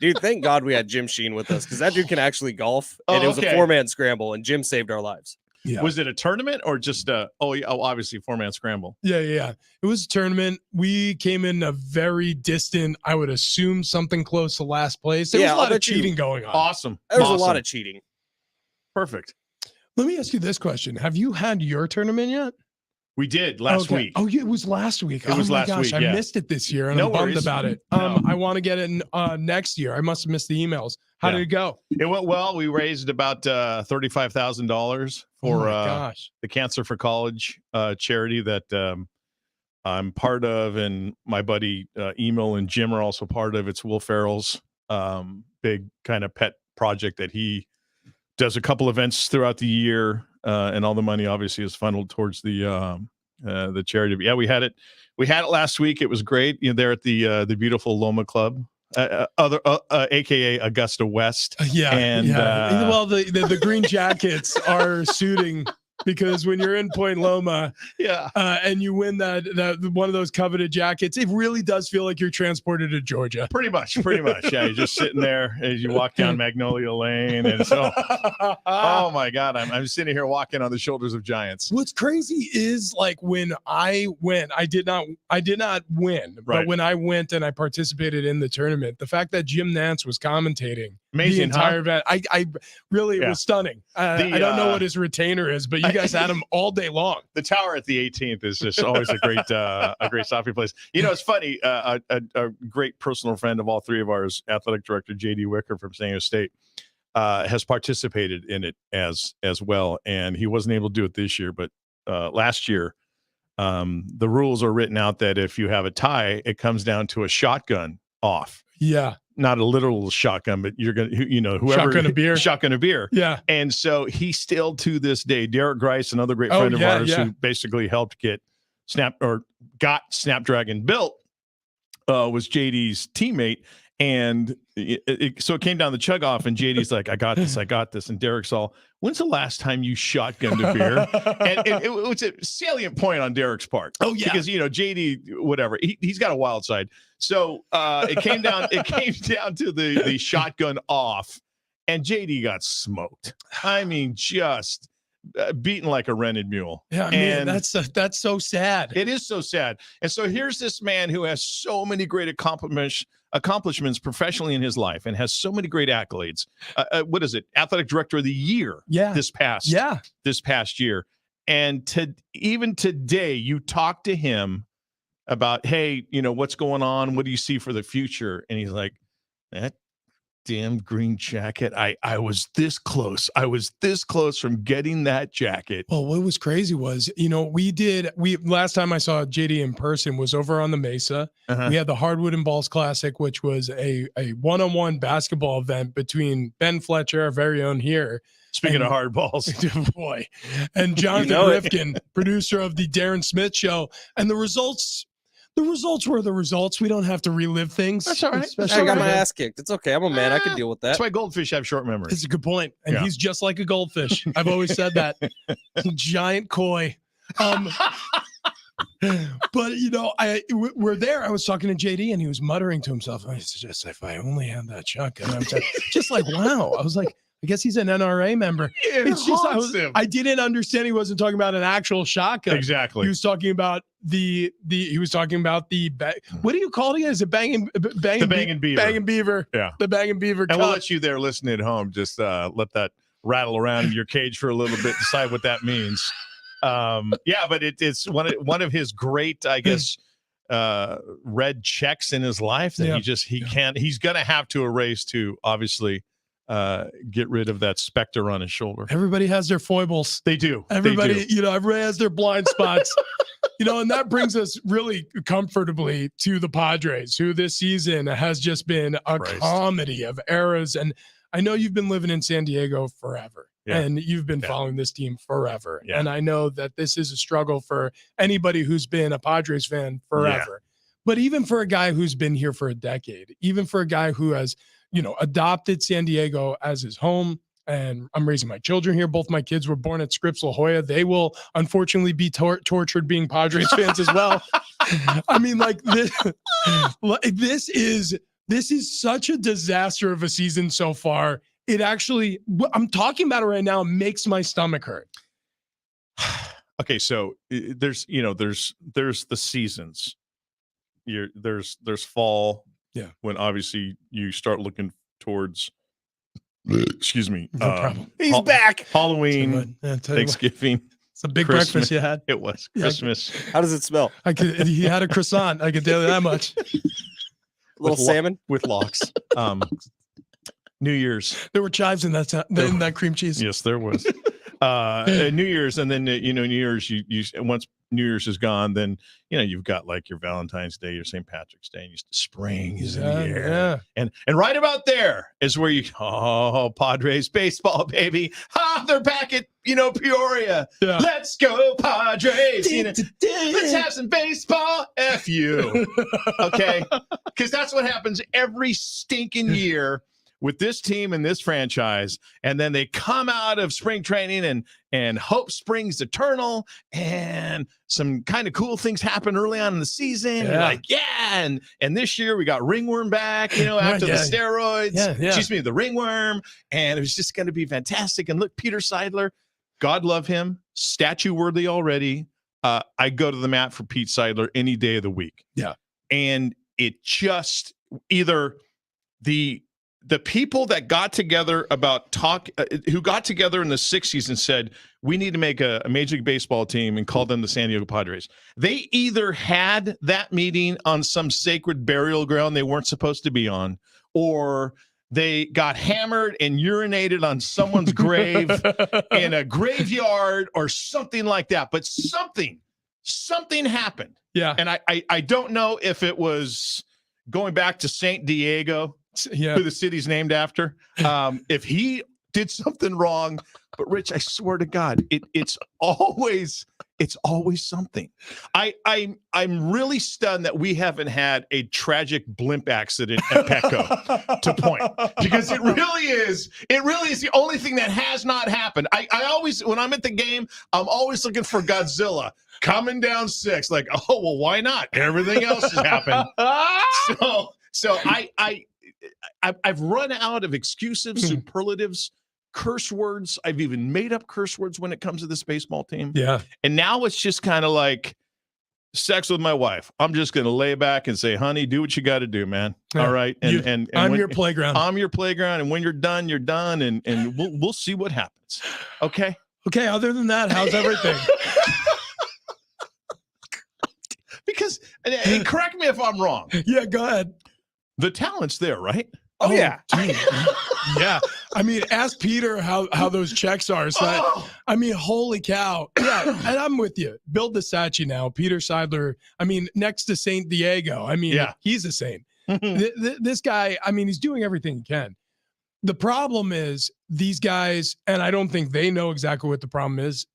Dude, thank God we had Jim Sheen with us because that dude can actually golf. And it was a 4-man scramble, and Jim saved our lives. Yeah. Was it a tournament or just obviously 4-man scramble? Yeah. It was a tournament. We came in a very distant, I would assume something close to last place. There was a lot of cheating going on. Awesome. There was a lot of cheating. Perfect. Let me ask you this question. Have you had your tournament yet? We did last week. Oh, yeah, it was last week. It was last week, I yeah. missed it this year, and No I'm bummed worries. about it. No. I want to get it next year. I must have missed the emails. How did it go? It went well. We raised about $35,000 for gosh. the Cancer for College charity that I'm part of, and my buddy Emil and Jim are also part of. It's Will Ferrell's big kind of pet project that he does a couple events throughout the year, and all the money obviously is funneled towards the charity. But yeah, we had it last week. It was great. There at the beautiful Loma Club, aka Augusta West. Well, the green jackets are suiting. Because when you're in Point Loma, and you win that one of those coveted jackets, it really does feel like you're transported to Georgia. Pretty much. Yeah, you're just sitting there as you walk down Magnolia Lane, and so, oh my God, I'm sitting here walking on the shoulders of giants. What's crazy is like when I went, I did not win, but when I went and I participated in the tournament, the fact that Jim Nance was commentating the entire event, I really it was stunning. I don't know what his retainer is, but you guys had him all day long. The tower at the 18th is just always a great stopping place. It's funny. A great personal friend of all three of ours, athletic director JD Wicker from San Diego State, has participated in it as well, and he wasn't able to do it this year. But last year, the rules are written out that if you have a tie, it comes down to a shotgun off. Yeah. Not a literal shotgun, but you're going to, whoever. Shotgun a beer. Yeah. And so he still to this day, Derek Grice, another great friend of ours who basically helped got Snapdragon built, was JD's teammate. And so it came down the chug off, and JD's like, I got this. And Derek's all, when's the last time you shotgunned a beer? And it was a salient point on Derek's part. Oh, yeah. Because, JD, whatever, he's got a wild side. So it came down to the shotgun off, and JD got smoked. I mean, just beaten like a rented mule. Yeah, man, that's so sad. It is so sad. And so here's this man who has so many great accomplishments professionally in his life and has so many great accolades. What is it? Athletic Director of the Year. This past year. And even today, you talk to him about, hey, what's going on? What do you see for the future? And he's like, that damn green jacket. I was this close. I was this close from getting that jacket. Well, what was crazy was, we last time I saw JD in person was over on the Mesa. We had the Hardwood and Balls Classic, which was a one-on-one basketball event between Ben Fletcher, our very own here. Speaking of hard balls, boy, and Jonathan Rifkin, producer of the Darren Smith Show. And the results were the results. We don't have to relive things. That's all right. I got my ass kicked. It's okay. I'm a man. I can deal with that. That's why goldfish have short memory. It's a good point. And he's just like a goldfish. I've always said that. Giant koi. But we're there. I was talking to JD, and he was muttering to himself, "I just if I only had that shotgun." I was just like, wow. I was like, I guess he's an NRA member. It's just I didn't understand he wasn't talking about an actual shotgun. Exactly. He was talking about what do you call it again? Is it banging beaver? Banging beaver. Yeah. The banging beaver. And we'll let you there listening at home just let that rattle around in your cage for a little bit, decide what that means. But it's one of his great, I guess, red checks in his life that he's gonna have to erase to obviously get rid of that specter on his shoulder. Everybody has their foibles. They do. Everybody has their blind spots. And that brings us really comfortably to the Padres, who this season has just been a comedy of eras. And I know you've been living in San Diego forever. Yeah. And you've been following this team forever. Yeah. And I know that this is a struggle for anybody who's been a Padres fan forever. Yeah. But even for a guy who's been here for a decade, even for a guy who has, adopted San Diego as his home, and I'm raising my children here. Both my kids were born at Scripps La Jolla. They will unfortunately be tortured being Padres fans as well. I mean, this is such a disaster of a season so far. It actually, I'm talking about it right now, makes my stomach hurt. Okay, so there's the seasons. There's fall. Yeah. When obviously you start looking towards. Excuse me. No problem. He's back. Halloween, Thanksgiving. It's a big Christmas. breakfast you had. It was Yeah, Christmas. How does it smell? He had a croissant. I could tell you that much. Little salmon with locks. New Year's. There were chives in that cream cheese. Yes, there was. New Year's, and then New Year's. You once New Year's is gone, then you've got like your Valentine's Day, your St. Patrick's Day, and spring is in the air. Yeah. And right about there is where Padres baseball, baby. They're back at Peoria. Yeah. Let's go Padres. Let's have some baseball. F you. Okay, because that's what happens every stinking year with this team and this franchise. And then they come out of spring training and hope springs eternal, and some kind of cool things happen early on in the season. Yeah. You're like, and this year we got ringworm back, after the steroids. Yeah. Excuse me, the ringworm, and it was just going to be fantastic. And look, Peter Seidler, God love him, statue worthy already. I go to the mat for Pete Seidler any day of the week. Yeah. And it just either the people that got together who got together in the 60s and said, we need to make a Major League Baseball team and call them the San Diego Padres. They either had that meeting on some sacred burial ground they weren't supposed to be on, or they got hammered and urinated on someone's grave in a graveyard or something like that. But something happened. Yeah. And I don't know if it was going back to St. Diego, who the city's named after. If he did something wrong, but Rich, I swear to God, it's always something. I'm really stunned that we haven't had a tragic blimp accident at Petco to point, because it really is the only thing that has not happened. I always, when I'm at the game, I'm always looking for Godzilla coming down 6. Like, oh well, why not? Everything else has happened. So I've run out of excuses, superlatives, curse words. I've even made up curse words when it comes to this baseball team. Yeah. And now it's just kind of like sex with my wife. I'm just going to lay back and say, honey, do what you got to do, man. Yeah. All right. And I'm your playground. I'm your playground. And when you're done, you're done. And we'll see what happens. Okay. Okay. Other than that, how's everything? Because, and correct me if I'm wrong. Yeah, go ahead. The talent's there, right? Oh yeah. Dude. Yeah. I mean, ask Peter how those checks are. So I mean, holy cow. Yeah. And I'm with you. Bill DeSacchi now, Peter Seidler. I mean, next to St. Diego. I mean, he's a saint. This guy, I mean, he's doing everything he can. The problem is these guys, and I don't think they know exactly what the problem is.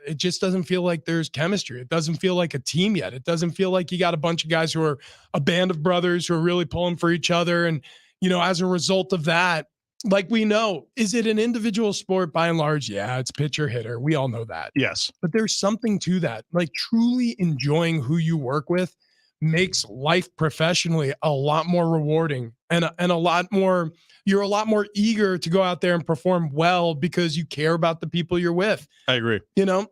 It just doesn't feel like there's chemistry. It doesn't feel like a team yet. It doesn't feel like you got a bunch of guys who are a band of brothers who are really pulling for each other. And, as a result of that, like we know, is it an individual sport by and large? Yeah, it's pitcher hitter. We all know that. Yes. But there's something to that. Like truly enjoying who you work with makes life professionally a lot more rewarding and a lot more, you're a lot more eager to go out there and perform well because you care about the people you're with. I agree.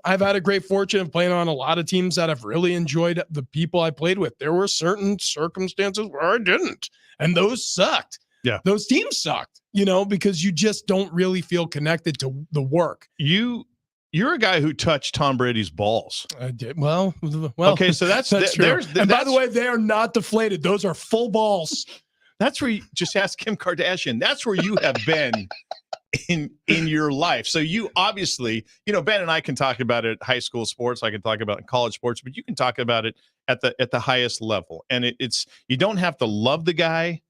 I've had a great fortune of playing on a lot of teams that I've really enjoyed the people I played with. There were certain circumstances where I didn't, and those sucked. Yeah. Those teams sucked, because you just don't really feel connected to the work. You're a guy who touched Tom Brady's balls. I did. Well. Okay, so that's true. And by the way, they are not deflated. Those are full balls. That's where you just ask Kim Kardashian. That's where you have been in your life. So you obviously, Ben and I can talk about it at high school sports. I can talk about it in college sports, but you can talk about it at the highest level. And it's you don't have to love the guy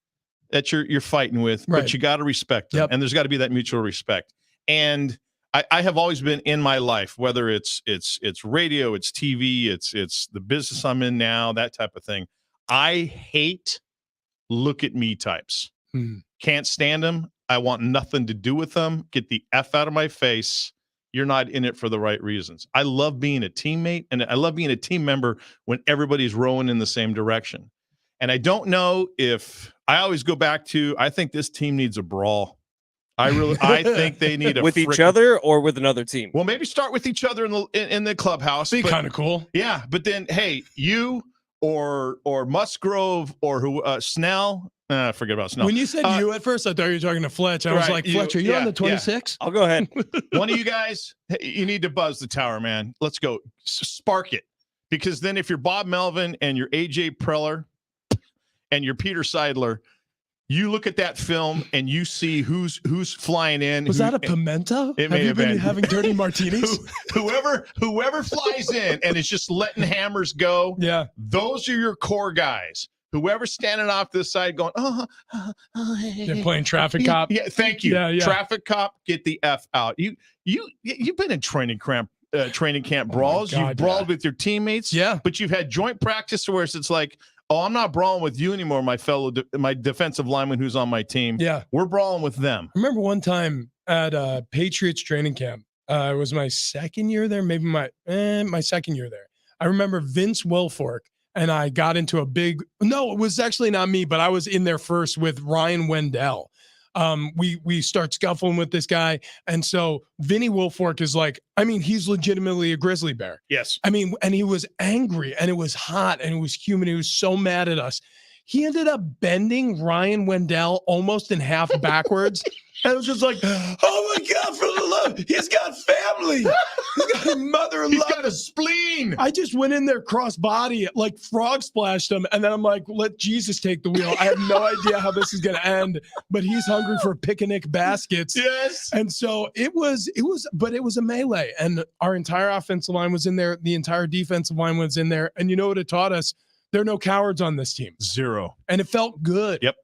that you're fighting with, right, but you got to respect him. Yep. And there's got to be that mutual respect. And I have always been in my life, whether it's radio, it's TV, it's the business I'm in now, that type of thing. I hate look at me types. Can't stand them. I want nothing to do with them. Get the F out of my face. You're not in it for the right reasons. I love being a teammate, and I love being a team member when everybody's rowing in the same direction. And I don't know if I always go back to, I think this team needs a brawl. I think they need with each other or with another team. Well, maybe start with each other in the clubhouse. Be kind of cool. Yeah, but then hey, you or Musgrove or Snell. Forget about Snell. When you said you at first, I thought you were talking to Fletch. I was like, Fletch, are you on the 26? I'll go ahead. One of you guys, you need to buzz the tower, man. Let's go. Spark it. Because then if you're Bob Melvin and you're AJ Preller and you're Peter Seidler, you look at that film and you see who's flying in. Was that a pimento? It may have been having dirty martinis. whoever flies in and is just letting hammers go. Yeah, those are your core guys. Whoever's standing off this side going, they're playing traffic cop. Yeah, thank you. Yeah. Traffic cop, get the F out. You've been in training camp brawls. God, you've brawled with your teammates. Yeah, but you've had joint practice where it's like, oh, I'm not brawling with you anymore, my fellow, my defensive lineman who's on my team. Yeah. We're brawling with them. I remember one time at Patriots training camp, it was my second year there, maybe my second year there. I remember Vince Wilfork and I got into it was actually not me, but I was in there first with Ryan Wendell. We start scuffling with this guy. And so Vinny Wilfork is like, he's legitimately a grizzly bear. Yes. And he was angry and it was hot and it was humid. He was so mad at us. He ended up bending Ryan Wendell almost in half backwards. And it was just like, oh my God, for the love, he's got family. He's got a mother and He's love. got a spleen. I just went in there cross body, like frog splashed him. And then I'm like, let Jesus take the wheel. I have no idea how this is going to end, but he's hungry for picnic baskets. Yes. And so it was a melee. And our entire offensive line was in there. The entire defensive line was in there. And you know what it taught us? There are no cowards on this team. Zero. And it felt good. Yep.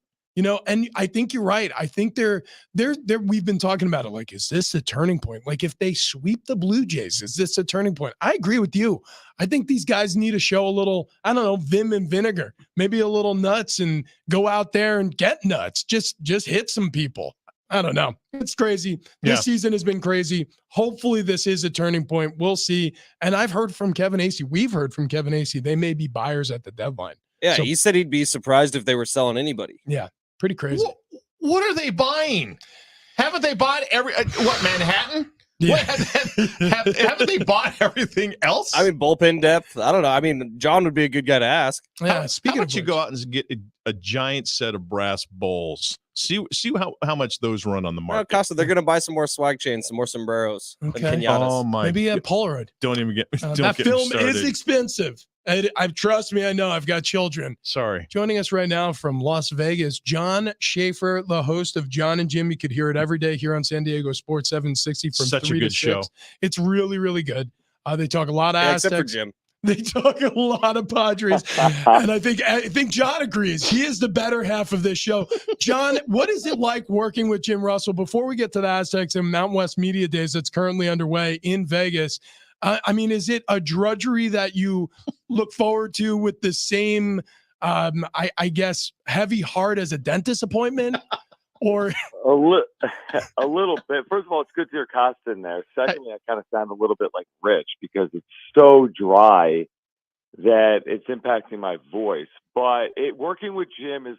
And I think you're right. I think we've been talking about it. Like, is this a turning point? Like, if they sweep the Blue Jays, is this a turning point? I agree with you. I think these guys need to show a little, I don't know, vim and vinegar, maybe a little nuts and go out there and get nuts. Just hit some people. I don't know. It's crazy. This season has been crazy. Hopefully this is a turning point. We'll see. And I've heard from Kevin Acee. We've heard from Kevin Acee. They may be buyers at the deadline. Yeah, So- he said he'd be surprised if they were selling anybody. Yeah. Pretty crazy. What are they buying? Haven't they bought Manhattan? Yeah. Haven't they bought everything else? Bullpen depth. I don't know. John would be a good guy to ask. Yeah. How about you go out and get a giant set of brass bowls? See how much those run on the market. Costa, they're going to buy some more swag chains, some more sombreros. Okay. And pinatas. Oh my! Maybe a Polaroid. Don't even get that get film me started. is expensive. Trust me, I know. I've got children. Sorry. Joining us right now from Las Vegas, John Schaefer, the host of John and Jim. You could hear it every day here on San Diego Sports 760 from Such 3 a to good 6. show. It's really, really good. They talk a lot of Except for Aztecs. Jim. They talk a lot of Padres, and I think John agrees. He is the better half of this show. John, what is it like working with Jim Russell? Before we get to the Aztecs and Mountain West Media Days that's currently underway in Vegas, is it a drudgery that you look forward to with the same, I guess, heavy heart as a dentist appointment? Or a little bit. First of all, it's good to hear Costa in there. Secondly, I kind of sound a little bit like Rich because it's so dry that it's impacting my voice. But working with Jim is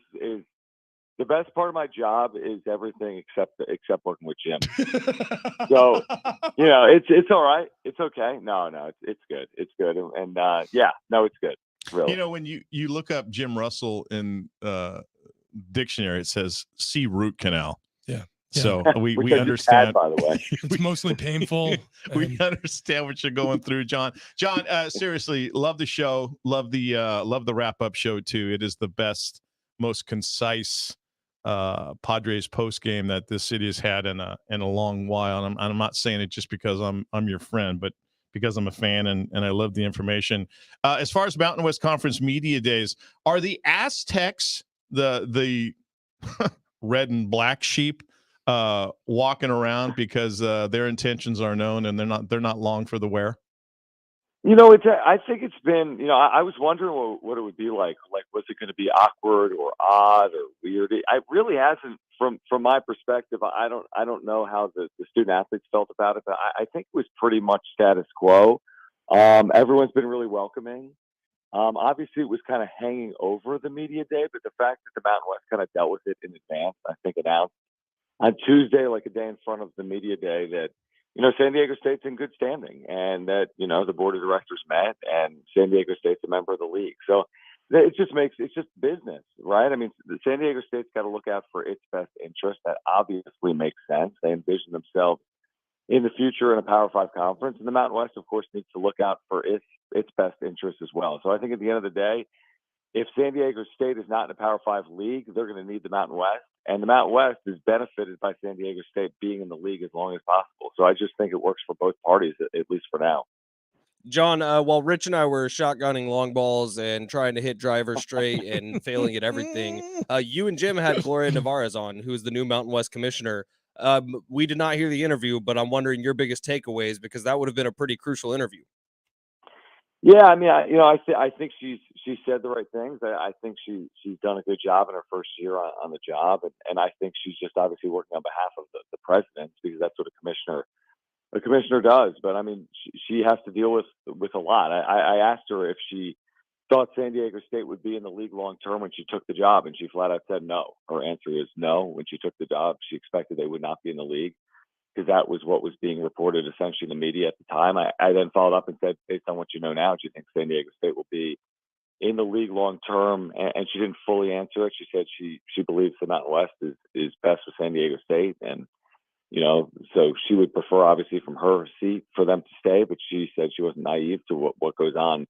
the best part of my job is everything except working with Jim. So, it's all right. It's okay. No, it's good. It's good. And it's good. Really. When you look up Jim Russell in dictionary, it says C root canal. Yeah. So we Which I just understand. had, by the way. It's mostly painful. We understand what you're going through, John. John, seriously, love the show. Love the wrap up show too. It is the best, most concise Padres post game that this city has had in a long while. And I'm not saying it just because I'm your friend, but because I'm a fan and I love the information. As far as Mountain West Conference Media Days, are the Aztecs the red and black sheep walking around because their intentions are known and they're not long for the wear? I think it's been, I was wondering what it would be like. Like, was it going to be awkward or odd or weird? It really hasn't, from my perspective. I don't know how the student athletes felt about it, but I think it was pretty much status quo. Everyone's been really welcoming. Obviously, it was kind of hanging over the media day, but the fact that the Mountain West kind of dealt with it in advance, I think announced on Tuesday, like a day in front of the media day, that San Diego State's in good standing, and that the board of directors met, and San Diego State's a member of the league. So it's just business, right? I mean, San Diego State's got to look out for its best interest. That obviously makes sense. They envision themselves in the future in a Power 5 conference, and the Mountain West, of course, needs to look out for its best interest as well. So I think at the end of the day, if San Diego State is not in a Power 5 league, they're going to need the Mountain West. And the Mountain West is benefited by San Diego State being in the league as long as possible. So I just think it works for both parties, at least for now. John, while Rich and I were shotgunning long balls and trying to hit drivers straight and failing at everything, you and Jim had Gloria Navarez on, who is the new Mountain West commissioner. We did not hear the interview, but I'm wondering your biggest takeaways, because that would have been a pretty crucial interview. Yeah, I mean, I think she said the right things. I think she's done a good job in her first year on the job, and I think she's just obviously working on behalf of the president, because that's what a commissioner does. But I mean, she has to deal with a lot. I asked her if she thought San Diego State would be in the league long term when she took the job, and she flat out said no. Her answer is no. When she took the job, she expected they would not be in the league, because that was what was being reported essentially in the media at the time. I then followed up and said, based on what you know now, do you think San Diego State will be in the league long term? And she didn't fully answer it. She said she believes the Mountain West is best for San Diego State, and so she would prefer, obviously, from her seat for them to stay. But she said she wasn't naive to what goes on,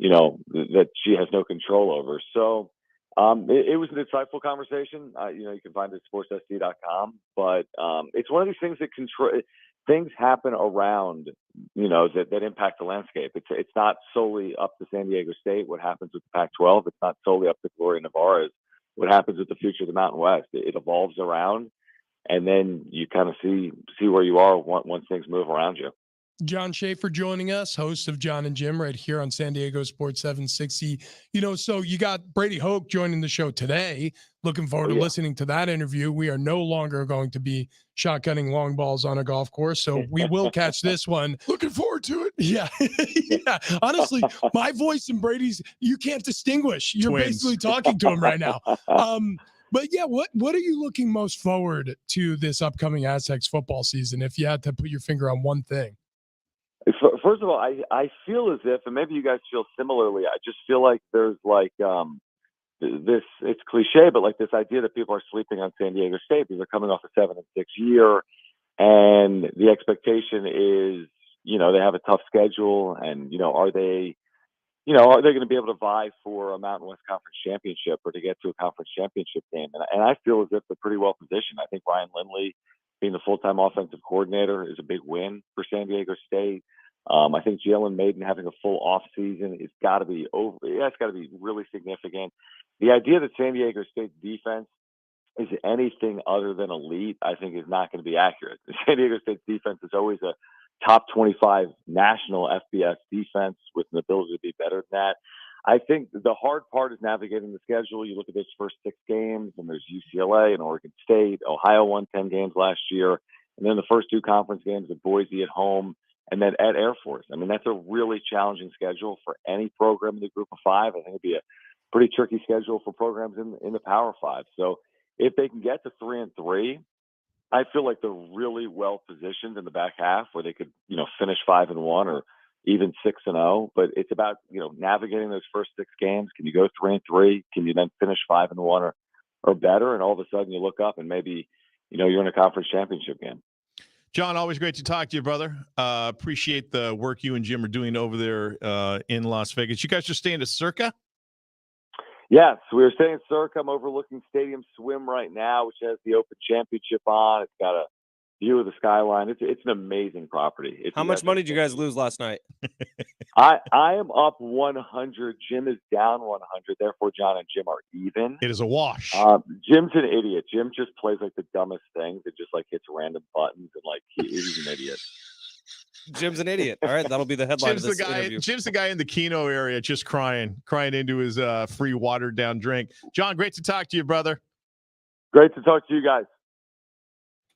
that she has no control over. So it was an insightful conversation. You can find it at sportssd.com, but it's one of these things that things happen around, that impact the landscape. It's not solely up to San Diego State what happens with the Pac-12. It's not solely up to Gloria Navarez what happens with the future of the Mountain West. It evolves around, and then you kind of see where you are once things move around you. John Schaefer joining us, host of John and Jim right here on San Diego Sports 760. So you got Brady Hoke joining the show today. Looking forward to listening to that interview. We are no longer going to be shotgunning long balls on a golf course, so we will catch this one. Looking forward to it. Yeah. Yeah. Honestly, my voice and Brady's, you can't distinguish. You're Twins. basically talking to him right now. But yeah, what are you looking most forward to this upcoming Aztecs football season, if you had to put your finger on one thing? First of all, I feel as if, and maybe you guys feel similarly, I just feel like there's this, it's cliche, but like this idea that people are sleeping on San Diego State because they're coming off a 7-6 year, and the expectation is, they have a tough schedule, and are they going to be able to vie for a Mountain West Conference championship or to get to a conference championship game? And I feel as if they're pretty well positioned. I think Ryan Lindley being the full-time offensive coordinator is a big win for San Diego State. I think Jalen Maiden having a full off season it's got to be really significant. The idea that San Diego State's defense is anything other than elite, I think, is not going to be accurate. San Diego State's defense is always a top 25 national FBS defense with an ability to be better than that. I think the hard part is navigating the schedule. You look at those first 6 games, and there's UCLA and Oregon State. Ohio won 10 games last year. And then the first 2 conference games at Boise at home, and then at Air Force. I mean, that's a really challenging schedule for any program in the Group of 5. I think it'd be a pretty tricky schedule for programs in the Power 5. So if they can get to 3-3, I feel like they're really well positioned in the back half where they could, finish 5-1 or even 6-0. But it's about, navigating those first 6 games. Can you go 3-3? Can you then finish 5-1 or better? And all of a sudden you look up and maybe, you're in a conference championship game. John, always great to talk to you, brother. Appreciate the work you and Jim are doing over there in Las Vegas. You guys just staying at Circa? Yes, we are staying at Circa. I'm overlooking Stadium Swim right now, which has the Open Championship on. It's got a view of the skyline. It's an amazing property. How much money did you guys lose last night? I am up 100. Jim is down 100. Therefore, John and Jim are even. It is a wash. Jim's an idiot. Jim just plays like the dumbest things. It just hits random buttons and he's an idiot. Jim's an idiot. All right, that'll be the headline of this interview. Jim's the guy in the Keno area just crying into his free watered down drink. John, great to talk to you, brother. Great to talk to you guys.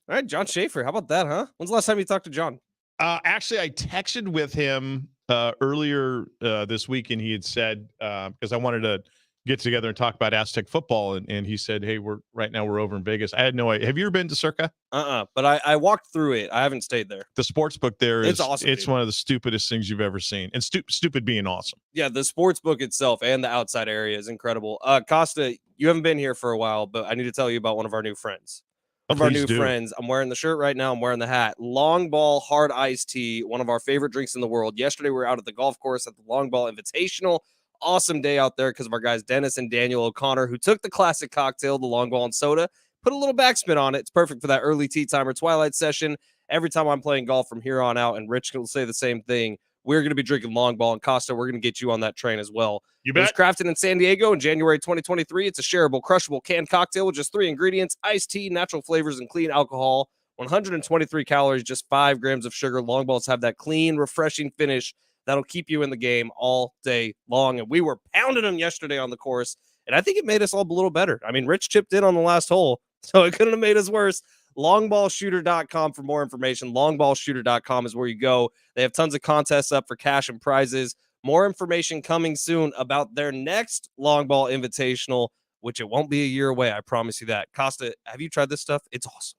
All right, John Schaefer. How about that, huh? When's the last time you talked to John? Actually, I texted with him earlier this week, and he had said, because I wanted to get together and talk about Aztec football, and he said, "Hey, we're over in Vegas." I had no idea. Have you ever been to Circa? But I walked through it. I haven't stayed there. The sports book there is awesome. It's dude. one of the stupidest things you've ever seen, and stupid being awesome. Yeah, the sports book itself and the outside area is incredible. Costa, you haven't been here for a while, but I need to tell you about one of our new friends. One of our new friends. I'm wearing the shirt right now. I'm wearing the hat. Long Ball Hard Iced Tea, one of our favorite drinks in the world. Yesterday, we were out at the golf course at the Long Ball Invitational. Awesome day out there because of our guys, Dennis and Daniel O'Connor, who took the classic cocktail, the Long Ball and soda, put a little backspin on it. It's perfect for that early tea time or twilight session. Every time I'm playing golf from here on out, and Rich will say the same thing, we're going to be drinking Long Ball, and Costa, we're going to get you on that train as well. You bet. It was crafted in San Diego in January 2023. It's a shareable, crushable canned cocktail with just 3 ingredients: iced tea, natural flavors, and clean alcohol. 123 calories, just 5 grams of sugar. Long Balls have that clean, refreshing finish that'll keep you in the game all day long. And we were pounding them yesterday on the course, and I think it made us all a little better. I mean, Rich chipped in on the last hole, so it couldn't have made us worse. Longballshooter.com for more information. Longballshooter.com is where you go. They have tons of contests up for cash and prizes. More information coming soon about their next Long Ball Invitational, which it won't be a year away. I promise you that. Costa, have you tried this stuff? It's awesome.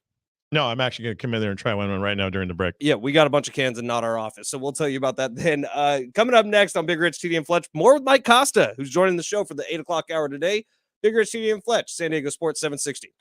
No, I'm actually going to come in there and try one right now during the break. Yeah, we got a bunch of cans in not our office, so we'll tell you about that then. Coming up next on Big Rich, TD, and Fletch, more with Mike Costa, who's joining the show for the 8 o'clock hour today. Big Rich, TD, and Fletch, San Diego Sports 760.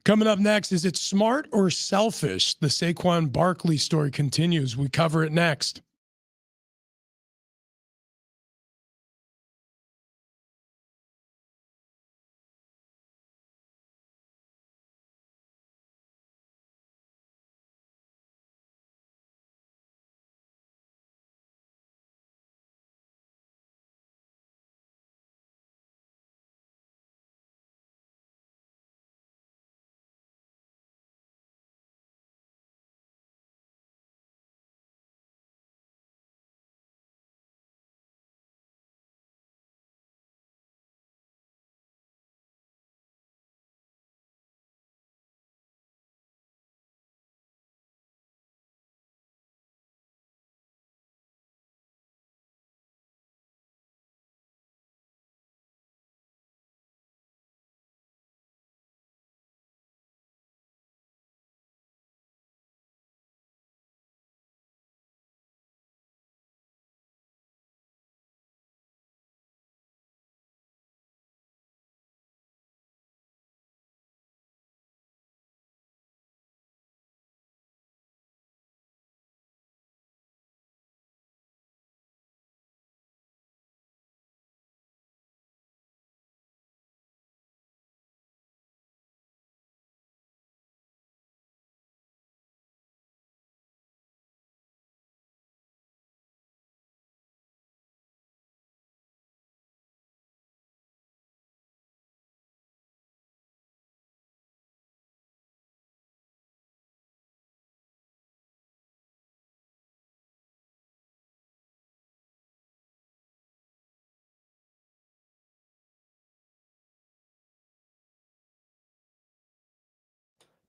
Coming up next, is it smart or selfish? The Saquon Barkley story continues. We cover it next.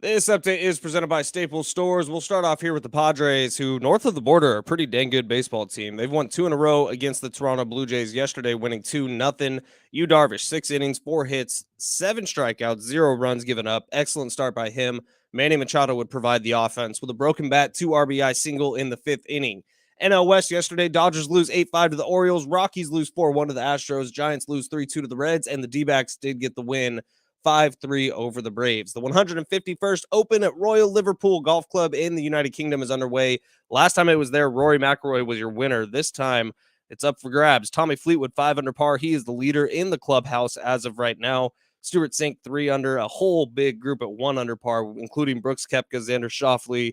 This update is presented by Staples Stores. We'll start off here with the Padres, who north of the border are a pretty dang good baseball team. They've won 2 in a row against the Toronto Blue Jays yesterday, winning 2-0. Yu Darvish, 6 innings, 4 hits, 7 strikeouts, 0 runs given up. Excellent start by him. Manny Machado would provide the offense with a broken bat, 2 RBI single in the 5th inning. NL West yesterday, Dodgers lose 8-5 to the Orioles. Rockies lose 4-1 to the Astros. Giants lose 3-2 to the Reds, and the D-backs did get the win 5-3 over the Braves. The 151st Open at Royal Liverpool Golf Club in the United Kingdom is underway. Last time it was there, Rory McIlroy was your winner. This time, it's up for grabs. Tommy Fleetwood, 5 under par. He is the leader in the clubhouse as of right now. Stuart Sink, 3 under. A whole big group at 1 under par, including Brooks Koepka, Xander Schauffele,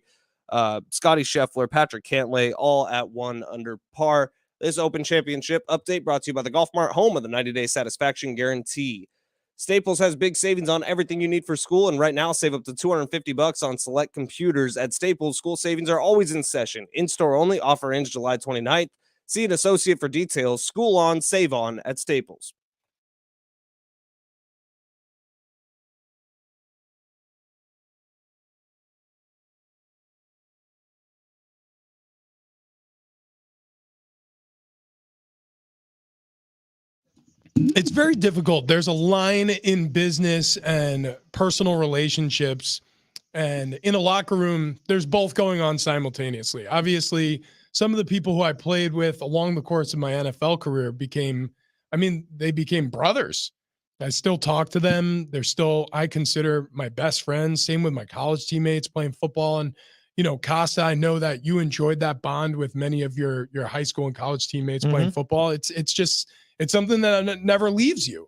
Scotty Scheffler, Patrick Cantlay, all at 1 under par. This Open Championship update brought to you by the Golf Mart, home of the 90-day satisfaction guarantee. Staples has big savings on everything you need for school, and right now save up to $250 on select computers at Staples. School savings are always in session. In-store only. Offer ends July 29th. See an associate for details. School on, save on at Staples. It's very difficult. There's a line in business and personal relationships, and in a locker room, there's both going on simultaneously. Obviously, some of the people who I played with along the course of my NFL career they became brothers. I still talk to them. I consider my best friends. Same with my college teammates playing football. And, Costa, I know that you enjoyed that bond with many of your high school and college teammates playing football. It's something that never leaves you.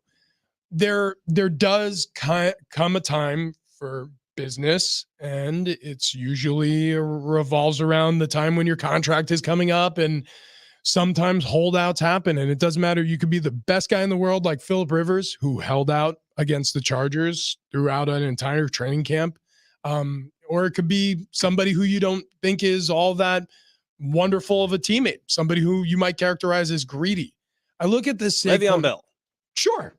There does come a time for business, and it's usually revolves around the time when your contract is coming up, and sometimes holdouts happen, and it doesn't matter. You could be the best guy in the world like Phillip Rivers, who held out against the Chargers throughout an entire training camp, or it could be somebody who you don't think is all that wonderful of a teammate, somebody who you might characterize as greedy. I look at this. Le'Veon Bell. Sure.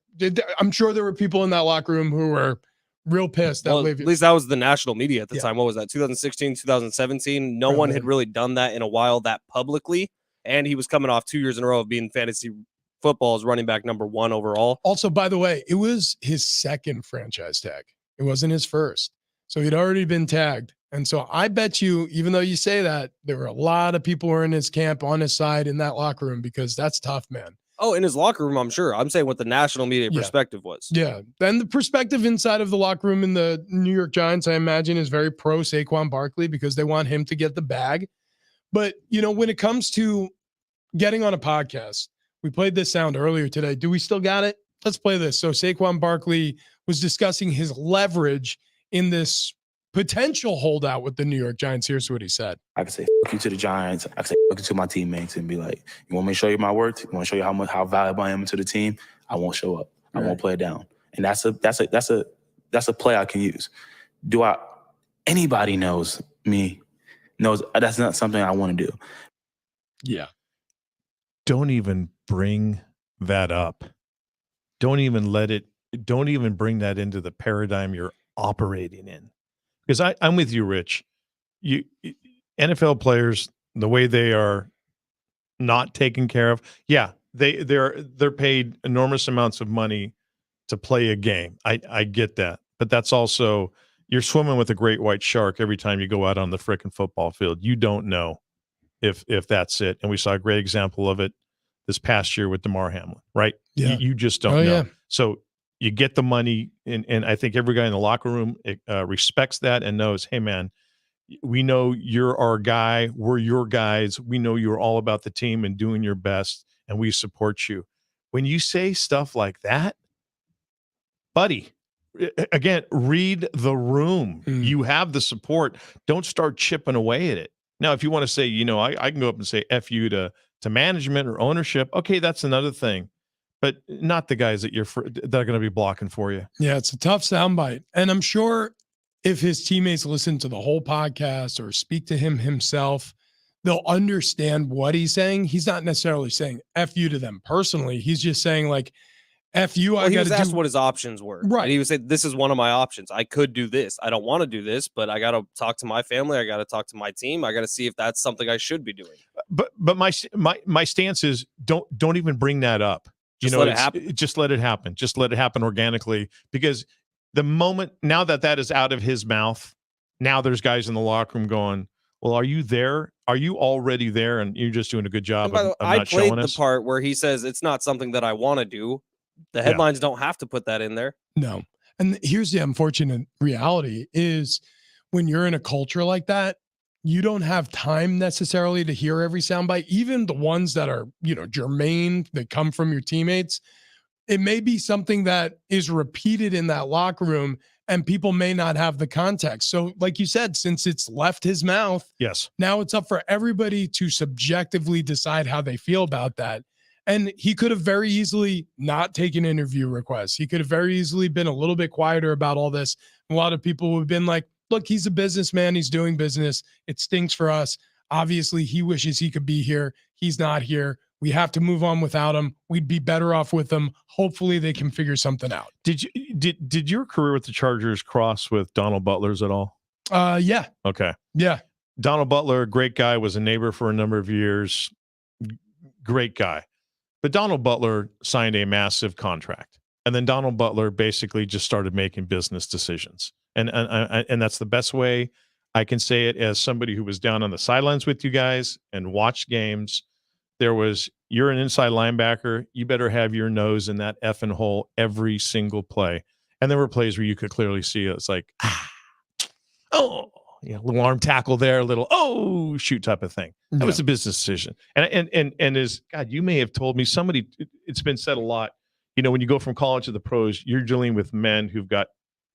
I'm sure there were people in that locker room who were real pissed. At least that was the national media at the time. What was that, 2016, 2017? No one had really done that in a while that publicly. And he was coming off 2 years in a row of being fantasy football's running back number 1 overall. Also, by the way, it was his second franchise tag. It wasn't his first. So he'd already been tagged. And so I bet you, even though you say that, there were a lot of people who were in his camp on his side in that locker room, because that's tough, man. Oh, in his locker room, I'm sure. I'm saying what the national media perspective was. Yeah. Then the perspective inside of the locker room in the New York Giants, I imagine, is very pro Saquon Barkley because they want him to get the bag. But, when it comes to getting on a podcast, we played this sound earlier today. Do we still got it? Let's play this. So Saquon Barkley was discussing his leverage in this potential holdout with the New York Giants. Here's what he said. I can say fuck you to the Giants. I can say fuck you to my teammates and be like, you want me to show you my worth? You want to show you how valuable I am to the team? I won't show up. I won't play it down. And that's a play I can use. Anybody knows me, knows that's not something I want to do. Yeah. Don't even bring that up. Don't even bring that into the paradigm you're operating in. Because I'm with you, Rich. NFL players, the way they are not taken care of, they're paid enormous amounts of money to play a game. I get that, but that's also, you're swimming with a great white shark every time you go out on the frickin' football field. You don't know if that's it, and we saw a great example of it this past year with DeMar Hamlin, right? Yeah. You just don't know. Yeah. So you get the money, and I think every guy in the locker room respects that and knows, hey, man, we know you're our guy. We're your guys. We know you're all about the team and doing your best, and we support you. When you say stuff like that, buddy, again, read the room. You have the support. Don't start chipping away at it. Now, if you want to say, I can go up and say F you to management or ownership, okay, that's another thing. But not the guys that that are going to be blocking for you. Yeah, it's a tough soundbite. And I'm sure if his teammates listen to the whole podcast or speak to him himself, they'll understand what he's saying. He's not necessarily saying F you to them personally. He's just saying, like, F you, Well, I he got was to asked do what his options were. Right. And he would say, this is one of my options. I could do this. I don't want to do this, but I got to talk to my family. I got to talk to my team. I got to see if that's something I should be doing. But my stance is don't even bring that up. Just let it happen. Just let it happen. Just let it happen organically, because the moment now that is out of his mouth, now there's guys in the locker room going, well, are you there? Are you already there? And you're just doing a good job of I not played showing the us. part where he says it's not something that I want to do. The headlines don't have to put that in there. No. And here's the unfortunate reality is when you're in a culture like that, you don't have time necessarily to hear every soundbite, even the ones that are, germane, that come from your teammates. It may be something that is repeated in that locker room and people may not have the context. So like you said, since it's left his mouth, yes, now it's up for everybody to subjectively decide how they feel about that. And he could have very easily not taken interview requests. He could have very easily been a little bit quieter about all this. A lot of people would have been like, look, he's a businessman. He's doing business. It stinks for us. Obviously, he wishes he could be here. He's not here. We have to move on without him. We'd be better off with him. Hopefully they can figure something out. Did your career with the Chargers cross with Donald Butler's at all? Yeah. Okay. Yeah. Donald Butler, great guy, was a neighbor for a number of years. Great guy. But Donald Butler signed a massive contract. And then Donald Butler basically just started making business decisions. And that's the best way I can say it, as somebody who was down on the sidelines with you guys and watched games. There was, you're an inside linebacker. You better have your nose in that effing hole every single play. And there were plays where you could clearly see it's like, little arm tackle there, a little, shoot type of thing. That was a business decision. And as God, you may have told me, somebody, it's been said a lot, when you go from college to the pros, you're dealing with men who've got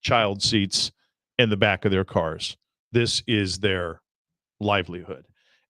child seats in the back of their cars. This is their livelihood.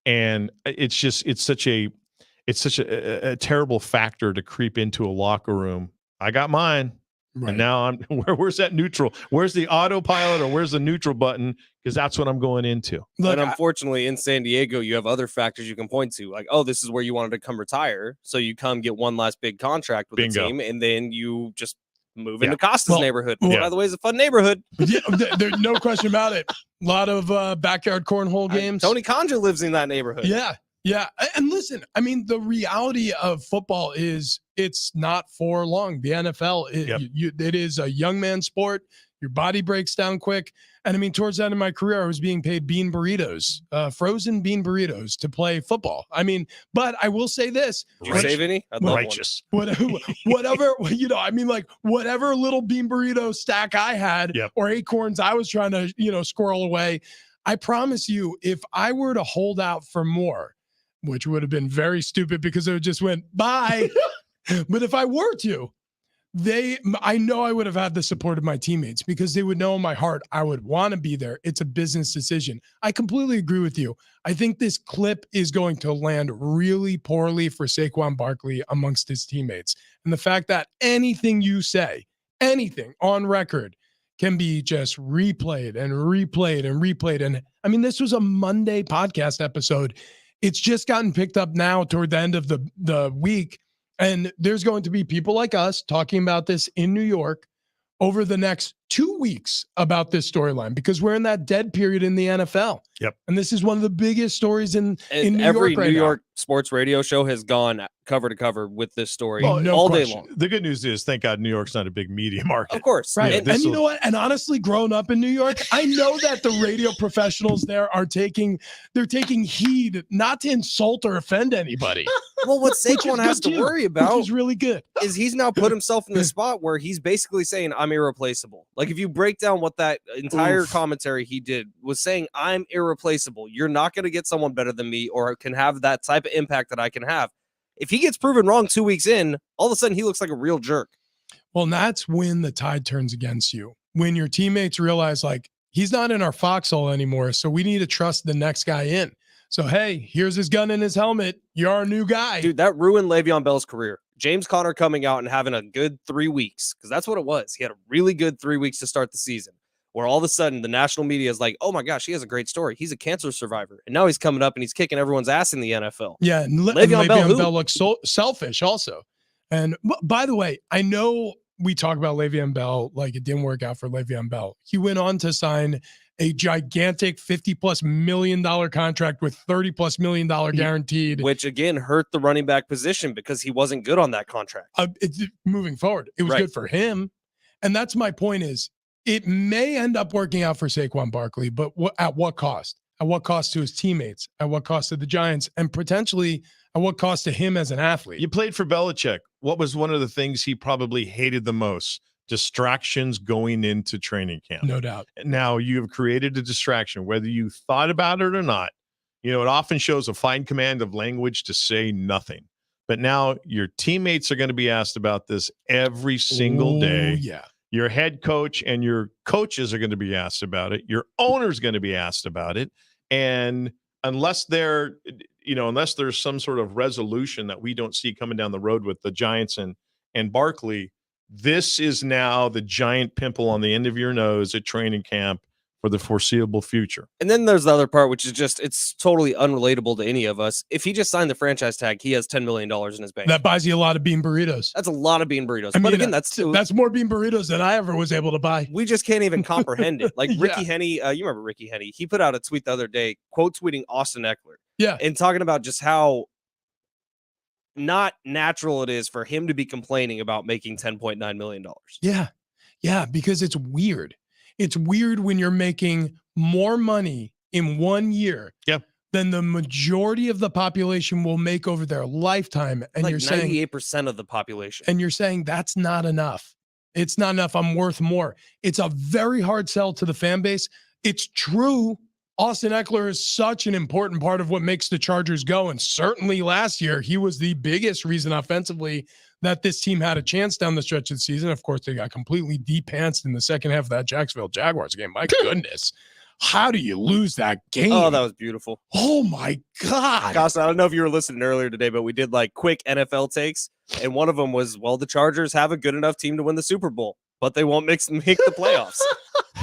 And it's such a terrible factor to creep into a locker room. I got mine. Right. And now where's that neutral? Where's the autopilot, or where's the neutral button? Because that's what I'm going into. Look, and unfortunately, in San Diego, you have other factors you can point to. Like, this is where you wanted to come retire. So you come get one last big contract with the team, and then you just move into Costa's neighborhood. By the way, it's a fun neighborhood. Yeah, there's no question about it. A lot of backyard cornhole games. Tony Conja lives in that neighborhood. Yeah. Yeah. And listen, I mean, the reality of football is it's not for long. The NFL, it is a young man sport. Your body breaks down quick. And I mean, towards the end of my career, I was being paid bean burritos, frozen bean burritos to play football. I mean, but I will say this. Did you save any? Righteous. Whatever, whatever little bean burrito stack I had or acorns I was trying to, squirrel away. I promise you, if I were to hold out for more, which would have been very stupid because it just went bye. But if I were to, I know I would have had the support of my teammates because they would know in my heart I would want to be there. It's a business decision. I completely agree with you. I think this clip is going to land really poorly for Saquon Barkley amongst his teammates. And the fact that anything you say, anything on record, can be just replayed and replayed and replayed. And I mean, this was a Monday podcast episode. It's just gotten picked up now toward the end of the week. And there's going to be people like us talking about this in New York over the next 2 weeks about this storyline, because we're in that dead period in the NFL. Yep. And this is one of the biggest stories in New every York right New York now. sports radio show has gone cover to cover with this story no all question. day long. The good news is, thank God, New York's not a big media market. Of course. Right. Yeah, And you know what? And honestly, growing up in New York, I know that the radio professionals there are taking heed not to insult or offend anybody. Well, what Saquon has to worry about is really good. Is he's now put himself in the spot where he's basically saying, I'm irreplaceable. Like, if you break down what that entire commentary he did was saying, I'm irreplaceable. You're not going to get someone better than me or can have that type of impact that I can have. If he gets proven wrong 2 weeks in, all of a sudden he looks like a real jerk. Well, and that's when the tide turns against you. When your teammates realize, like, he's not in our foxhole anymore, so we need to trust the next guy in. So, hey, here's his gun and his helmet. You're our new guy. Dude, that ruined Le'Veon Bell's career. James Conner coming out and having a good 3 weeks, because that's what it was. He had a really good 3 weeks to start the season, where all of a sudden the national media is like, oh my gosh, he has a great story. He's a cancer survivor. And now he's coming up and he's kicking everyone's ass in the NFL. Yeah, and Le'Veon Bell looks so selfish also. And by the way, I know we talk about Le'Veon Bell like it didn't work out for Le'Veon Bell. He went on to sign a gigantic $50+ million contract with $30+ million guaranteed, which again hurt the running back position because he wasn't good on that contract. It's moving forward, it was good for him, and that's my point. Is it may end up working out for Saquon Barkley, but at what cost? At what cost to his teammates? At what cost to the Giants? And potentially at what cost to him as an athlete? You played for Belichick. What was one of the things he probably hated the most? Distractions going into training camp. No doubt. Now you have created a distraction, whether you thought about it or not. It often shows a fine command of language to say nothing. But now your teammates are going to be asked about this every single day. Yeah. Your head coach and your coaches are going to be asked about it. Your owner's going to be asked about it. And unless there's some sort of resolution that we don't see coming down the road with the Giants and Barkley, this is now the giant pimple on the end of your nose at training camp for the foreseeable future. And then there's the other part, which is just, it's totally unrelatable to any of us. If he just signed the franchise tag, he has $10 million in his bank. That buys you a lot of bean burritos. That's a lot of bean burritos. I mean, but again, that's more bean burritos than I ever was able to buy. We just can't even comprehend it. Like Ricky Henny, you remember Ricky Henny? He put out a tweet the other day, quote tweeting Austin Eckler. Yeah. And talking about just how not natural it is for him to be complaining about making $10.9 million. Yeah. Yeah, because it's weird. It's weird when you're making more money in 1 year than the majority of the population will make over their lifetime. And like you're saying 98% of the population. And you're saying that's not enough. It's not enough. I'm worth more. It's a very hard sell to the fan base. It's true. Austin Eckler is such an important part of what makes the Chargers go. And certainly last year, he was the biggest reason offensively that this team had a chance down the stretch of the season. Of course, they got completely de-pantsed in the second half of that Jacksonville Jaguars game. My goodness. How do you lose that game? Oh, that was beautiful. Oh, my God. Costa, I don't know if you were listening earlier today, but we did like quick NFL takes. And one of them was, well, the Chargers have a good enough team to win the Super Bowl, but they won't make the playoffs.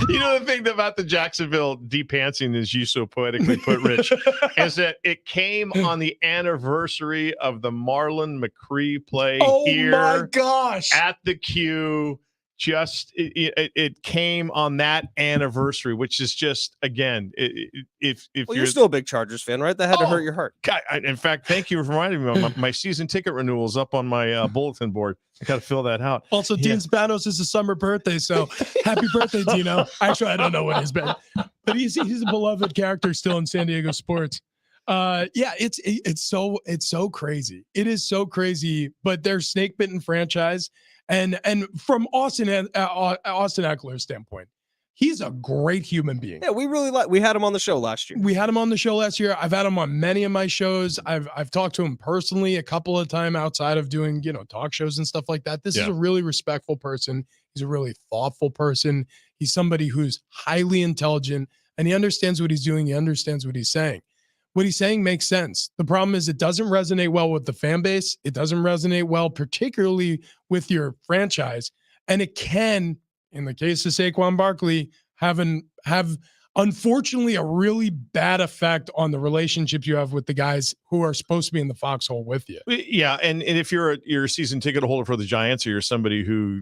The thing about the Jacksonville de-pantsing, as you so poetically put, Rich, is that it came on the anniversary of the Marlon McCree play here. Oh, my gosh. At the Q. It came on that anniversary, which is just, again, if you're still a big Chargers fan, right? That had to hurt your heart. God, in fact, thank you for reminding me. My season ticket renewal is up on my bulletin board. I got to fill that out. Also, Dean Spanos is a summer birthday, so happy birthday, Dino. Actually, I don't know when he's been, but he's a beloved character still in San Diego sports. It's so crazy. It is so crazy, but they're snake bitten franchise. And from Austin Eckler's standpoint, he's a great human being. Yeah, we had him on the show last year. I've had him on many of my shows. I've talked to him personally a couple of times outside of doing, talk shows and stuff like that. This is a really respectful person. He's a really thoughtful person. He's somebody who's highly intelligent, and he understands what he's doing. He understands what he's saying. What he's saying makes sense. The problem is it doesn't resonate well with the fan base. It doesn't resonate well, particularly with your franchise. And it can, in the case of Saquon Barkley, have unfortunately a really bad effect on the relationships you have with the guys who are supposed to be in the foxhole with you. Yeah, and if you're a season ticket holder for the Giants, or you're somebody who,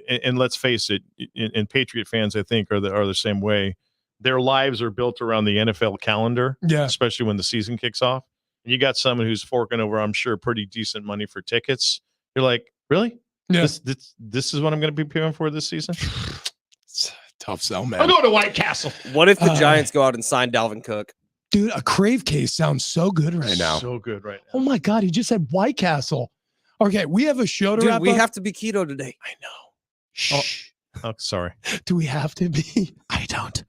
and let's face it, and Patriot fans, I think, are the same way. Their lives are built around the NFL calendar, especially when the season kicks off. And you got someone who's forking over, I'm sure, pretty decent money for tickets. You're like, really? Yeah. This is what I'm going to be paying for this season? It's a tough sell, man. I'm going to White Castle. What if the Giants go out and sign Dalvin Cook? Dude, a Crave case sounds so good right now. So good right now. Oh, my God. He just said White Castle. Okay, we have a show to wrap up. We have to be keto today. I know. Shh. Oh, sorry. Do we have to be? I don't.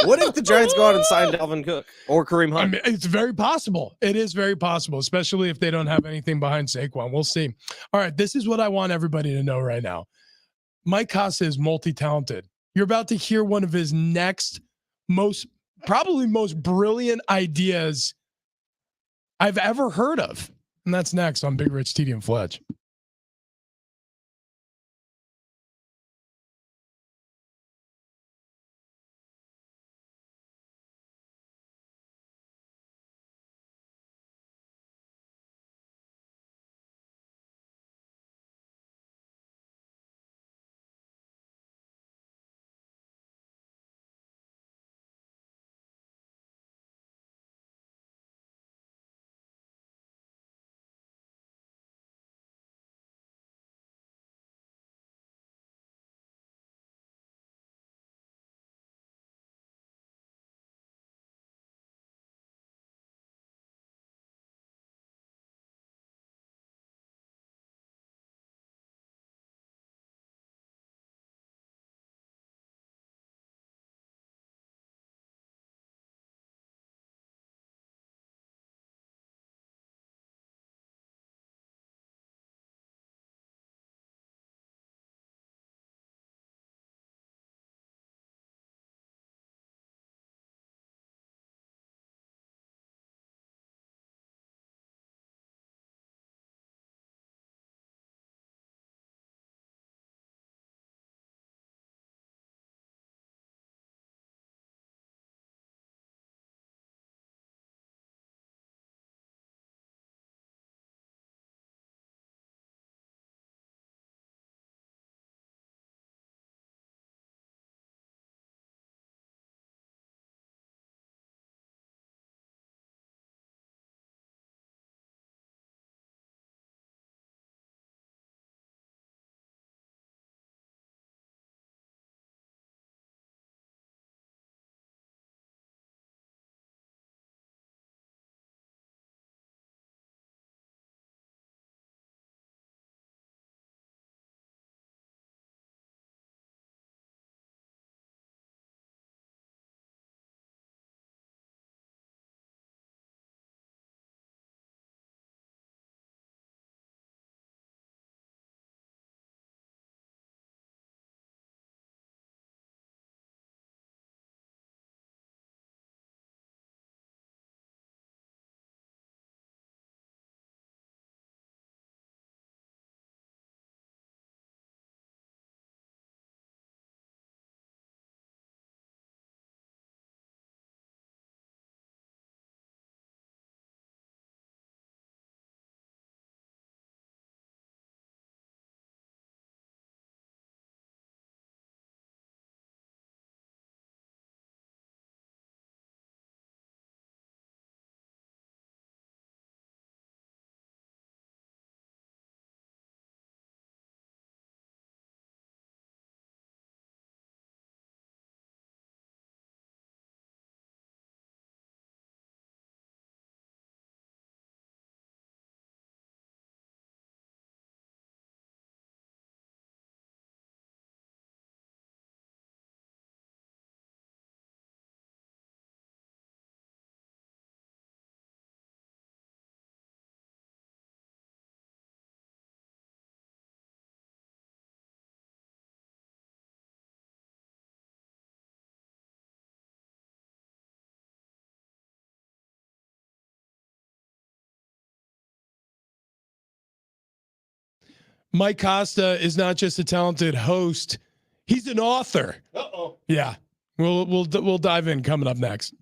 What if the Giants go out and sign Dalvin Cook or Kareem Hunt? I mean, it's very possible. It is very possible, especially if they don't have anything behind Saquon. We'll see. All right, this is what I want everybody to know right now. Mike Costa is multi-talented. You're about to hear one of his next probably most brilliant ideas I've ever heard of. And that's next on Big Rich, TD, and Fletch. Mike Costa is not just a talented host; he's an author. Uh-oh. Yeah, we'll dive in coming up next.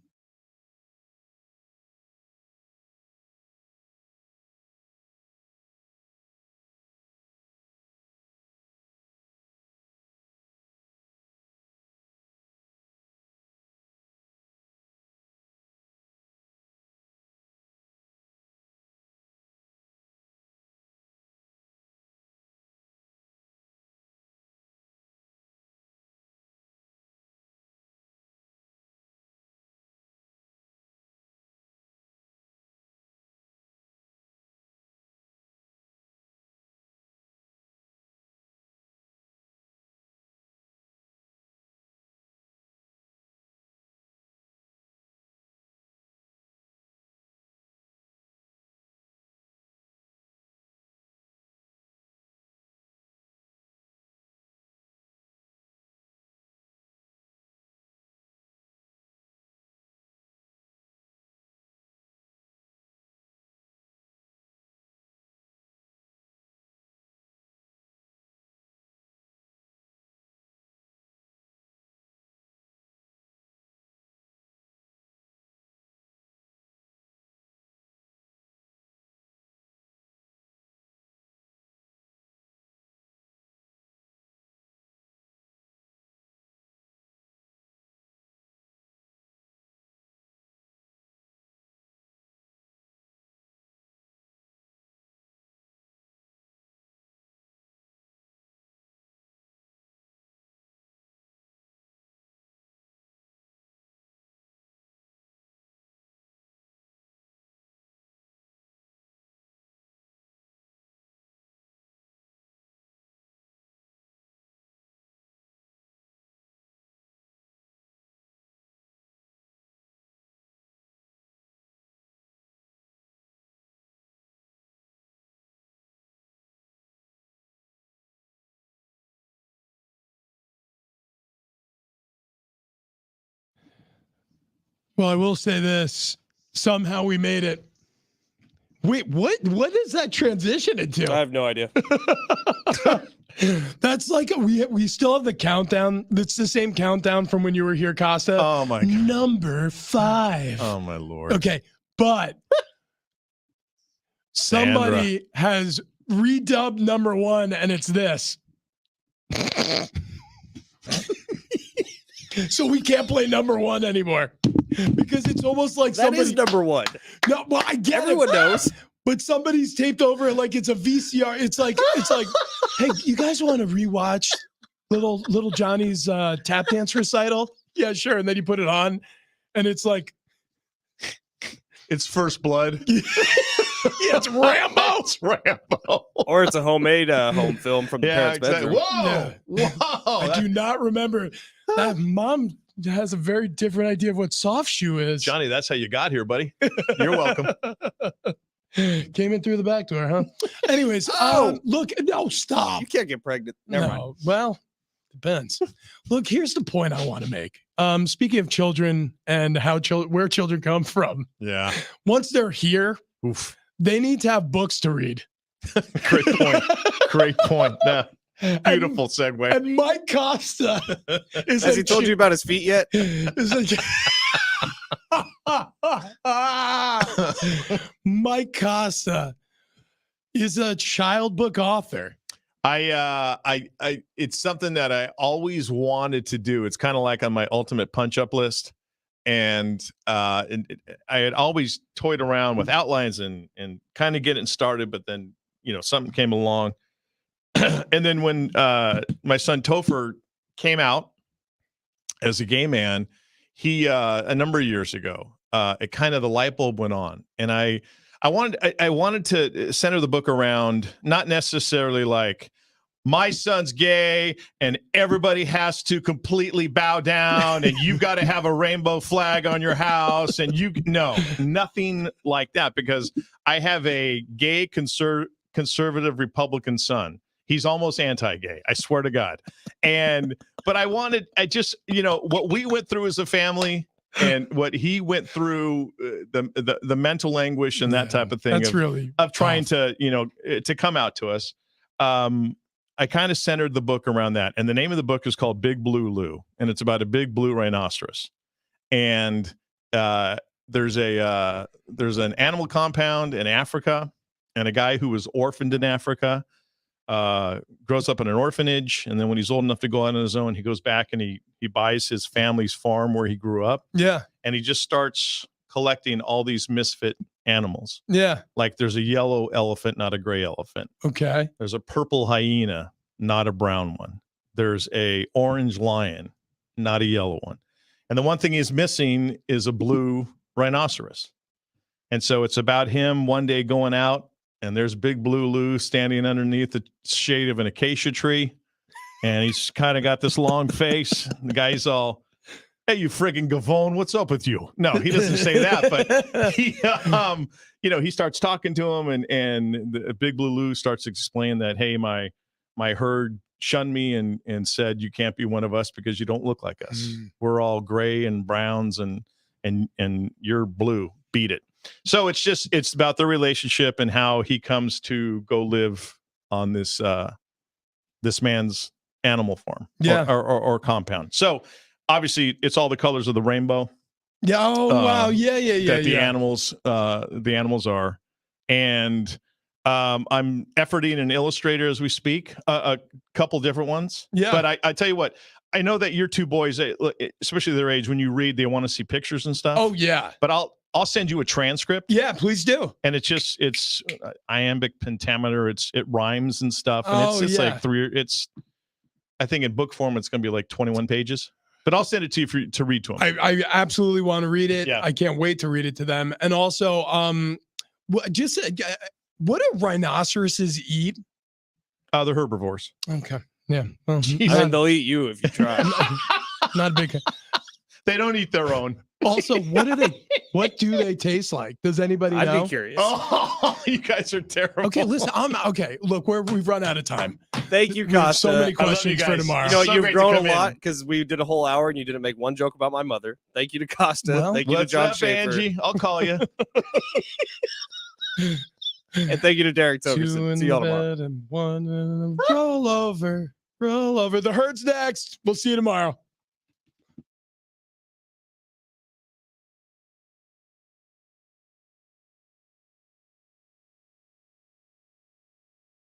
Well, I will say this. Somehow we made it. Wait, what is that transition into? I have no idea. That's like we still have the countdown. That's the same countdown from when you were here, Costa. Oh my God. Number 5. Oh my Lord. Okay, but somebody has redubbed number 1, and it's this. So we can't play number 1 anymore because it's almost like That is number 1. No, well, I get Everyone knows. But somebody's taped over it like it's a VCR. It's like, hey, you guys want to rewatch little Johnny's tap dance recital? Yeah, sure. And then you put it on, and it's like, it's First Blood. Yeah, it's Rambo. It's Rambo. Or it's a homemade home film from the parents' bedroom. Whoa. Yeah. Whoa. I do not remember. That mom has a very different idea of what soft shoe is. Johnny, that's how you got here, buddy. You're welcome. Came in through the back door, huh? Anyways, look, no, stop. You can't get pregnant. Never mind. Well, depends. Look, here's the point I want to make. Speaking of children and how where children come from. Yeah. Once they're here, oof, they need to have books to read. Great point. Great point. Yeah. Beautiful segue. And Mike Costa is Has he told you about his feet yet? Mike Costa is a child book author. It's something that I always wanted to do. It's kind of like on my ultimate punch-up list. And I had always toyed around with outlines and kind of getting started, but then, something came along. And then when my son Topher came out as a gay man, he a number of years ago, it kind of the light bulb went on, and I wanted to center the book around not necessarily like my son's gay and everybody has to completely bow down and you've got to have a rainbow flag on your house and nothing like that, because I have a gay conservative Republican son. He's almost anti-gay, I swear to God. But I just, what we went through as a family and what he went through, the mental anguish and that type of thing. That's really of trying to, to come out to us. I kind of centered the book around that. And the name of the book is called Big Blue Lou, and it's about a big blue rhinoceros. And there's an animal compound in Africa, and a guy who was orphaned in Africa grows up in an orphanage, and then when he's old enough to go out on his own, he goes back and he buys his family's farm where he grew up. Yeah. And he just starts collecting all these misfit animals. Yeah. Like there's a yellow elephant, not a gray elephant. Okay. There's a purple hyena, not a brown one. There's a orange lion, not a yellow one. And the one thing he's missing is a blue rhinoceros. And so it's about him one day going out, and there's Big Blue Lou standing underneath the shade of an acacia tree. And he's kind of got this long face. The guy's all, "Hey, you friggin' Gavone, what's up with you?" No, he doesn't say that, but he, he starts talking to him, and the Big Blue Lou starts to explain that, "Hey, my herd shunned me and said you can't be one of us because you don't look like us. We're all gray and browns, and you're blue. Beat it." So it's about the relationship and how he comes to go live on this man's animal farm, or compound. So obviously it's all the colors of the rainbow. Yeah. Oh, wow. Yeah. That the animals are. And I'm efforting an illustrator as we speak, a couple different ones. Yeah. But I tell you what, I know that your two boys, especially their age, when you read, they want to see pictures and stuff. Oh, yeah. But I'll send you a transcript. Yeah, please do. And it's iambic pentameter. It rhymes and stuff. And it's like I think in book form, it's going to be like 21 pages. But I'll send it to you to read to them. I absolutely want to read it. Yeah. I can't wait to read it to them. And also, what do rhinoceroses eat? They're herbivores. Okay. Yeah. I mean, they'll eat you if you try. Not a big. They don't eat their own. Also, what do they taste like? Does anybody know? I'd be curious. Oh, you guys are terrible. Okay, listen, okay. Look, we've run out of time. Thank you, We have Costa. so many questions for tomorrow. You know, So you've great to grown a come in. lot because we did a whole hour and you didn't make one joke about my mother. Thank you to Costa. Well, thank you to What's John up, Schaefer. Angie? I'll call you. And thank you to Derek Two Togerson. in See y'all tomorrow. bed and one in a roll over. The herd's next. We'll see you tomorrow.